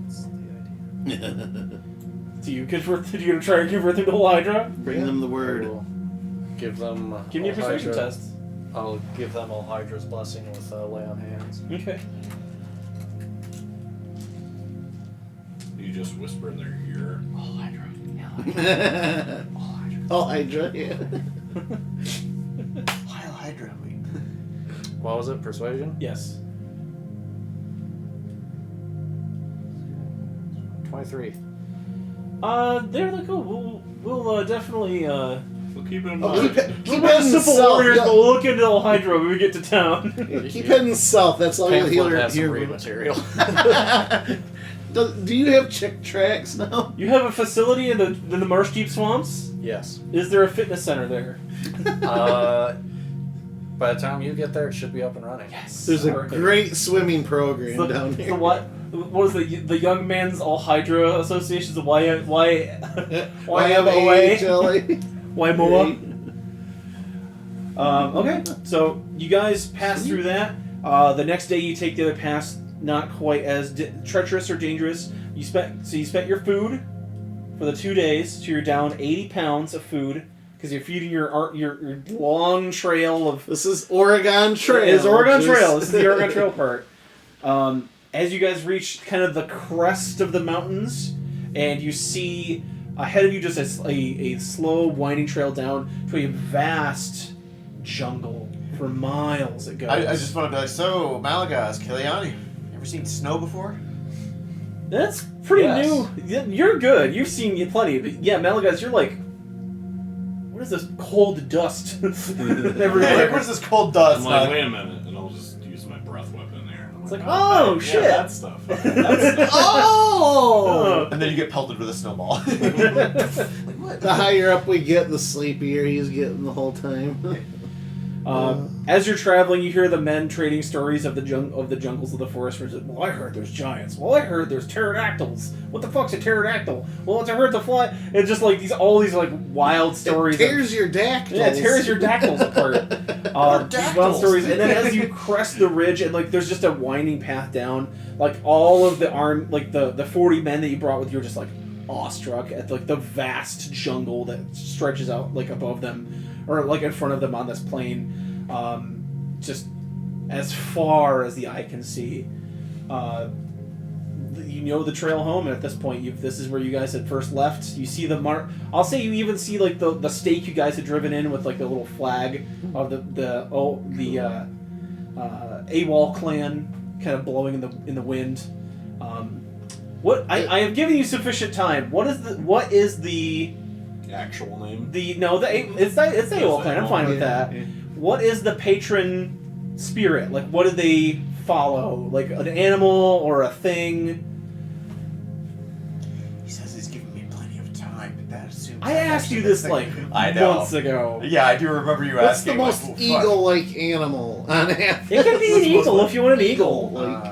That's the idea. Do you gonna try and convert them to Hydra? Bring them the I word. will give them. Give me a persuasion Hydra- test. I'll give them all Hydra's blessing with lay on hands. Okay. You just whisper in their ear. All Hydra. Oh, Hydra, yeah. Heil Hydra. What was it? Persuasion? Yes. 23. They're like, oh, we'll definitely We'll keep it in Oh, mind. keep we're heading simple south. warriors, Yeah. but we'll look into El Hydra when we get to town. Keep heading south. That's all you'll Pamphlet hear. has some read material. Do you have chick tracks now? You have a facility in the Marsh Deep Swamps? Yes. Is there a fitness center there? By the time you get there, it should be up and running. Yes. There's a great swimming program down here. What was the Young Men's All Hydra Association? The YMOA? YMOA? Okay, so you guys pass through that. The next day you take the other pass, not quite as treacherous or dangerous. You spent your food for the 2 days, so you're down 80 pounds of food because you're feeding your long trail of. This is Oregon Trail. It is Oregon Trail. This is the Oregon Trail part. As you guys reach kind of the crest of the mountains, and you see ahead of you just a slow winding trail down to a vast jungle for miles it goes. I just want to be like, so, Malagas, Kiliani, ever seen snow before? That's pretty Yes. new. You're good. You've seen plenty. But yeah, Malagas, you're like, what is this cold dust Hey, everywhere? where's this cold dust? I'm like, wait a minute, and I'll just use my breath weapon there. And I'm It's like, oh yeah, shit! that stuff. Oh! And then you get pelted with a snowball. Like, what? The higher up we get, the sleepier he's getting the whole time. As you're traveling, you hear the men trading stories of the jungles of the forest. Well, I heard there's giants. Well, I heard there's pterodactyls. What the fuck's a pterodactyl? Well, it's a herd to fly. It's just like all these like wild stories. It tears your dactyls. Yeah, it tears your dactyls apart. These wild stories, and then as you crest the ridge, and like there's just a winding path down. Like all of the the 40 men that you brought with you are just like awestruck at like the vast jungle that stretches out like above them. Or like in front of them on this plain, just as far as the eye can see. You know the trail home, and at this point, this is where you guys had first left. You see the mark. I'll say you even see like the stake you guys had driven in with like the little flag of the AWOL clan kind of blowing in the wind. I have given you sufficient time. What is the actual name? It's the AWOL clan. I'm fine with that. Yeah. What is the patron spirit? Like, what do they follow? Like an animal or a thing? He says he's giving me plenty of time, but that assumes... I asked you this like I know. months ago. Yeah, I do remember you What's the asking. most like, eagle-like animal on Earth? It could be an eagle if you want an eagle. Like,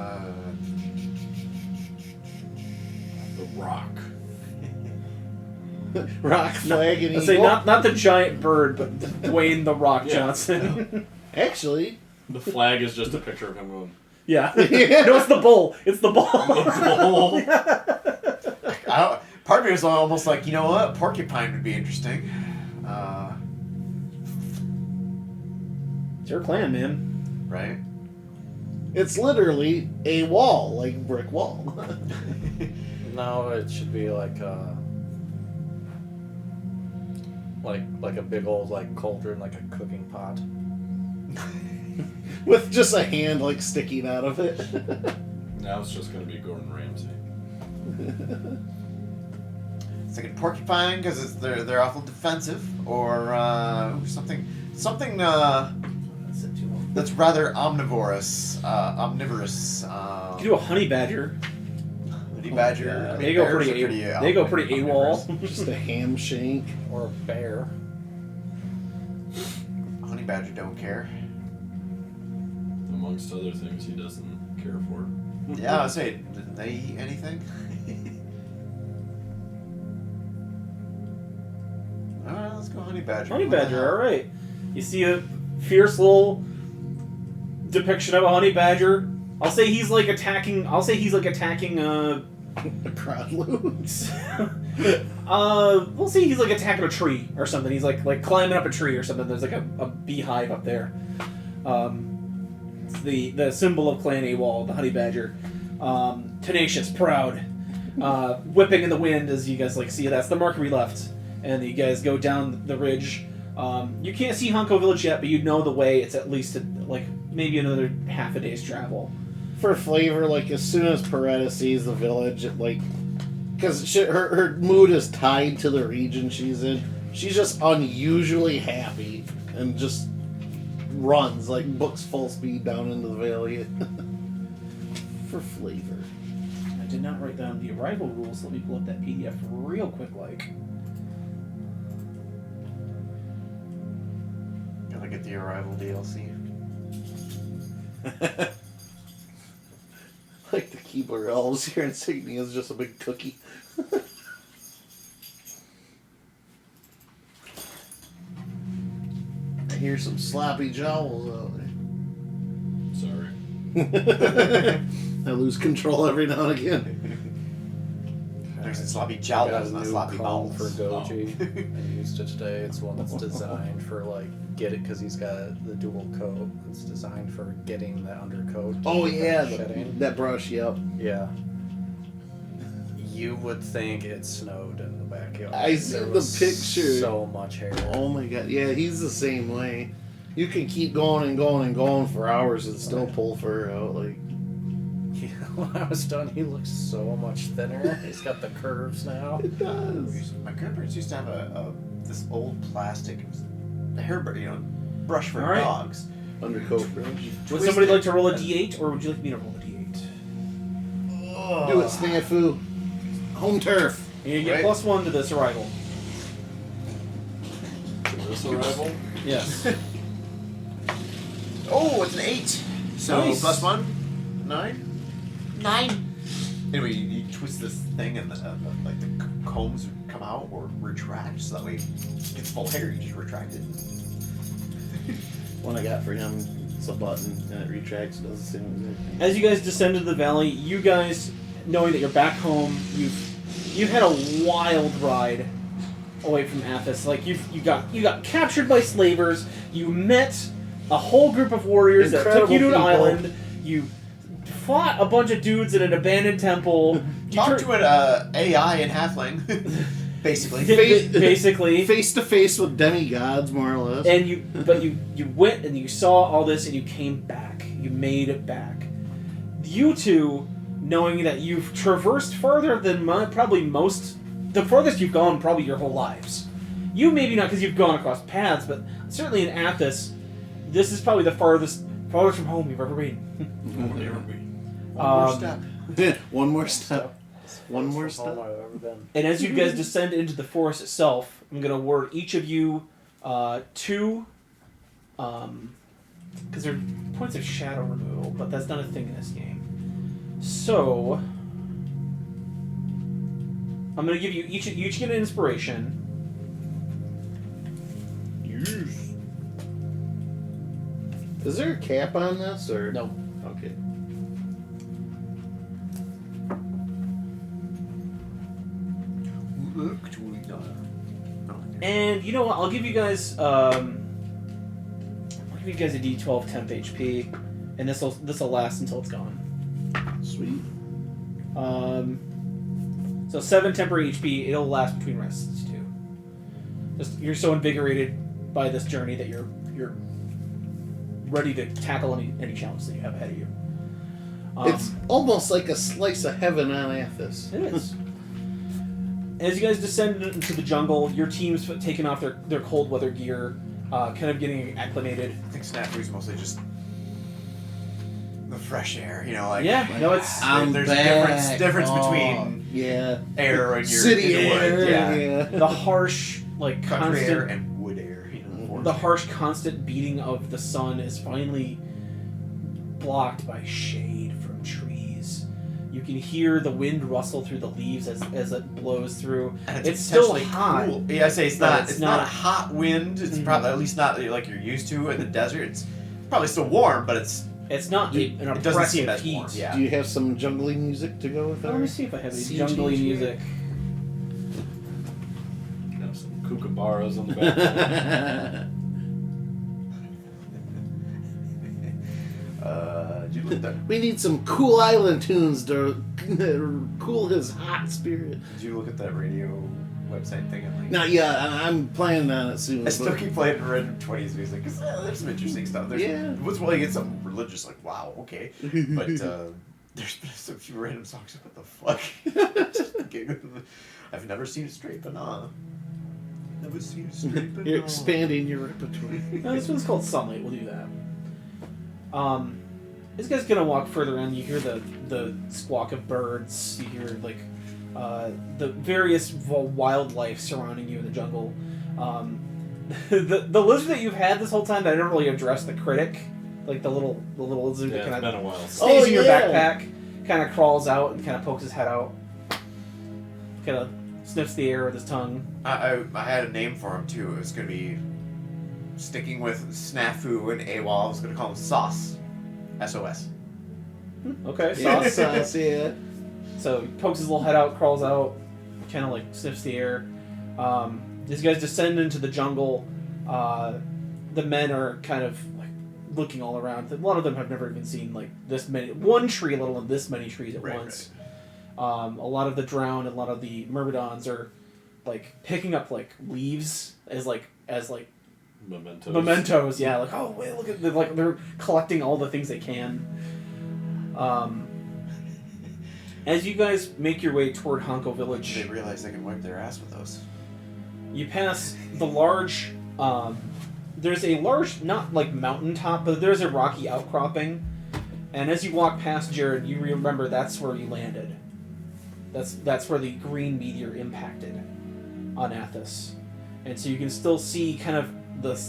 The Rock. rock, flag, and I eagle. say not the giant bird, but Dwayne the Rock Johnson. Actually, The flag is just a picture of him going. Yeah. No, it's the bull. It's the bull. Part of me was almost like, you know what? Porcupine would be interesting. It's your clan, man. Right? it's literally a wall, like brick wall. No, it should be like a big old like cauldron, like a cooking pot. With just a hand like sticking out of it. Now it's just going to be Gordon Ramsay. Thinking porcupine because they're awful defensive, or something that's rather omnivorous. You could do a honey badger. Honey badger. Yeah, I mean, they go bears pretty. are They go pretty omnivorous. AWOL. Just a ham shank. Or a bear. Honey badger don't care. Amongst other things he doesn't care for. Yeah, I was saying, didn't they eat anything? Alright, let's go honey badger. Honey What the badger, hell? all right. You see a fierce little depiction of a honey badger. I'll say he's like attacking. We'll say he's like attacking A a tree or something. He's like climbing up a tree or something. There's like a beehive up there. It's the symbol of Clan AWOL, the honey badger. Tenacious, proud, whipping in the wind as you guys like see. That's the marker we left, and you guys go down the ridge. You can't see Hunko Village yet, but you know the way. It's at least like maybe another half a day's travel. For flavor, like as soon as Peretta sees the village, it, like, because her mood is tied to the region she's in. She's just unusually happy and just runs, like books full speed down into the valley. For flavor. I did not write down the arrival rules. So let me pull up that PDF real quick, like. Gotta get the arrival DLC. Like the keyboard elves, your insignia is just a big cookie. I hear some sloppy jowls out Sorry. there. I lose control every now and again. There's a sloppy I got jowls, a not new sloppy comb bowels. for Goji. I used it today. It's one that's designed for get it because he's got the dual coat. It's designed for getting the undercoat. Oh yeah, shedding. that brush, yep. Yeah. You would think it snowed in the backyard. I see There the was picture. So much hair. Oh my god, yeah, he's the same way. You can keep going and going and going for hours and still pull fur out. Like, Yeah, when I was done, he looks so much thinner. He's got the curves now. it does. My grandparents used to have this old plastic hair brush for All right. dogs. Undercoat brush. Would somebody like to roll a d8, or would you like me to roll a d8? Do it, Snafu. Home turf. You get Right. +1 to this arrival. This arrival. Yes. Oh, it's an 8. So Nice. +1, 9. 9. Anyway, you twist this thing and the combs come out or retract, so that way it's full hair. You just retract it. One I got for him, it's a button and it retracts. Does the same exact thing. As you guys descend into the valley, you guys, knowing that you're back home, you've had a wild ride away from Athos. Like you got captured by slavers. You met a whole group of warriors that took you to an Incredible people. island. You fought a bunch of dudes in an abandoned temple. Talk to an AI in halfling, basically. Basically. Face to face with demigods, more or less. And you went and you saw all this and you came back. You made it back. You two, knowing that you've traversed farther than the farthest you've gone probably your whole lives. You maybe not because you've gone across paths, but certainly in Athos, this is probably the farthest from home you've ever been. One more step. One more step. One more That's all step. I've ever been. And as you guys descend into the forest itself, I'm going to award each of you 2, because they're points of shadow removal, but that's not a thing in this game. So, I'm going to give you each get an inspiration. Yes. Is there a cap on this, or No. Okay. And you know what? I'll give you guys a D12 temp HP, and this'll last until it's gone. Sweet. So 7 temporary HP. It'll last between rests too. You're so invigorated by this journey that you're ready to tackle any challenge that you have ahead of you. It's almost like a slice of heaven on Athos. It is. As you guys descend into the jungle, your team's taking off their cold weather gear, kind of getting acclimated. I think Snafu's mostly just the fresh air, like. Yeah, no, it's There's a difference between Yeah. air and your City in the air. woods, Yeah. the harsh, like country air constant, and wood air. the harsh, constant beating of the sun is finally blocked by shade from trees. You can hear the wind rustle through the leaves as it blows through. And It's still potentially hot. Cool. Yeah, I say it's but not. It's not a hot wind. It's probably at least not like you're used to in the desert. It's probably still warm, but it's not an it doesn't oppressive seem as heat. warm. Yeah. Do you have some jungly music to go with that? Let me see if I have any Sea jungly change music. Have some kookaburras on the back. Did you look at that? We need some cool island tunes to cool his hot spirit. Did you look at that radio website thing? And Not yet. I'm planning on it soon. I still but- keep playing random 20s music because there's some interesting stuff. There's Yeah. Once while you get something religious, like wow, okay, but there's been some few random songs. What the fuck? Just the gig of the- I've never seen a straight banana. Never seen a straight banana. You're expanding your repertoire. No, this one's called Sunlight. We'll do that. This guy's gonna walk further in. You hear the squawk of birds. You hear like the various wildlife surrounding you in the jungle. The lizard that you've had this whole time that I don't really address, the critic, like the little lizard Yeah, that it's kind been of a while. stays in your yeah. backpack, kind of crawls out and kind of pokes his head out, kind of sniffs the air with his tongue. I had a name for him too. It was gonna be sticking with Snafu and AWOL. I was gonna call him Sauce. SOS. Okay, Yeah, sauce. sauce, yeah. So he pokes his little head out, crawls out, kind of like sniffs the air. These guys descend into the jungle. The men are kind of like looking all around. A lot of them have never even seen like one tree, let alone this many trees at once. A lot of the drowned, a lot of the myrmidons are like picking up like leaves as mementos. Yeah, like oh wait, look at they're collecting all the things they can. As you guys make your way toward Honko Village, They realize they can wipe their ass with those. you pass the large. There's a large, not like mountaintop, but there's a rocky outcropping, And as you walk past Jared, you remember that's where you landed. That's where the green meteor impacted on Athos. And so you can still see kind of the...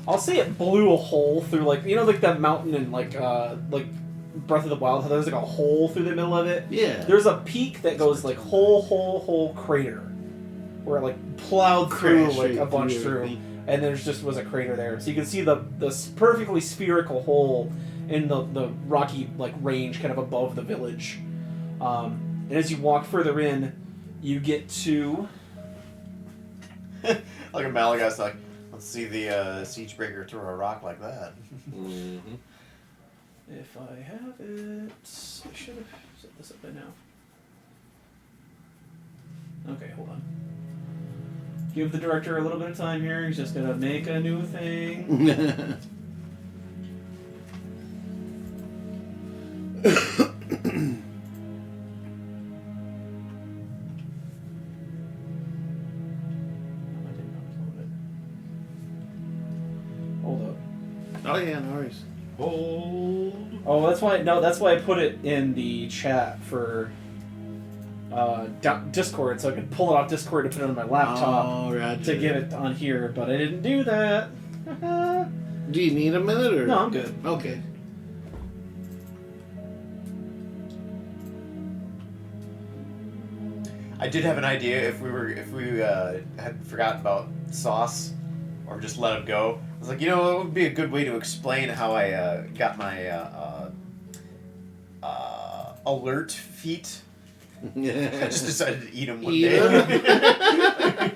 I'll say it blew a hole through, like, you know, like that mountain in, like Breath of the Wild, how there's, like, a hole through the middle of it? Yeah. There's a peak that goes, like, whole crater. Where it, like, plowed through, like, a bunch through. And there's just was a crater there. So you can see the perfectly spherical hole in the rocky, like, range kind of above the village. And as you walk further in, you get to... Like a Malagast, like, let's see the siege breaker throw a rock like that. Mm-hmm. If I have it... I should have set this up by now. Okay, hold on. Give the director a little bit of time here. He's just going to make a new thing. Oh yeah, no worries. Hold. Oh, that's why. No, that's why I put it in the chat for Discord, so I could pull it off Discord to put it on my laptop to get it on here. But I didn't do that. Do you need a minute or? No, I'm good. Okay. I did have an idea if we had forgotten about sauce, or just let him go. I was like, you know, it would be a good way to explain how I got my alert feet. I just decided to eat them one day.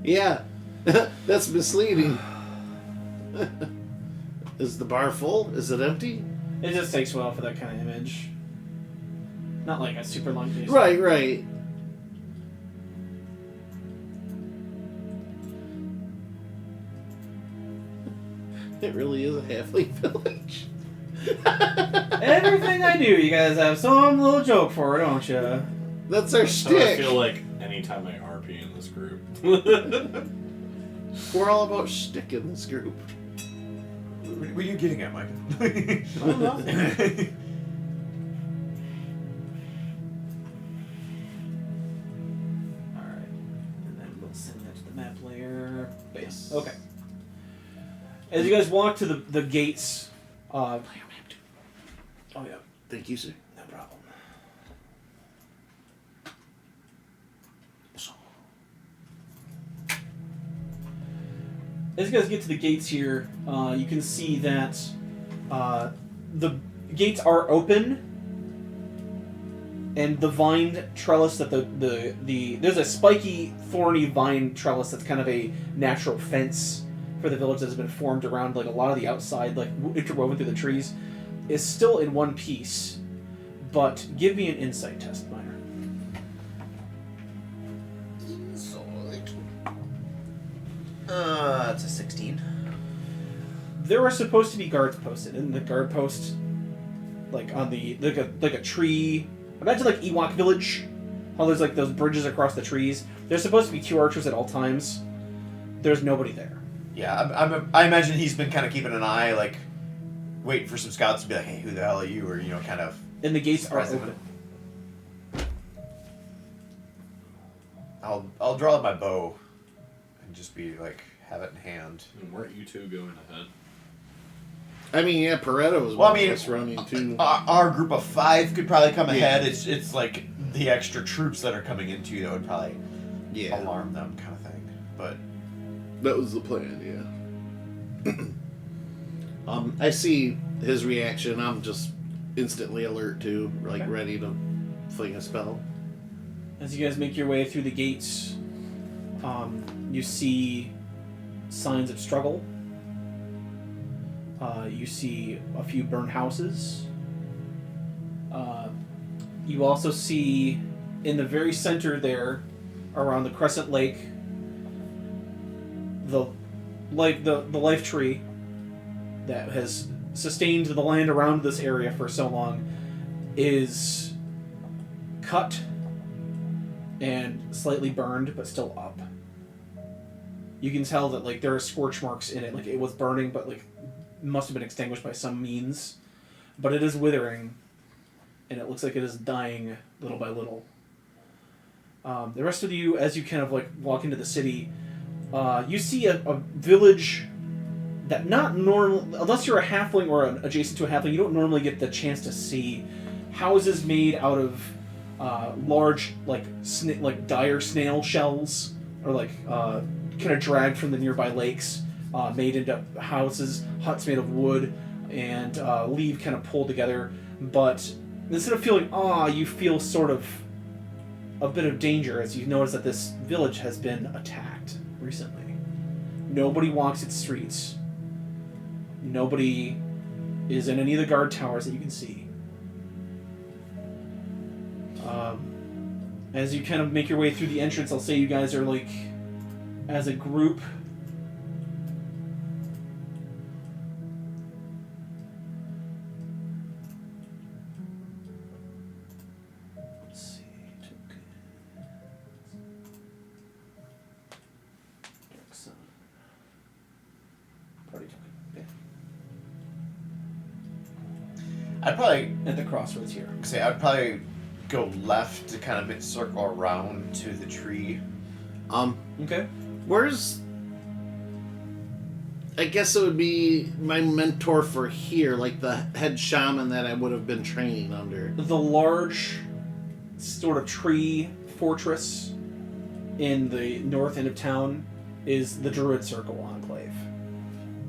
Yeah, that's misleading. Is the bar full? Is it empty? It just takes a while for that kind of image. Not like a super long case. Right. It really is a halfling village. Everything I do, you guys have some little joke for, don't you? That's our That's how I shtick. feel like anytime I RP in this group. We're all about shtick in this group. What are you getting at, Mike? Oh, nothing. Alright. And then we'll send that to the map layer. Base. Okay. As you guys walk to the gates, oh yeah, Thank you, sir. no problem. As you guys get to the gates here, you can see that the gates are open, and the vine trellis that there's a spiky, thorny vine trellis that's kind of a natural fence for the village that has been formed around like a lot of the outside, like interwoven through the trees, is still in one piece. But give me an insight test, Minor. It's a 16. There are supposed to be guards posted, and the guard post, like on the like a tree. Imagine like Ewok Village, how there's like those bridges across the trees. There's supposed to be 2 archers at all times. There's nobody there. Yeah, I imagine he's been kind of keeping an eye, like waiting for some scouts to be like, "Hey, who the hell are you?" Or kind of. And the gates are Surprising. open. I'll draw my bow, and just be like, have it in hand. And weren't you two going ahead? I mean, yeah, Pareto was Well, I one mean, of us running too. Our group of 5 could probably come Yeah. ahead. It's like the extra troops that are coming into that would probably Yeah, alarm them, kind of thing. But that was the plan. Yeah. I see his reaction. I'm just instantly alert too, like Okay. ready to fling a spell. As you guys make your way through the gates, you see signs of struggle. You see a few burned houses. You also see in the very center there, around the Crescent Lake, the life tree that has sustained the land around this area for so long is cut and slightly burned, but still up. You can tell that like there are scorch marks in it, like it was burning, but like must have been extinguished by some means. But it is withering, and it looks like it is dying little by little. The rest of you, as you kind of like walk into the city, you see a village that not normal, unless you're a halfling or adjacent to a halfling, you don't normally get the chance to see houses made out of large like dire snail shells, or like kind of dragged from the nearby lakes, made into houses, huts made of wood and leaf kind of pulled together. But instead of feeling awe, you feel sort of a bit of danger as you notice that this village has been attacked recently. Nobody walks its streets. Nobody is in any of the guard towers that you can see. As you kind of make your way through the entrance, I'll say you guys are like, as a group, let's see, Dark Sun. Party token. Yeah. I'd probably At the crossroads here. say I'd probably go left to kind of circle around to the tree. Okay. Where's... I guess it would be my mentor for here, like the head shaman that I would have been training under. The large sort of tree fortress in the north end of town is the Druid Circle Enclave.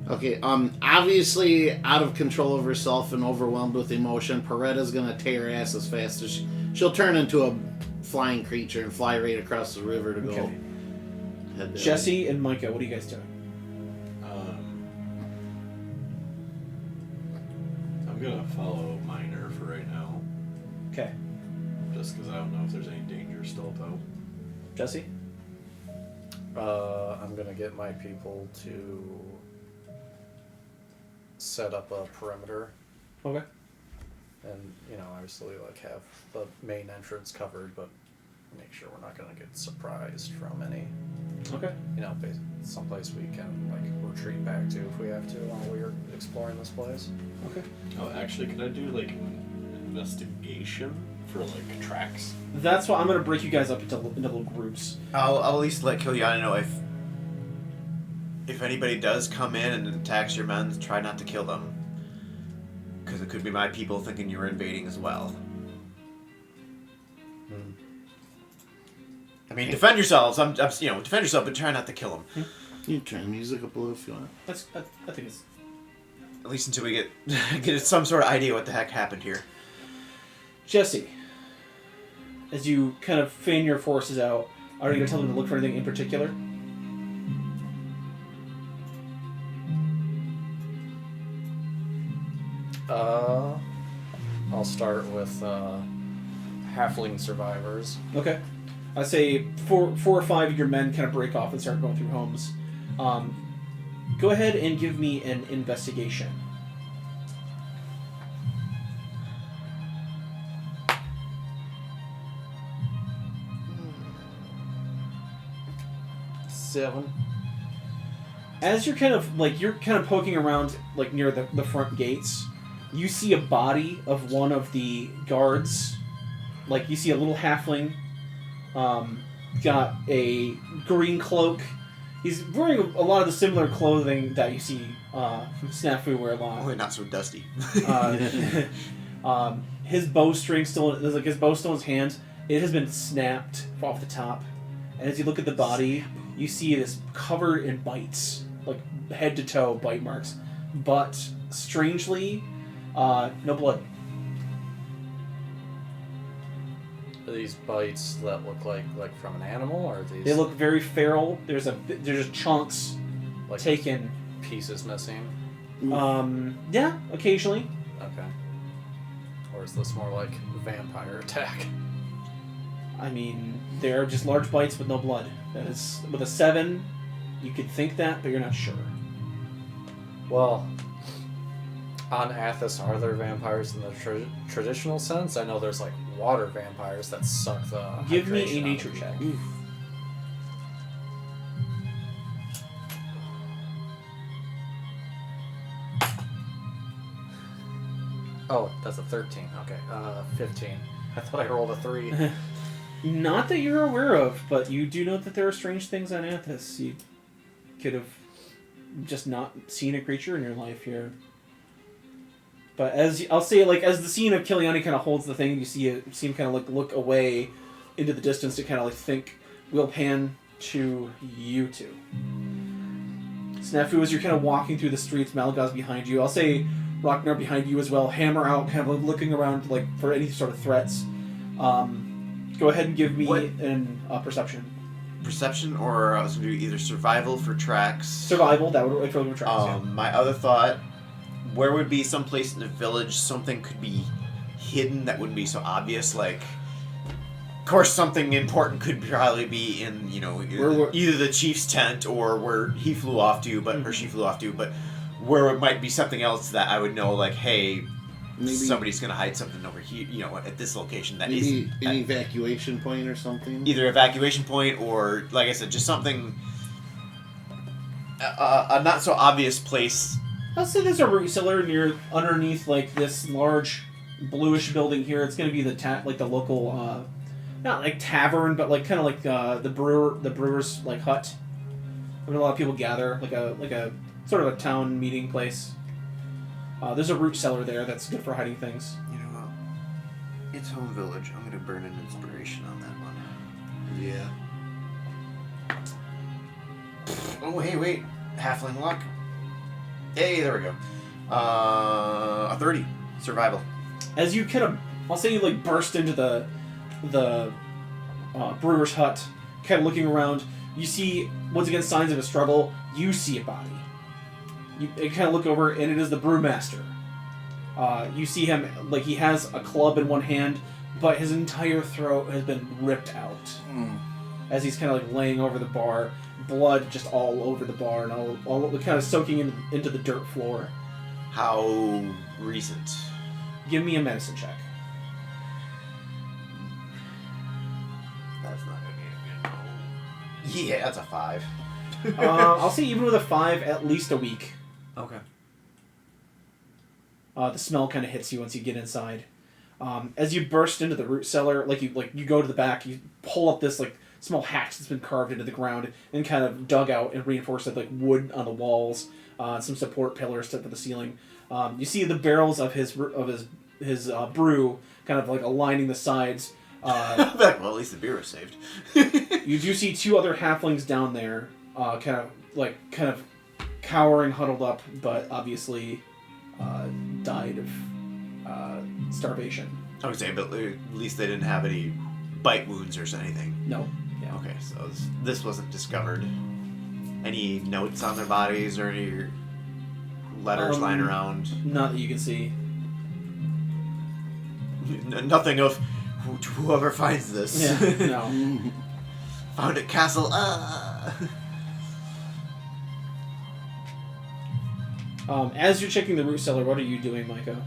Okay, obviously out of control of herself and overwhelmed with emotion, Peretta's gonna tear ass as fast as she'll turn into a flying creature and fly right across the river to go. Okay. Head down. Jesse and Micah, what are you guys doing? I'm gonna follow Miner for right now, Okay. just because I don't know if there's any danger still though. Jesse? I'm gonna get my people to set up a perimeter, Okay. and obviously like have the main entrance covered, but make sure we're not gonna get surprised from any, Okay. someplace we can like retreat back to if we have to while we're exploring this place. Okay. Oh, actually, could I do like investigation for like tracks? That's why I'm going to break you guys up into little groups. I'll at least let Kiliana know if anybody does come in and attacks your men, try not to kill them, because it could be my people thinking you're invading as well. I mean, defend yourselves. I'm defend yourself, but try not to kill them. You turn music up a little if you want. I think it's... At least until we get some sort of idea what the heck happened here. Jesse, as you kind of fan your forces out, are you going to tell them to look for anything in particular? I'll start with halfling survivors. Okay. I say four or five of your men kind of break off and start going through homes. Go ahead and give me an investigation. Seven. As you're kind of poking around like near the front gates, you see a body of one of the guards. Like you see a little halfling, got a green cloak. He's wearing a lot of the similar clothing that you see Snafu wear a lot. Only not so dusty. His bowstring there's like his bow still in his hand. It has been snapped off the top, and as you look at the body, you see it is covered in bites, like head to toe bite marks, but strangely, no blood. Are these bites that look like from an animal, or are these? They look very feral. There's just chunks like taken. pieces missing. Yeah, occasionally. Okay. Or is this more like vampire attack? I mean, they're just large bites with no blood. That is, with a 7, you could think that, but you're not sure. Well, On Athos, are there vampires in the traditional sense? I know there's like water vampires that suck the. Give me hydration a out nature of check. people. Oh, that's a 13. Okay, 15. I thought I rolled a 3. Not that you're aware of, but you do know that there are strange things on Athos. You could have just not seen a creature in your life here. But as I'll say, like as the scene of Kiliani kind of holds the thing, you see him kind of like look away into the distance to kind of like think. We'll pan to you two. Snafu, as you're kind of walking through the streets, Malagaz behind you. I'll say Ragnar behind you as well. Hammer out, kind of like looking around like for any sort of threats. Go ahead and give me an perception. Perception, or I was going to do either survival for tracks. Survival, that would work for tracks. Yeah. My other thought, where would be some place in the village something could be hidden that wouldn't be so obvious, like... Of course, something important could probably be in, you know, either the chief's tent or where he flew off to, or she flew off to, but where it might be something else that I would know, like, hey, maybe somebody's going to hide something over here, you know, at this location that maybe an evacuation point or something. Either evacuation point or, like I said, just something, a not so obvious place. I'll say there's a root cellar near underneath like this large bluish building here. It's going to be the local. Not like tavern, but like kind of like the brewer's like hut. Where a lot of people gather, like a sort of a town meeting place. There's a root cellar there that's good for hiding things. You know what? It's home village. I'm gonna burn an inspiration on that one. Yeah. Oh hey, wait, halfling luck. Hey, there we go. A 30 survival. As you kind of, I'll say you like burst into the brewer's hut, kind of looking around. You see, once again, signs of a struggle. You see a body. You kind of look over, and it is the brewmaster. You see him, like, he has a club in one hand, but his entire throat has been ripped out. As he's kind of, like, laying over the bar. Blood just all over the bar, and all kind of soaking into the dirt floor. How recent? Give me a medicine check. That's not gonna be a good roll. Yeah, that's a 5. I'll say even with a 5, at least a week. Okay. The smell kind of hits you once you get inside. As you burst into the root cellar, you go to the back, you pull up this like small hatch that's been carved into the ground and kind of dug out and reinforced with like wood on the walls, some support pillars to the ceiling. You see the barrels of his brew kind of like aligning the sides. Well, at least the beer was saved. You do see 2 other halflings down there, kind of cowering, huddled up, but obviously died of starvation. I would say, but at least they didn't have any bite wounds or anything. No. Yeah. Okay, so this wasn't discovered. Any notes on their bodies or any letters lying around? Not that you can see. Nothing of whoever finds this. Yeah, no. Found at castle. As you're checking the root cellar, what are you doing, Micah?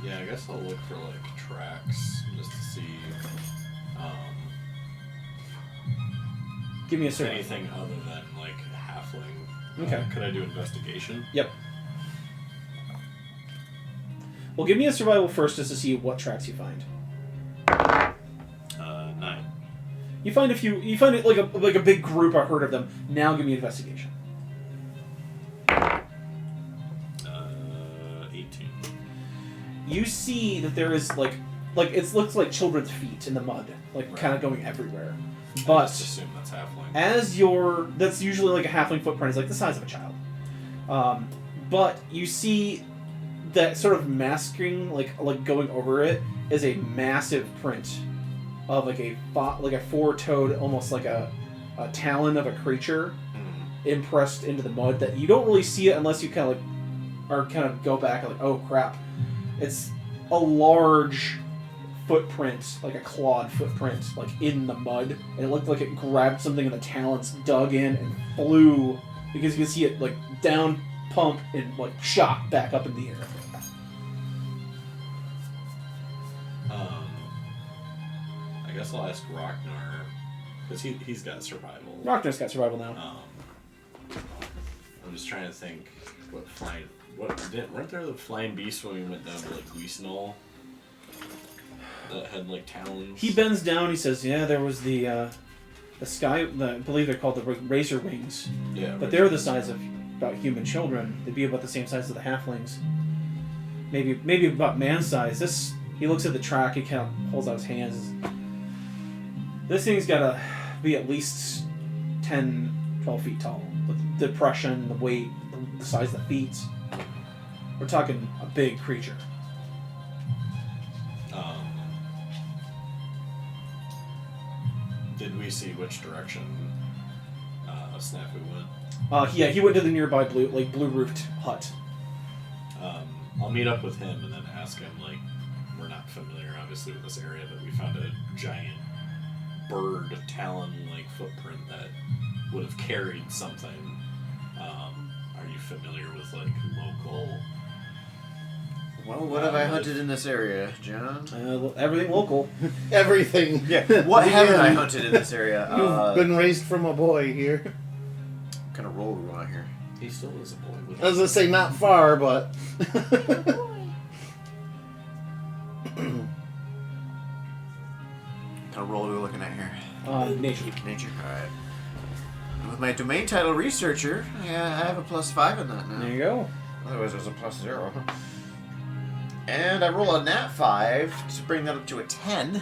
Yeah, I guess I'll look for like tracks just to see Give me a survey. anything other than like halfling. Okay. Could I do investigation? Yep. Well, give me a survival first just to see what tracks you find. 9. You find a few. You find it like a big group. I heard of them. Now give me investigation. 18. You see that there is like it looks like children's feet in the mud, like Right. kind of going everywhere. I But just assume that's halfling. that's usually like a halfling footprint is like the size of a child. But you see that sort of masking, like going over it, is a massive print of like a 4-toed, almost like a talon of a creature impressed into the mud. That you don't really see it unless you kind of go back and like, oh crap, it's a large footprint, like a clawed footprint, like in the mud, and it looked like it grabbed something in the talons, dug in, and flew, because you can see it like down pump and like shot back up in the air. I guess I'll ask Ragnar, because he's got survival. Ragnar's got survival now. I'm just trying to think weren't there the flying beasts when we went down to like Wiesnall that had like talons? He bends down. He says, "Yeah, there was the sky. I believe they're called the razor wings. Yeah, but they're the size of about human children. They'd be about the same size as the halflings. Maybe about man size. This." He looks at the track. He kind of holds out his hands. This thing's got to be at least 10, 12 feet tall. With the depression, the weight, the size of the feet. We're talking a big creature. Did we see which direction Snafu went? Yeah, he went to the nearby blue roofed hut. I'll meet up with him and then ask him, like, we're not familiar, obviously, with this area, but we found a giant bird talon-like footprint that would have carried something. Are you familiar with, like, local... Well, what have I hunted in this area, John? Everything local. Everything. Yeah. What haven't I hunted in this area? You've been raised from a boy here. What kind of role do we want here? He still is a boy. I was gonna say not far, but What kind of role are we looking at here? Nature. Nature. Alright. With my domain title researcher, I have a +5 in that now. There you go. Otherwise, it was a +0. And I roll a nat 5 to bring that up to a 10.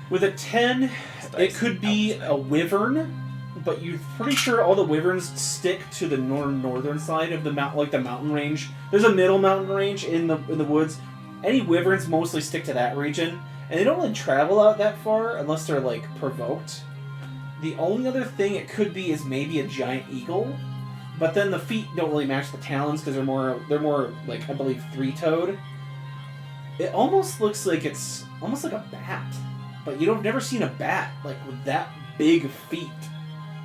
With a 10, it could be a wyvern, but you're pretty sure all the wyverns stick to the northern side of the mountain range. There's a middle mountain range in the woods. Any wyverns mostly stick to that region, and they don't really travel out that far unless they're like provoked. The only other thing it could be is maybe a giant eagle, but then the feet don't really match the talons because they're more like, I believe, three-toed. It almost looks like it's almost like a bat, but you've never seen a bat like with that big feet,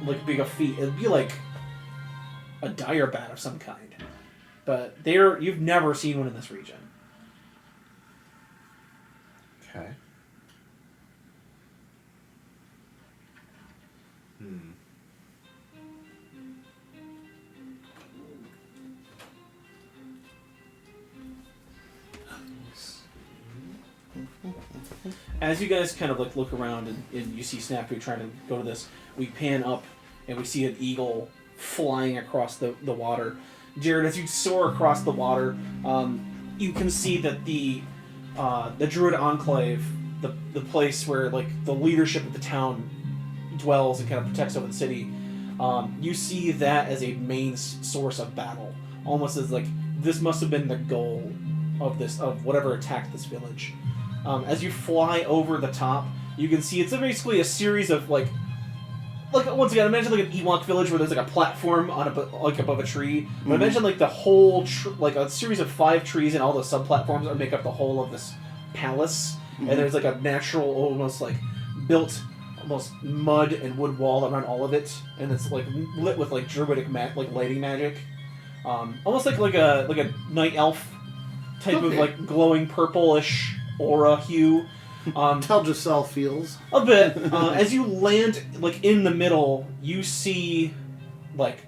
like big of feet. It'd be like a dire bat of some kind, but you've never seen one in this region. Okay. As you guys kind of like look around and you see Snafu trying to go to this, we pan up and we see an eagle flying across the water. Jared, as you soar across the water, you can see that the Druid Enclave, the place where like the leadership of the town dwells and kind of protects over the city, you see that as a main source of battle, almost as like this must have been the goal of whatever attacked this village. As you fly over the top, you can see it's basically a series of like once again, imagine like an Ewok village where there's like a platform on above a tree. But imagine like the whole like a series of 5 trees and all the sub-platforms that make up the whole of this palace. And there's like a natural, almost like built, almost mud and wood wall around all of it, and it's like lit with like druidic like lighting magic, almost like a night elf type of like glowing purplish aura hue. Tell Giselle feels A bit. As you land like in the middle, you see like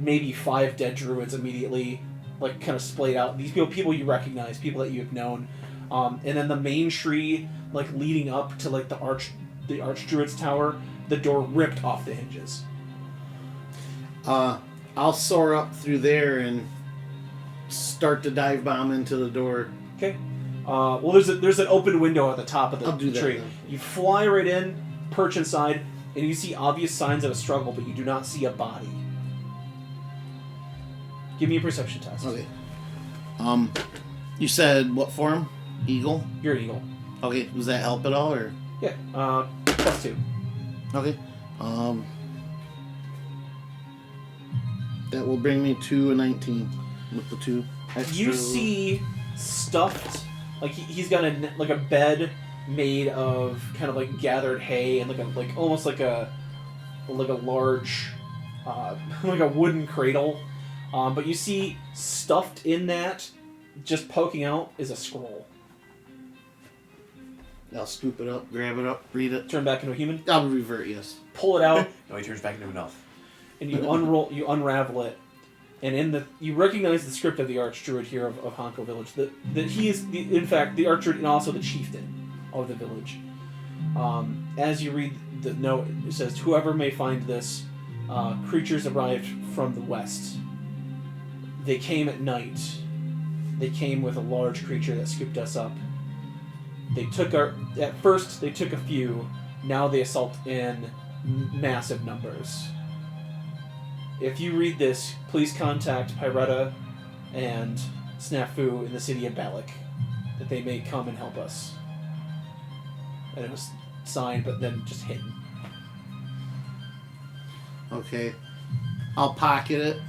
maybe 5 dead druids immediately, like kind of splayed out. These people you recognize, people that you've known, and then the main tree like leading up to like the archdruid's tower, the door ripped off the hinges. I'll soar up through there and start to dive bomb into the door. Okay. Well, there's an open window at the top of the I'll do that tree. then. You fly right in, perch inside, and you see obvious signs of a struggle, but you do not see a body. Give me a perception test. Okay. You said what form? Eagle? You're an eagle. Okay, does that help at all, or? Yeah. +2. Okay. That will bring me to a 19 with the 2 extra. You see stuffed Like he's got a bed made of kind of like gathered hay and almost like a large like a wooden cradle. But you see stuffed in that, just poking out, is a scroll. I'll scoop it up, grab it up, read it. Turn back into a human. I'll revert, yes. Pull it out. No, he turns back into an elf. And you unravel it, and you recognize the script of the Archdruid here of Hanko Village. That he is, in fact, the Archdruid and also the chieftain of the village. As you read the note, it says, "Whoever may find this, creatures arrived from the west. They came at night. They came with a large creature that scooped us up. At first they took a few, now they assault in massive numbers. If you read this, please contact Pyretta and Snafu in the city of Balak, that they may come and help us." And it was signed, but then just hidden. Okay. I'll pocket it.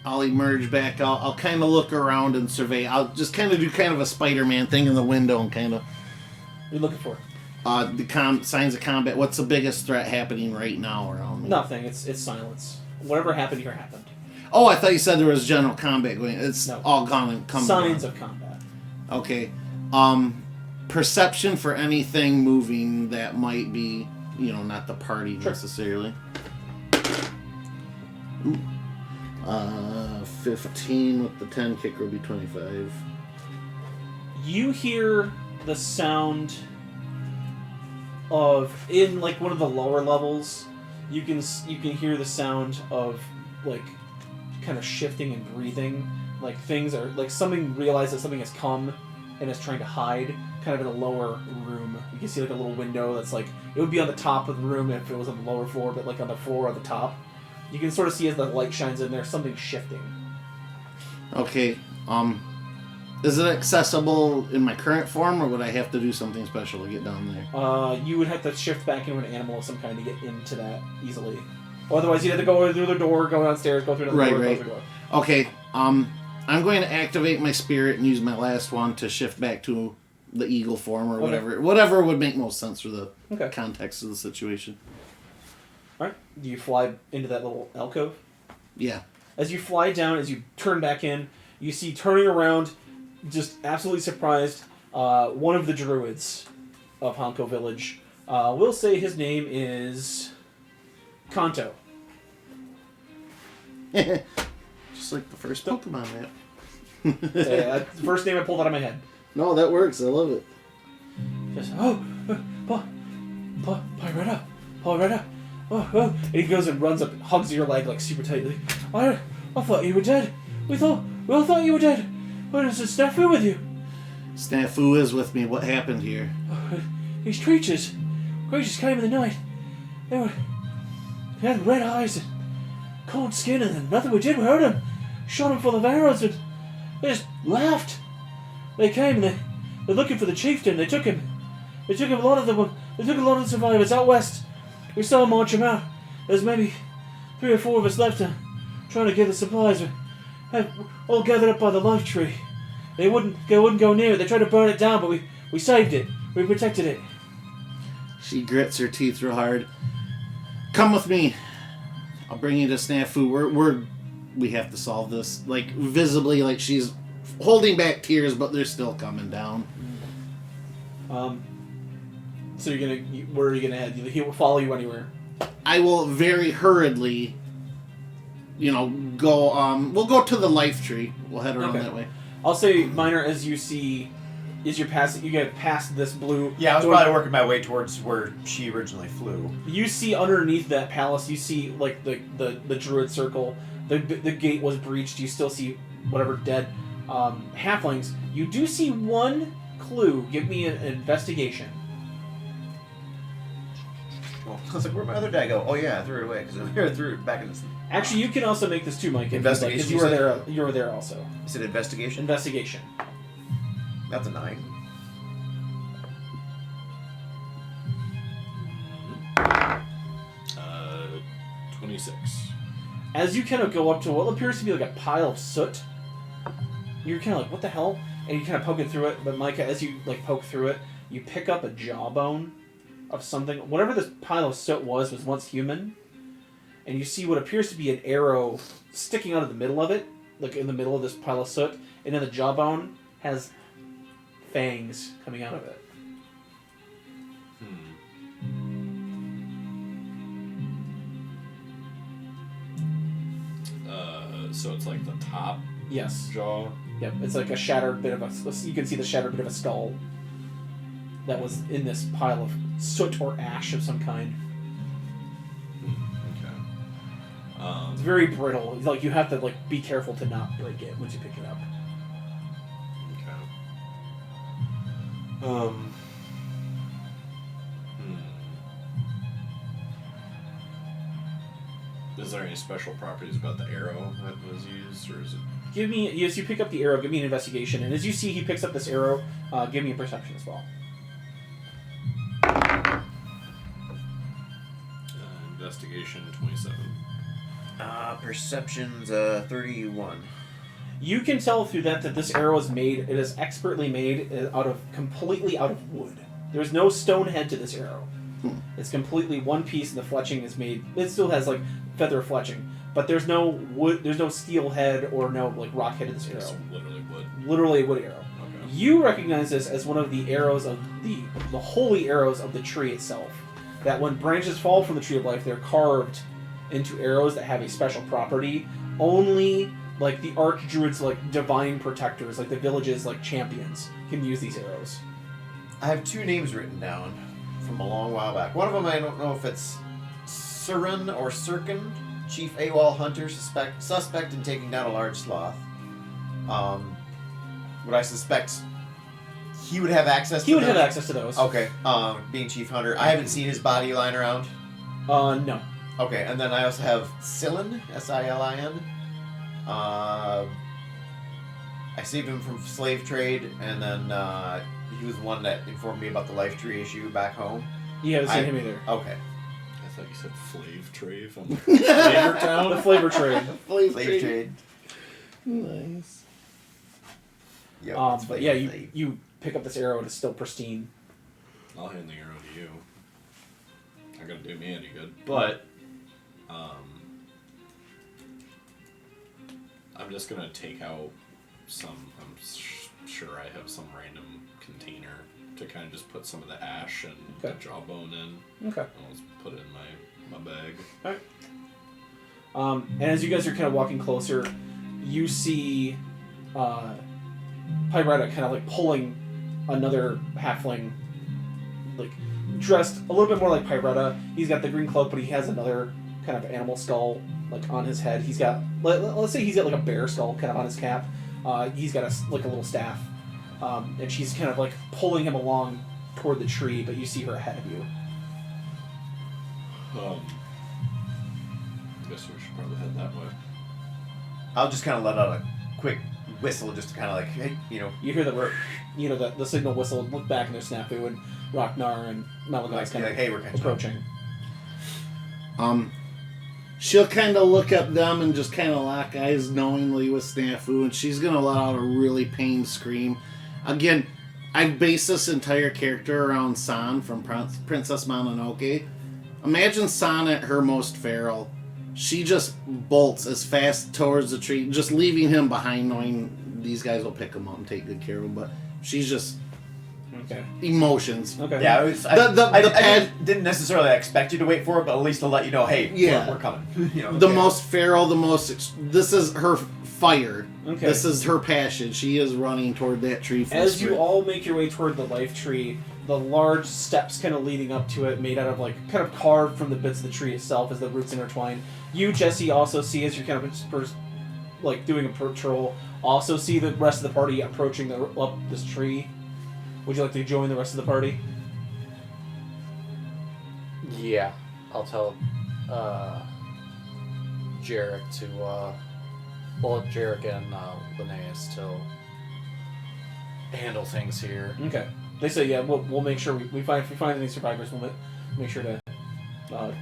I'll emerge back. I'll kind of look around and survey. I'll just kind of do kind of a Spider-Man thing in the window and kind of... What are you looking for? The signs of combat. What's the biggest threat happening right now around me? Nothing. It's silence. Whatever happened here happened. Oh, I thought you said there was general combat going. It's all gone and come. Signs of combat. Okay. Perception for anything moving that might be, not the party necessarily. Ooh. 15 with the 10 kicker will be 25. You hear the sound of, in like one of the lower levels, you can hear the sound of like kind of shifting and breathing, like things are like something realizes that something has come and is trying to hide kind of in a lower room. You can see like a little window that's like, it would be on the top of the room if it was on the lower floor, but like on the floor at the top. You can sort of see as the light shines in there, something shifting. Okay, is it accessible in my current form, or would I have to do something special to get down there? You would have to shift back into an animal of some kind to get into that easily. Otherwise, you'd have to go through the door, go downstairs, go through another door, Right. close the door. Okay, I'm going to activate my spirit and use my last one to shift back to the eagle form or whatever. Whatever would make most sense for the context of the situation. Alright, do you fly into that little alcove? Yeah. As you fly down, as you turn back in, you see turning around, just absolutely surprised, one of the druids of Hanko Village. We'll say his name is Kanto. Just like the first Pokemon map. That's the first name I pulled out of my head. No, that works. I love it. Just, Pyretta. Oh. And he goes and runs up and hugs your leg like super tightly. I thought you were dead. We all thought you were dead. What is this Snafu with you? Snafu is with me. What happened here? These creatures came in the night. They had red eyes and cold skin, and then nothing we did. We hurt them. Shot them full of arrows, and they just laughed. They came and they're looking for the chieftain. They took him. They took a lot of the survivors out west. We saw them march him out. There's maybe 3 or 4 of us left trying to get the supplies. We all gathered up by the life tree. They wouldn't go near it. They tried to burn it down, but we saved it. We protected it. She grits her teeth real hard. Come with me. I'll bring you to Snafu. We have to solve this. Like, visibly, like she's holding back tears, but they're still coming down. So where are you gonna head? He will follow you anywhere. I will very hurriedly, go. We'll go to the life tree. We'll head around that way. I'll say, Minor, as you get past this blue. Yeah, I was probably working my way towards where she originally flew. You see underneath that palace. You see like the druid circle. The gate was breached. You still see whatever dead halflings. You do see one clue. Give me an investigation. Well, I was like, where'd my other die go? Oh yeah, I threw it away because I threw it back in the... Actually, you can also make this too, Mike. Investigation, because you were there. You were there also. Is it investigation? Investigation. That's a 9. Uh, 26. As you kind of go up to what appears to be like a pile of soot, You're kind of like, what the hell? And you kind of poke it through it. But Micah, as you like poke through it, you pick up a jawbone of something. Whatever this pile of soot was once human. And you see what appears to be an arrow sticking out of the middle of it, like in the middle of this pile of soot. And then the jawbone has fangs coming out of it. So it's like the top Yes. jaw. Yep. It's like a shattered bit of a. You can see the shattered bit of a skull that was in this pile of soot or ash of some kind. Okay. It's very brittle. It's like you have to like be careful to not break it once you pick it up. Okay. Is there any special properties about the arrow that was used, or is it? Give me, as you pick up the arrow, give me an investigation. And as you see he picks up this arrow, give me a perception as well. Investigation 27. Perception's 31. You can tell through that this arrow is made, it is expertly made completely out of wood. There's no stone head to this arrow. It's completely one piece, and the fletching is made, it still has like feather fletching, but there's no wood, there's no steel head or no like rock head to this arrow. It's literally wood. Literally a wood arrow. Okay. You recognize this as one of the arrows of the holy arrows of the tree itself. That when branches fall from the tree of life, they're carved into arrows that have a special property. Only like the archdruids, like divine protectors, like the village's like champions, can use these arrows. I have two names written down from a long while back. One of them I don't know if it's Surin or Sirkin, Chief AWOL Hunter, suspect in taking down a large sloth. Would I suspect he would have access to He would those? have access to those. Okay, being Chief Hunter. I haven't seen his body lying around. No. Okay, and then I also have Silin, S-I-L-I-N. I saved him from slave trade, and then he was the one that informed me about the life tree issue back home. You haven't seen him either. Okay. I thought you said Flav Trave from Flavor Town. The flavor trade. Slave trade. Nice. Yep, But yeah, you pick up this arrow and it's still pristine. I'll hand the arrow to you. Not gonna do me any good, but I'm just gonna take out some. I'm sure I have some random container to kind of just put some of the ash and the jawbone in. Okay. I'll just put it in my bag. Alright. And as you guys are kind of walking closer, you see Pyretta kind of like pulling another halfling, like dressed a little bit more like Pyretta. He's got the green cloak, but he has another kind of animal skull like on his head. He's got, let's say he's got like a bear skull kind of on his cap. He's got a little staff, and she's kind of like pulling him along toward the tree, but you see her ahead of you. I guess we should probably head that way. I'll just kind of let out a quick whistle, just to kind of like, hey, you know. You hear the signal whistle. Look back, and there's Snafu and Ragnar and Malagai's kind of hey, we're catching approaching. She'll kind of look at them and just kind of lock eyes knowingly with Snafu, and she's going to let out a really pained scream. Again, I've based this entire character around San from Princess Mononoke. Imagine San at her most feral. She just bolts as fast towards the tree, just leaving him behind, knowing these guys will pick him up and take good care of him, but she's just... Okay. Emotions. Okay. Yeah, I didn't necessarily expect you to wait for it, but at least to let you know, hey, yeah, we're coming. You know, the most feral, this is her fire. Okay. This is her passion. She is running toward that tree. As you all make your way toward the life tree, the large steps kind of leading up to it, made out of like kind of carved from the bits of the tree itself as the roots intertwine. You, Jesse, also see as you're kind of like doing a patrol, also see the rest of the party approaching up this tree. Would you like to join the rest of the party? Yeah, I'll tell Jarek to, Jarek and Linnaeus to handle things here. Okay. They say, yeah, we'll make sure if we find any survivors, we'll make sure to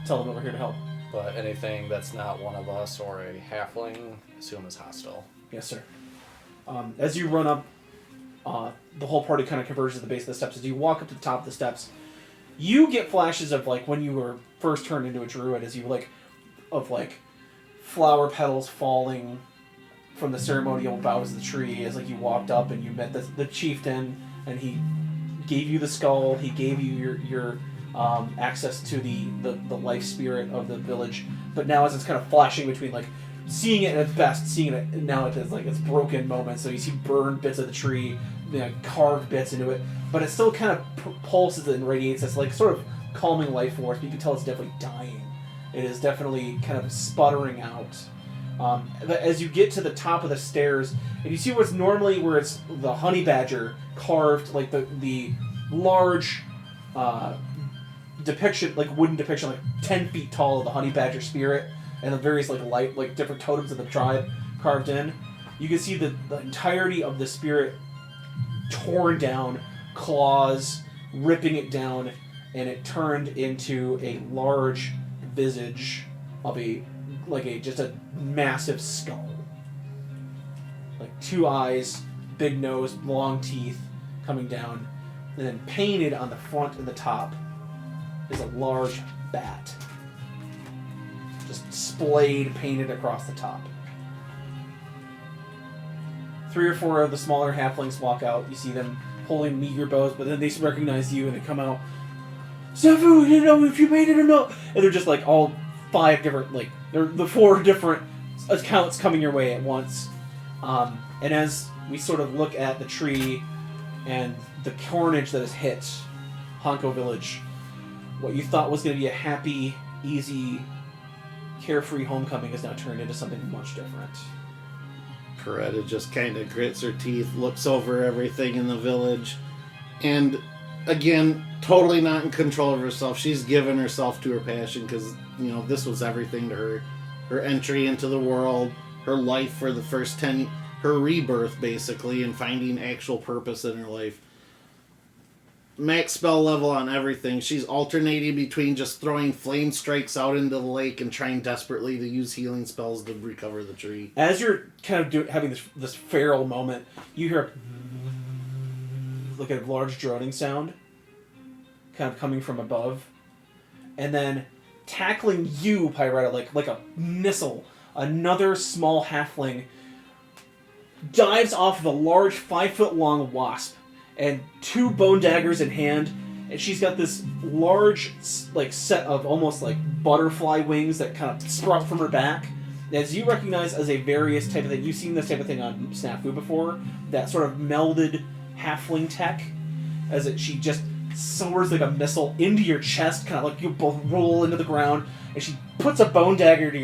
tell them over here to help. But anything that's not one of us or a halfling, assume is hostile. Yes, sir. As you run up, the whole party kind of converges at the base of the steps. As you walk up to the top of the steps, you get flashes of like when you were first turned into a druid, as you of flower petals falling from the ceremonial boughs of the tree as like you walked up and you met the chieftain, and he gave you the skull. He gave you your access to the life spirit of the village. But now as it's kind of flashing between like seeing it at its best, seeing it now it's like it's broken moments. So you see burned bits of the tree, carved bits into it, but it still kind of pulses and radiates this like sort of calming life force. But you can tell it's definitely dying. It is definitely kind of sputtering out. But as you get to the top of the stairs, and you see what's normally where it's the honey badger carved, like the large depiction, like wooden depiction, like 10 feet tall of the honey badger spirit, and the various like different totems of the tribe carved in. You can see the entirety of the spirit torn down, claws ripping it down, and it turned into a large visage of just a massive skull. Like 2 eyes, big nose, long teeth coming down, and then painted on the front and the top is a large bat. Just splayed, painted across the top. 3 or 4 of the smaller halflings walk out. You see them holding meager bows, but then they recognize you and they come out. Snafu, we didn't know if you made it or not. And they're just like all 5 different, like, they're the 4 different accounts coming your way at once. And as we sort of look at the tree and the carnage that has hit Honko Village, what you thought was going to be a happy, easy, carefree homecoming has now turned into something much different. Coretta just kind of grits her teeth, looks over everything in the village, and again, totally not in control of herself. She's given herself to her passion because, this was everything to her. Her entry into the world, her life for the first 10, her rebirth basically, and finding actual purpose in her life. Max spell level on everything. She's alternating between just throwing flame strikes out into the lake and trying desperately to use healing spells to recover the tree. As you're kind of having this feral moment, you hear like a large droning sound kind of coming from above, and then tackling you, Pyretta, like a missile, another small halfling dives off of a large 5-foot-long wasp and 2 bone daggers in hand, and she's got this large set of almost like butterfly wings that kind of sprout from her back. As you recognize as a various type of thing, you've seen this type of thing on Snafu before, that sort of melded halfling tech, she just soars like a missile into your chest, kind of like you both roll into the ground, and she puts a bone dagger to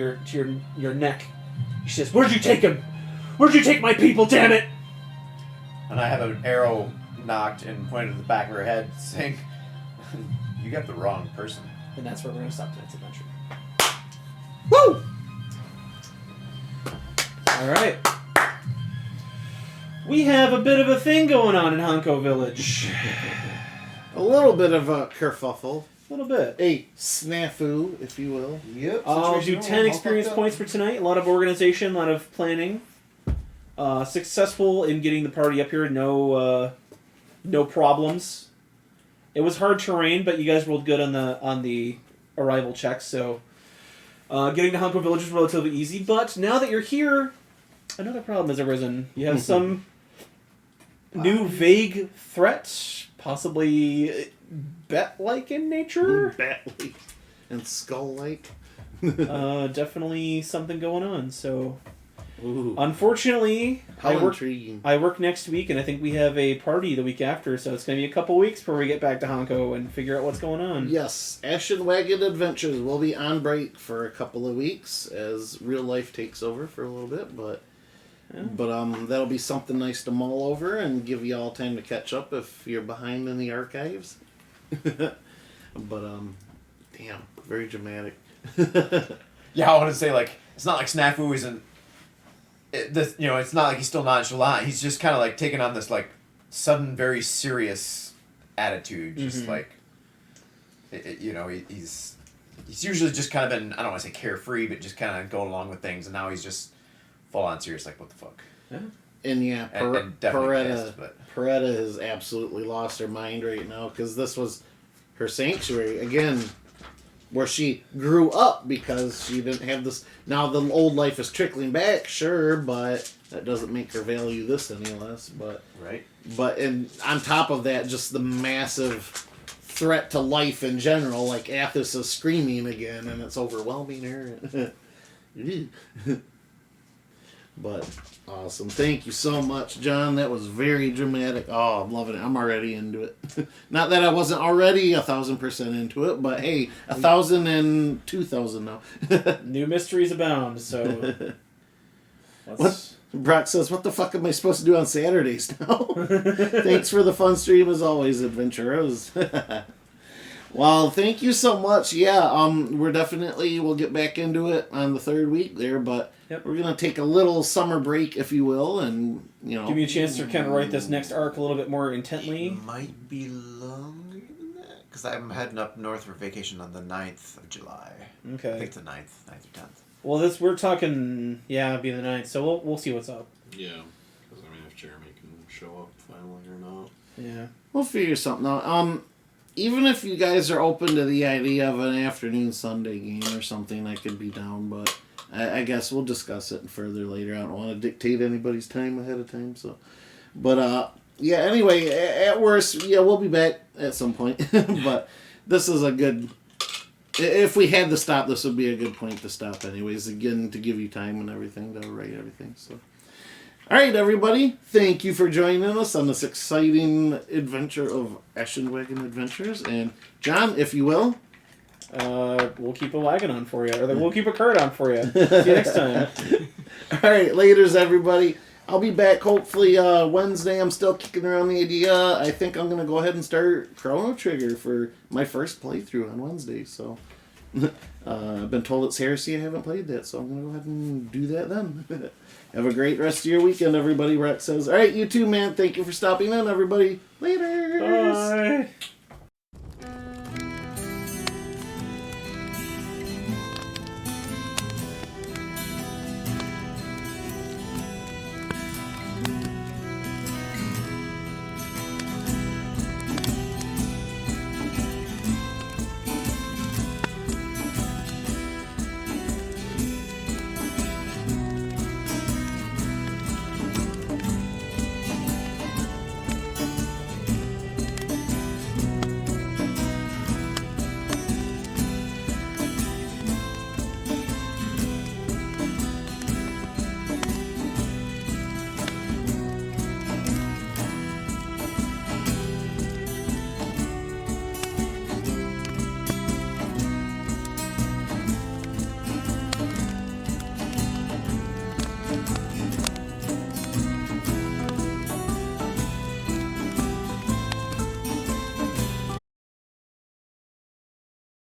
your neck. She says, "Where'd you take him? Where'd you take my people, damn it?" And I have an arrow knocked and pointed to the back of her head, saying, "You got the wrong person." And that's where we're going to stop tonight's adventure. Woo! Alright. We have a bit of a thing going on in Honko Village. A little bit of a kerfuffle. A little bit. A snafu, if you will. Yep. I'll do 10 experience points for tonight. A lot of organization, a lot of planning. Successful in getting the party up here. No problems. It was hard terrain, but you guys rolled good on the arrival checks, so getting to Honko Village is relatively easy. But now that you're here, another problem has arisen. You have some new vague threat, possibly bat-like in nature. Bat-like and skull-like. Definitely something going on. So, Ooh. Unfortunately, How intriguing. I work next week, and I think we have a party the week after, so it's going to be a couple weeks before we get back to Honko and figure out what's going on. Yes, ASHENED WAGON Adventures will be on break for a couple of weeks as real life takes over for a little bit, but that'll be something nice to mull over and give you all time to catch up if you're behind in the archives. But damn, very dramatic. Yeah, I want to say, it's not like Snafu isn't. It's not like he's still nonchalant. He's just kind of taking on this sudden, very serious attitude. Just he's usually just kind of been, I don't want to say carefree, but just kind of going along with things. And now he's just full on serious. What the fuck? Yeah. And yeah, and definitely pissed, but Peretta has absolutely lost her mind right now because this was her sanctuary again, where she grew up because she didn't have this. Now the old life is trickling back, sure, but that doesn't make her value this any less. But and on top of that, just the massive threat to life in general, like Athos is screaming again, and it's overwhelming her. But awesome. Thank you so much, John. That was very dramatic. Oh, I'm loving it. I'm already into it. Not that I wasn't already 1,000% into it, but hey, 1,000 and 2,000 now. New mysteries abound, so... What? Brock says, what the fuck am I supposed to do on Saturdays now? Thanks for the fun stream as always, adventurers. Well, thank you so much. Yeah, we'll get back into it on the third week there, but we're gonna take a little summer break, if you will, and give me a chance to kind of write this next arc a little bit more intently. It might be longer than that because I'm heading up north for vacation on the 9th of July. Okay. I think the 9th or 10th. Well, we're talking, it'll be the 9th, so we'll see what's up. Yeah, because if Jeremy can show up finally or not. Yeah. We'll figure something out. Even if you guys are open to the idea of an afternoon Sunday game or something, I could be down, but I guess we'll discuss it further later. I don't want to dictate anybody's time ahead of time, so. But, yeah, anyway, at worst, we'll be back at some point. But this is a good... If we had to stop, this would be a good point to stop anyways, again, to give you time and everything, to write everything, so... Alright, everybody. Thank you for joining us on this exciting adventure of Ashen Wagon Adventures. And, John, if you will... we'll keep a wagon on for you, or we'll keep a cart on for you. See you next time. Alright, laters, everybody. I'll be back hopefully Wednesday. I'm still kicking around the idea. I think I'm going to go ahead and start Chrono Trigger for my first playthrough on Wednesday, so... I've been told it's heresy. I haven't played that, so I'm going to go ahead and do that then. Have a great rest of your weekend, everybody. Rex says, all right, you too, man. Thank you for stopping in, everybody. Later. Bye.